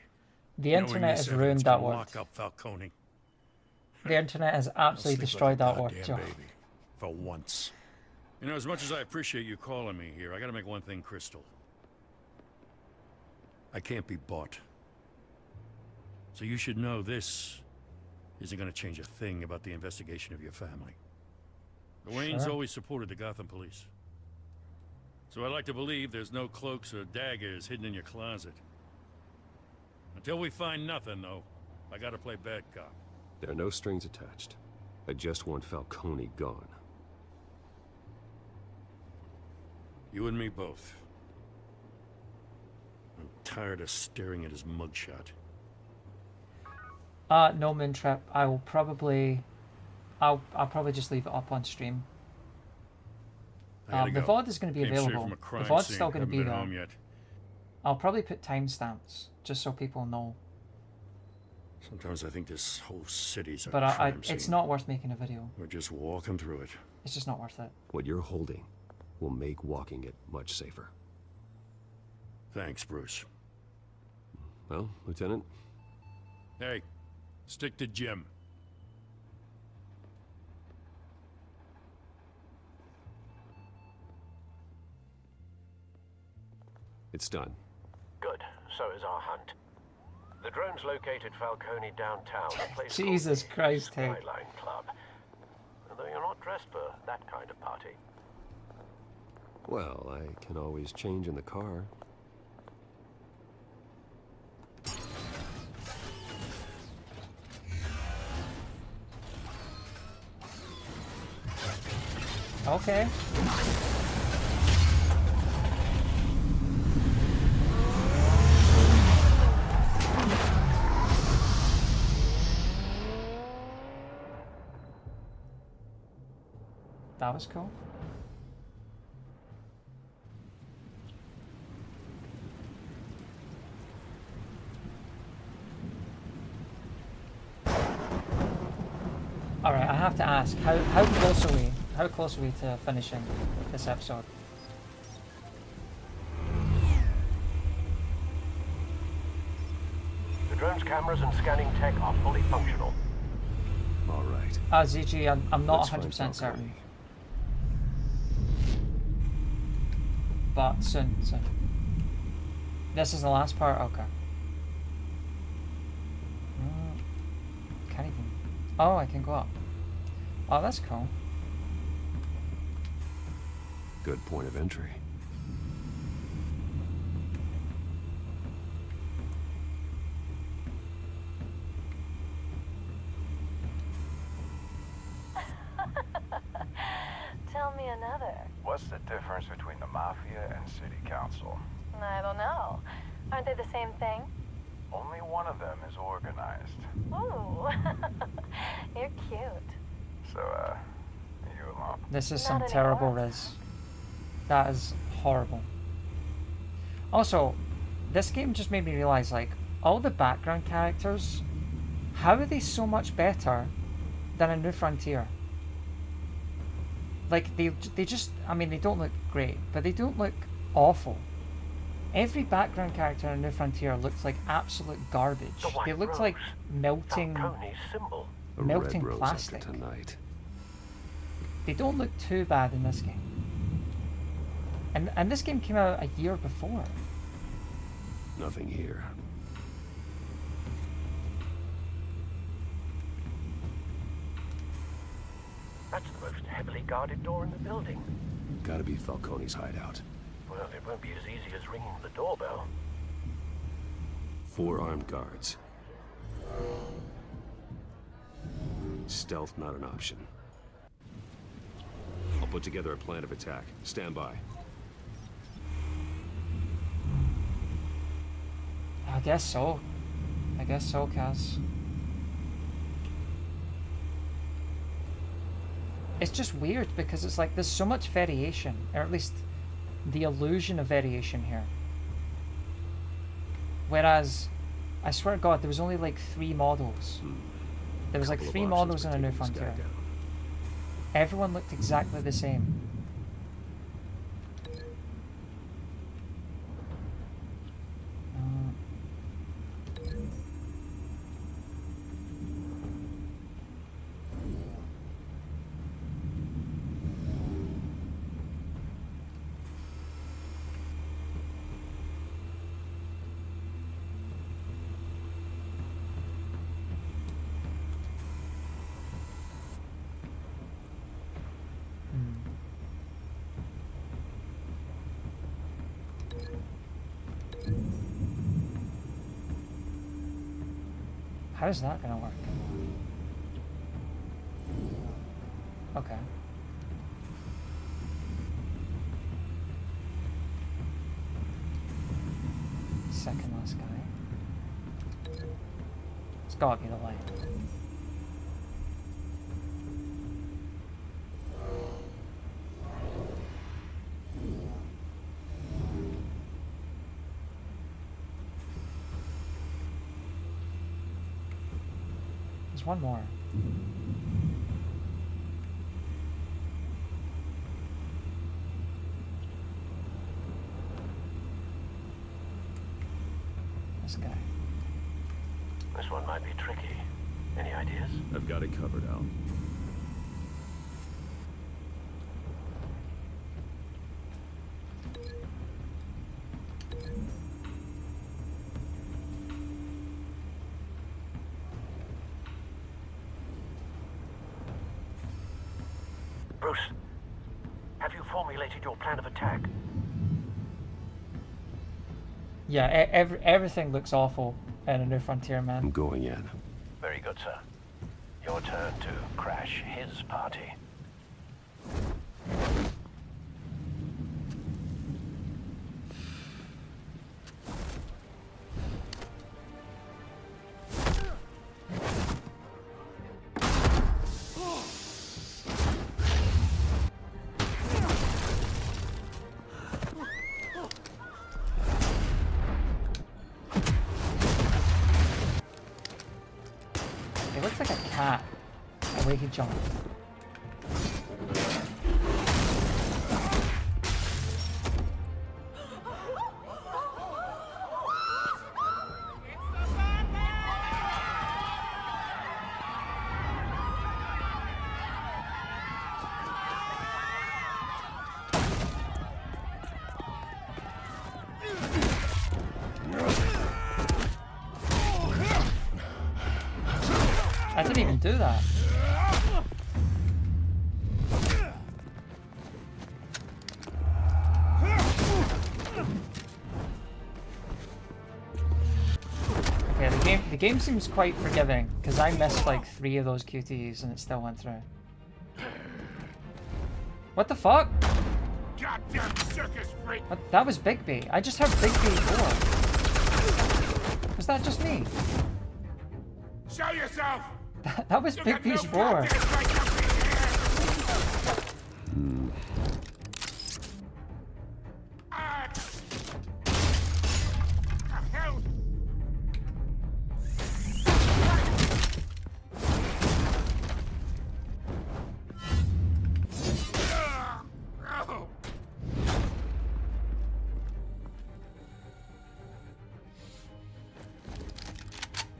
The internet has ruined that word. Lock up Falcone. The internet has I'll absolutely sleep destroyed like a that word. goddamn baby. For once. You know, as much as I appreciate you calling me here, I gotta make one thing crystal. I can't be bought. So you should know this isn't gonna change a thing about the investigation of your family. The Waynes Sure. always supported the Gotham police. So I like to believe there's no cloaks or daggers hidden in your closet. Until we find nothing, though, I gotta play bad cop. There are no strings attached. I just want Falcone gone. You and me both. I'm tired of staring at his mugshot. No Moontrap. I'll probably just leave it up on stream. I gotta The go. VOD is going to be Came straight available. from a crime The VOD's scene. still going to Haven't be been there. home yet. I'll probably put timestamps just so people know. Sometimes I think this whole city's a But crime it's scene. not worth making a video. We're just walking through it. It's just not worth it. What you're holding will make walking it much safer. Thanks, Bruce. Well, Lieutenant, Hey, stick to Jim. it's done. Good. So is our hunt. The drones located Falcone downtown, a place Jesus called Christ, the hey. Skyline Club. Though you're not dressed for that kind of party. Well, I can always change in the car. Okay. That was cool. have to ask, how close are we? How close are we to finishing this episode? The drone's cameras and scanning tech are fully functional. All right. ZG, I'm not Let's 100% certain. But soon. This is the last part? Okay. Can't even... Oh, I can go up. Oh, that's cool. Good point of entry. Tell me another. What's the difference between the Mafia and City Council? I don't know. Aren't they the same thing? Only one of them is organized. Ooh. You're cute. So, are you alone? This is some terrible riz. That is horrible. Also, this game just made me realize, like, all the background characters, how are they so much better than a New Frontier? Like, they just, I mean, they don't look great, but they don't look awful. Every background character in New Frontier looks like absolute garbage. They look like melting plastic. Tonight. They don't look too bad in this game. And this game came out a year before. Nothing here. That's the most heavily guarded door in the building. Gotta be Falcone's hideout. Well, it won't be as easy as ringing the doorbell. 4 armed guards. Stealth not an option. I'll put together a plan of attack. Stand by. I guess so. Kaz. It's just weird because it's like there's so much variation, or at least the illusion of variation here. Whereas, I swear to God, there was only like 3 models. There was like 3 models in a New Frontier. Everyone looked exactly the same. How's that gonna work? Okay. Second last guy. It's gotta be the light. There's one more. This guy. This one might be tricky. Any ideas? I've got it covered, Al. Bruce, have you formulated your plan of attack? Yeah, everything looks awful in a New Frontier, man. I'm going in. Very good, sir. Your turn to crash his party. way he jumped. I didn't even do that. Okay, the game seems quite forgiving because I missed like 3 of those QTEs and it still went through. What the fuck? Goddamn circus freak! What? That was Bigby. I just heard Bigby roar. Was that just me? Show yourself! That was Bigby's roar.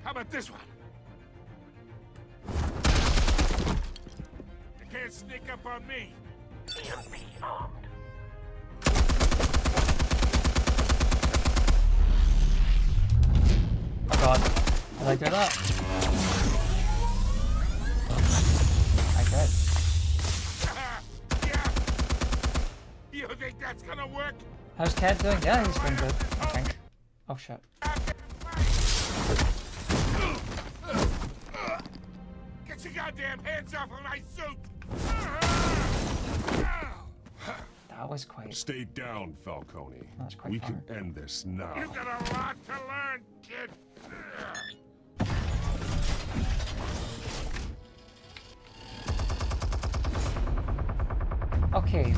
How about this one? You can't sneak up on me. EMP armed. Oh god. Did I do that? I did. Yeah. You think that's gonna work? How's Ted doing? Yeah, he's doing good, I think. Oh shit. Get your goddamn hands off of my suit! That was quite... Stay down, Falcone. That's quite we far. can end this now. You got a lot to learn, kid. Okay,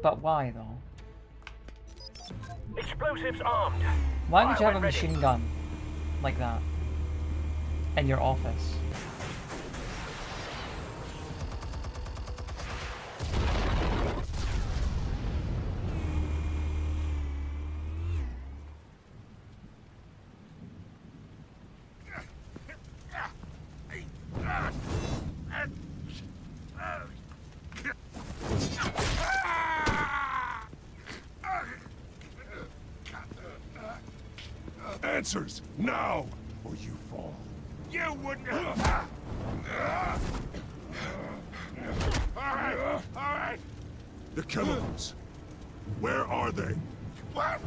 but why though? Explosives armed. Why would you have a Fire when ready. machine gun like that in your office? Answers now, or you fall. You wouldn't all right. The chemicals. Where are they? What?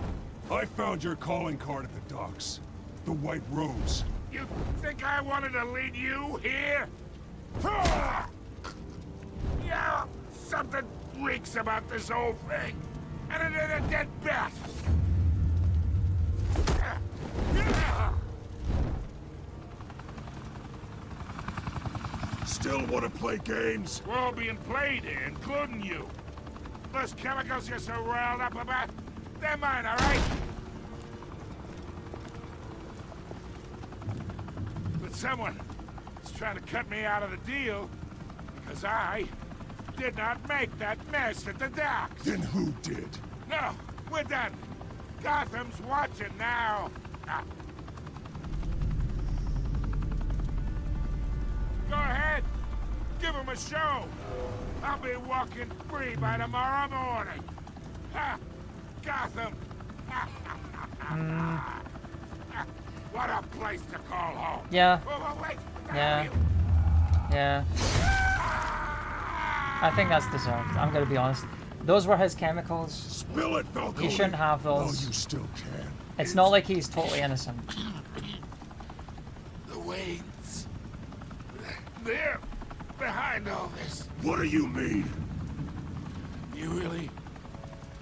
I found your calling card at the docks. The White Rose. You think I wanted to lead you here? Yeah, something reeks about this whole thing. And it ain't a dead bat. Still want to play games? We're all being played here, including you. Those chemicals you're so riled up about, they're mine, all right? But someone is trying to cut me out of the deal because I did not make that mess at the docks. Then who did? No, we're done. Gotham's watching now. Go ahead. Give him a show. I'll be walking free by tomorrow morning. Ha! Gotham. What a place to call home. Yeah. Oh, wait. Yeah. Yeah. I think that's deserved. I'm gonna be honest. Those were his chemicals. Spill it, Falcone. He shouldn't have Oh, those. you still can. It's not like he's totally innocent. The Waynes. They're behind all this. What do you mean? You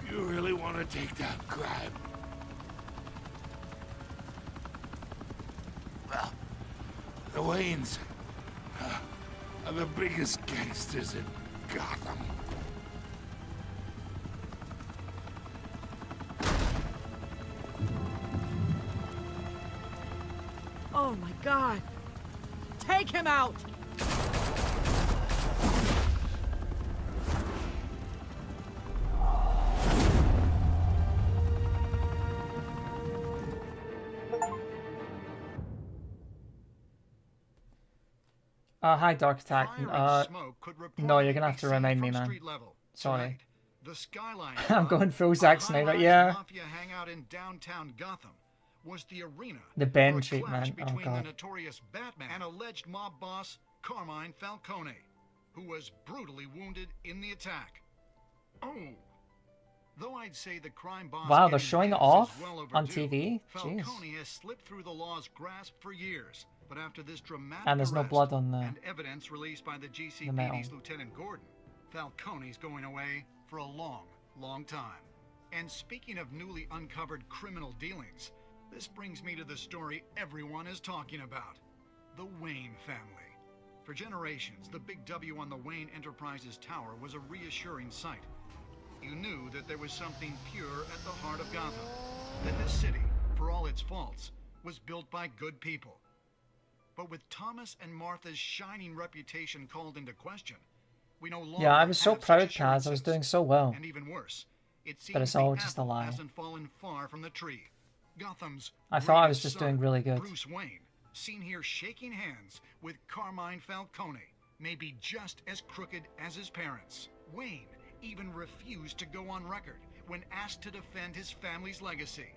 really want to take down crime? Well, the Waynes are the biggest gangsters in Gotham. Oh my god. Take him out! Hi, Dark Attack. No, you're gonna have to remind me, man. Sorry. The skyline I'm going full Zack Snyder. Yeah. Mafia hangout in downtown Gotham was the arena The for Ben a treatment. clash Oh between the god. notorious Batman and alleged mob boss Carmine Falcone, who was brutally wounded in the attack. Oh. Though I'd say the crime boss Wow, they're getting showing it his is off well on overdue. TV. Jeez. Falcone has slipped through the law's grasp for years, but after this dramatic And there's no arrest blood on the and evidence released by the metal. GCPD's Lieutenant Gordon, Falcone's going away for a long, long time. And speaking of newly uncovered criminal dealings, this brings me to the story everyone is talking about: the Wayne family. For generations, the big W on the Wayne Enterprises tower was a reassuring sight. You knew that there was something pure at the heart of Gotham, that this city, for all its faults, was built by good people. But with Thomas and Martha's shining reputation called into question, we no longer Yeah, I was so have proud, such Kaz. I was doing so well. and even worse, it But seems it's the all just a apple lie. hasn't fallen far from the tree. Gotham's I thought I was greatest just doing son, really good. Bruce Wayne, seen here shaking hands with Carmine Falcone, may be just as crooked as his parents. Wayne even refused to go on record when asked to defend his family's legacy.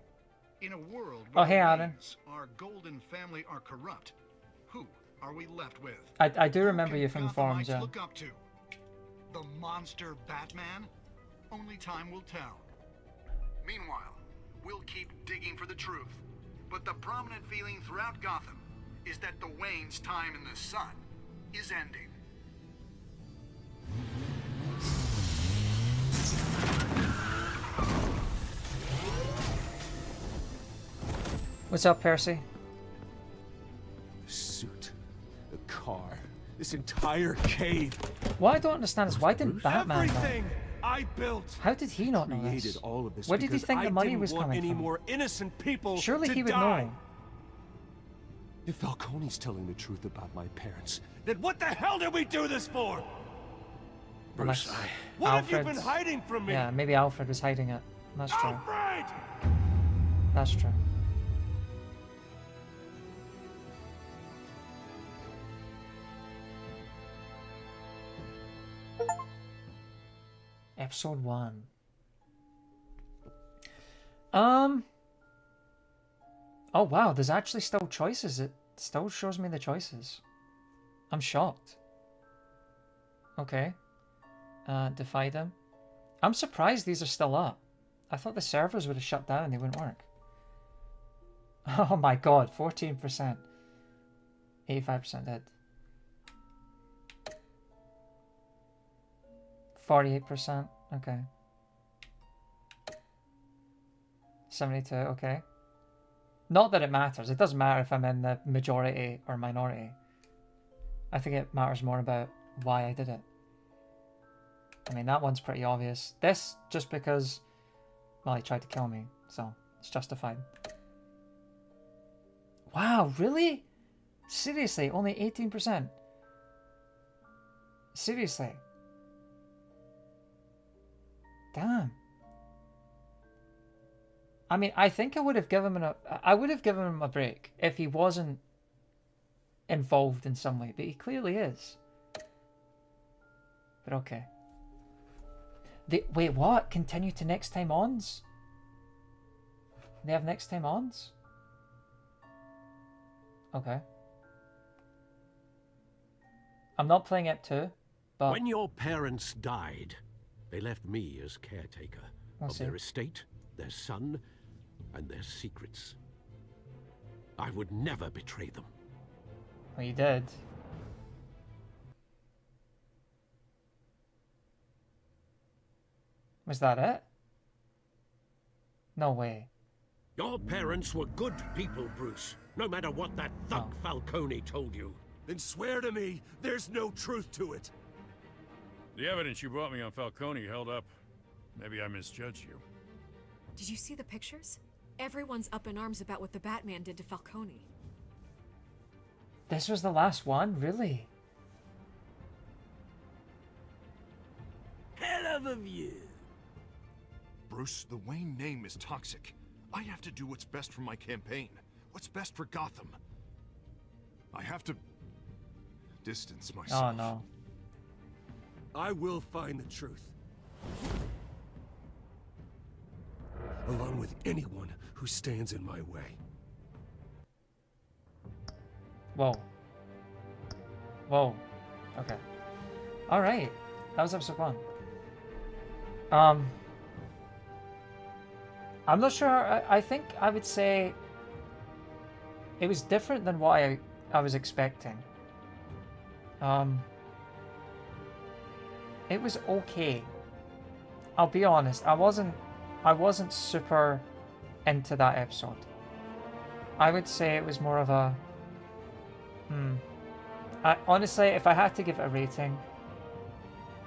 In a world where Oh, hey, the Aaron. Waynes, our golden family, are corrupt, who are we left with? I do remember Who you can from the forums, Gothamites yeah. look up to? The monster Batman? Only time will tell. Meanwhile, we'll keep digging for the truth. But the prominent feeling throughout Gotham is that the Wayne's time in the sun is ending. What's up, Percy? The suit, the car, this entire cave. What I don't understand is why didn't Batman know? Everything I built. How did he not know created this? all of this Where did he because think I the money didn't was want coming any from? more innocent people Surely to he would die. know. If Falcone's telling the truth about my parents, then what the hell did we do this for? Bruce, what have you been hiding from me? Yeah, maybe Alfred was hiding it. That's true. Alfred! That's true. Episode 1. Oh wow, there's actually still choices. It still shows me the choices. I'm shocked. Okay. Defy them. I'm surprised these are still up. I thought the servers would have shut down and they wouldn't work. Oh my god, 14%. 85% dead. 48%, okay. 72, okay. Not that it matters. It doesn't matter if I'm in the majority or minority. I think it matters more about why I did it. I mean, that one's pretty obvious. This, just because, well, he tried to kill me, so it's justified. Wow, really? Seriously, only 18%? Seriously? Damn. I mean, I think I would have given him a break if he wasn't involved in some way, but he clearly is. But okay. Wait, what? Continue to next time ons? They have next time ons? Okay. I'm not playing it too, but... When your parents died, they left me as caretaker of their estate, their son, and their secrets. I would never betray them. Well, you did. Was that it? No way. Your parents were good people, Bruce. No matter what that thug Falcone told you. Then swear to me there's no truth to it. The evidence you brought me on Falcone held up. Maybe I misjudged you. Did you see the pictures? Everyone's up in arms about what the Batman did to Falcone. This was the last one? Really? Hell of a view. Bruce, the Wayne name is toxic. I have to do what's best for my campaign. What's best for Gotham. I have to distance myself. Oh no. I will find the truth. Along with anyone who stands in my way. Whoa. Whoa. Okay. Alright. That was episode 1. I'm not sure. I think I would say it was different than what I was expecting. It was okay. I'll be honest. I wasn't super into that episode. I would say it was more of a honestly, if I had to give it a rating,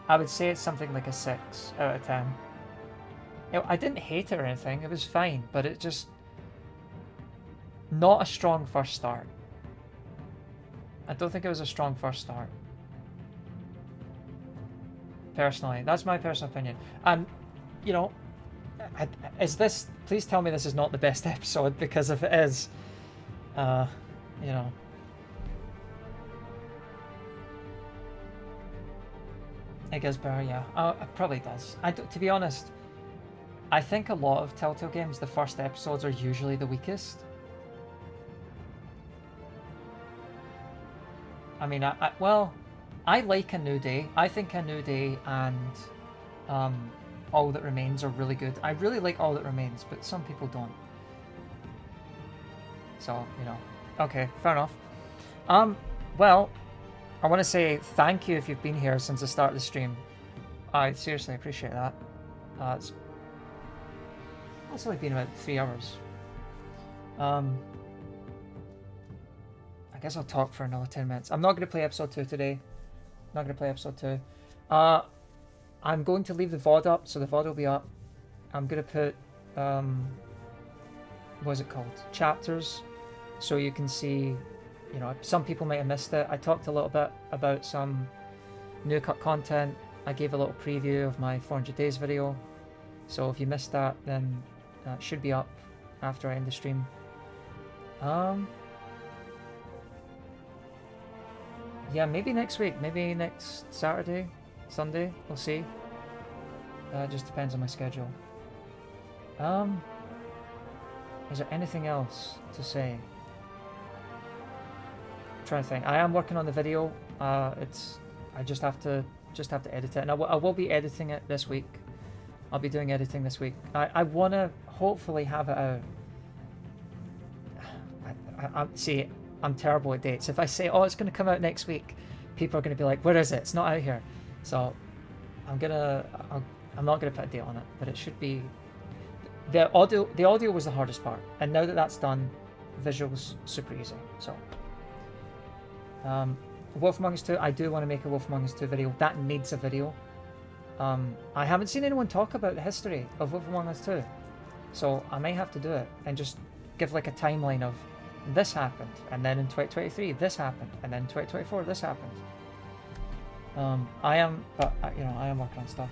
I would say it's something like a 6 out of 10. I didn't hate it or anything, it was fine, but it just... not a strong first start. I don't think it was a strong first start. Personally, that's my personal opinion. And, you know, is this... please tell me this is not the best episode, because if it is, you know... it gets better, yeah. It probably does. To be honest, I think a lot of Telltale games, the first episodes are usually the weakest. I mean, well, I like A New Day. I think A New Day and All That Remains are really good. I really like All That Remains, but some people don't. So, you know. Okay, fair enough. Well, I want to say thank you if you've been here since the start of the stream. I seriously appreciate that. It's only been about 3 hours. I guess I'll talk for another 10 minutes. I'm not going to play episode 2 today. Not going to play episode 2. I'm going to leave the VOD up, so the VOD will be up. I'm going to put, what is it called? Chapters. So you can see, you know, some people might have missed it. I talked a little bit about some new cut content. I gave a little preview of my 400 days video. So if you missed that, then it should be up after I end the stream. Yeah, maybe next week. Maybe next Saturday, Sunday. We'll see. It just depends on my schedule. Is there anything else to say? I'm trying to think. I am working on the video. I just have to edit it, and I will be editing it this week. I'll be doing editing this week. I want to hopefully have it out. See, I'm terrible at dates. If I say, oh, it's going to come out next week, people are going to be like, where is it? It's not out here. So I'm not going to put a date on it, but it should be... The audio was the hardest part, and now that that's done, visuals super easy. So Wolf Among Us 2, I do want to make a Wolf Among Us 2 video. That needs a video. I haven't seen anyone talk about the history of Wolf Among Us 2, so I may have to do it and just give like a timeline of this happened, and then in 2023 this happened, and then in 2024 this happened. I am working on stuff,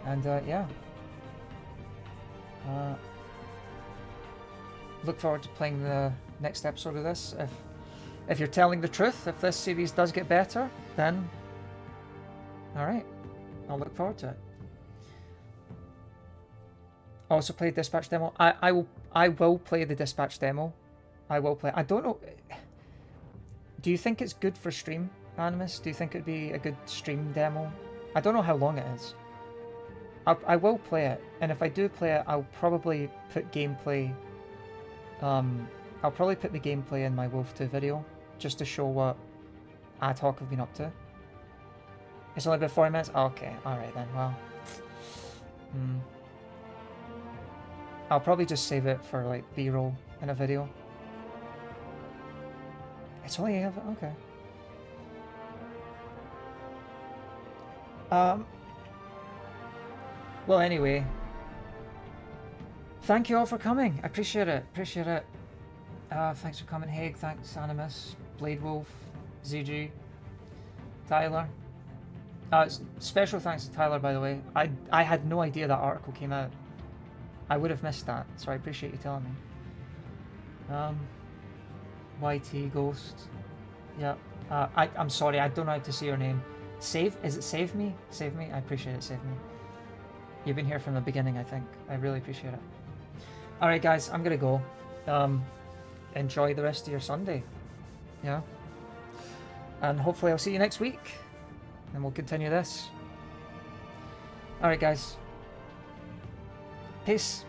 and yeah. Look forward to playing the next episode of this. If you're telling the truth, if this series does get better, then alright, I'll look forward to it. Also play Dispatch demo. I will play the Dispatch demo. I will play. I don't know. Do you think it's good for stream, Animus? Do you think it'd be a good stream demo? I don't know how long it is. I will play it, and if I do play it, I'll probably put gameplay. I'll probably put the gameplay in my Wolf 2 video, just to show what ad hoc I've been up to. It's only been 40 minutes? Oh, okay, alright then, well. I'll probably just save it for like B-roll in a video. It's only okay. Well, anyway, thank you all for coming. I appreciate it. Thanks for coming, Haig. Thanks, Animus, Blade Wolf, ZG, Tyler. Special thanks to Tyler, by the way. I had no idea that article came out. I would have missed that, so I appreciate you telling me. YT Ghost. Yeah. I'm sorry, I don't know how to say your name. Is it Save Me? Save Me? I appreciate it, Save Me. You've been here from the beginning, I think. I really appreciate it. Alright guys, I'm gonna go. Enjoy the rest of your Sunday. Yeah. And hopefully I'll see you next week. And we'll continue this. Alright guys. Peace.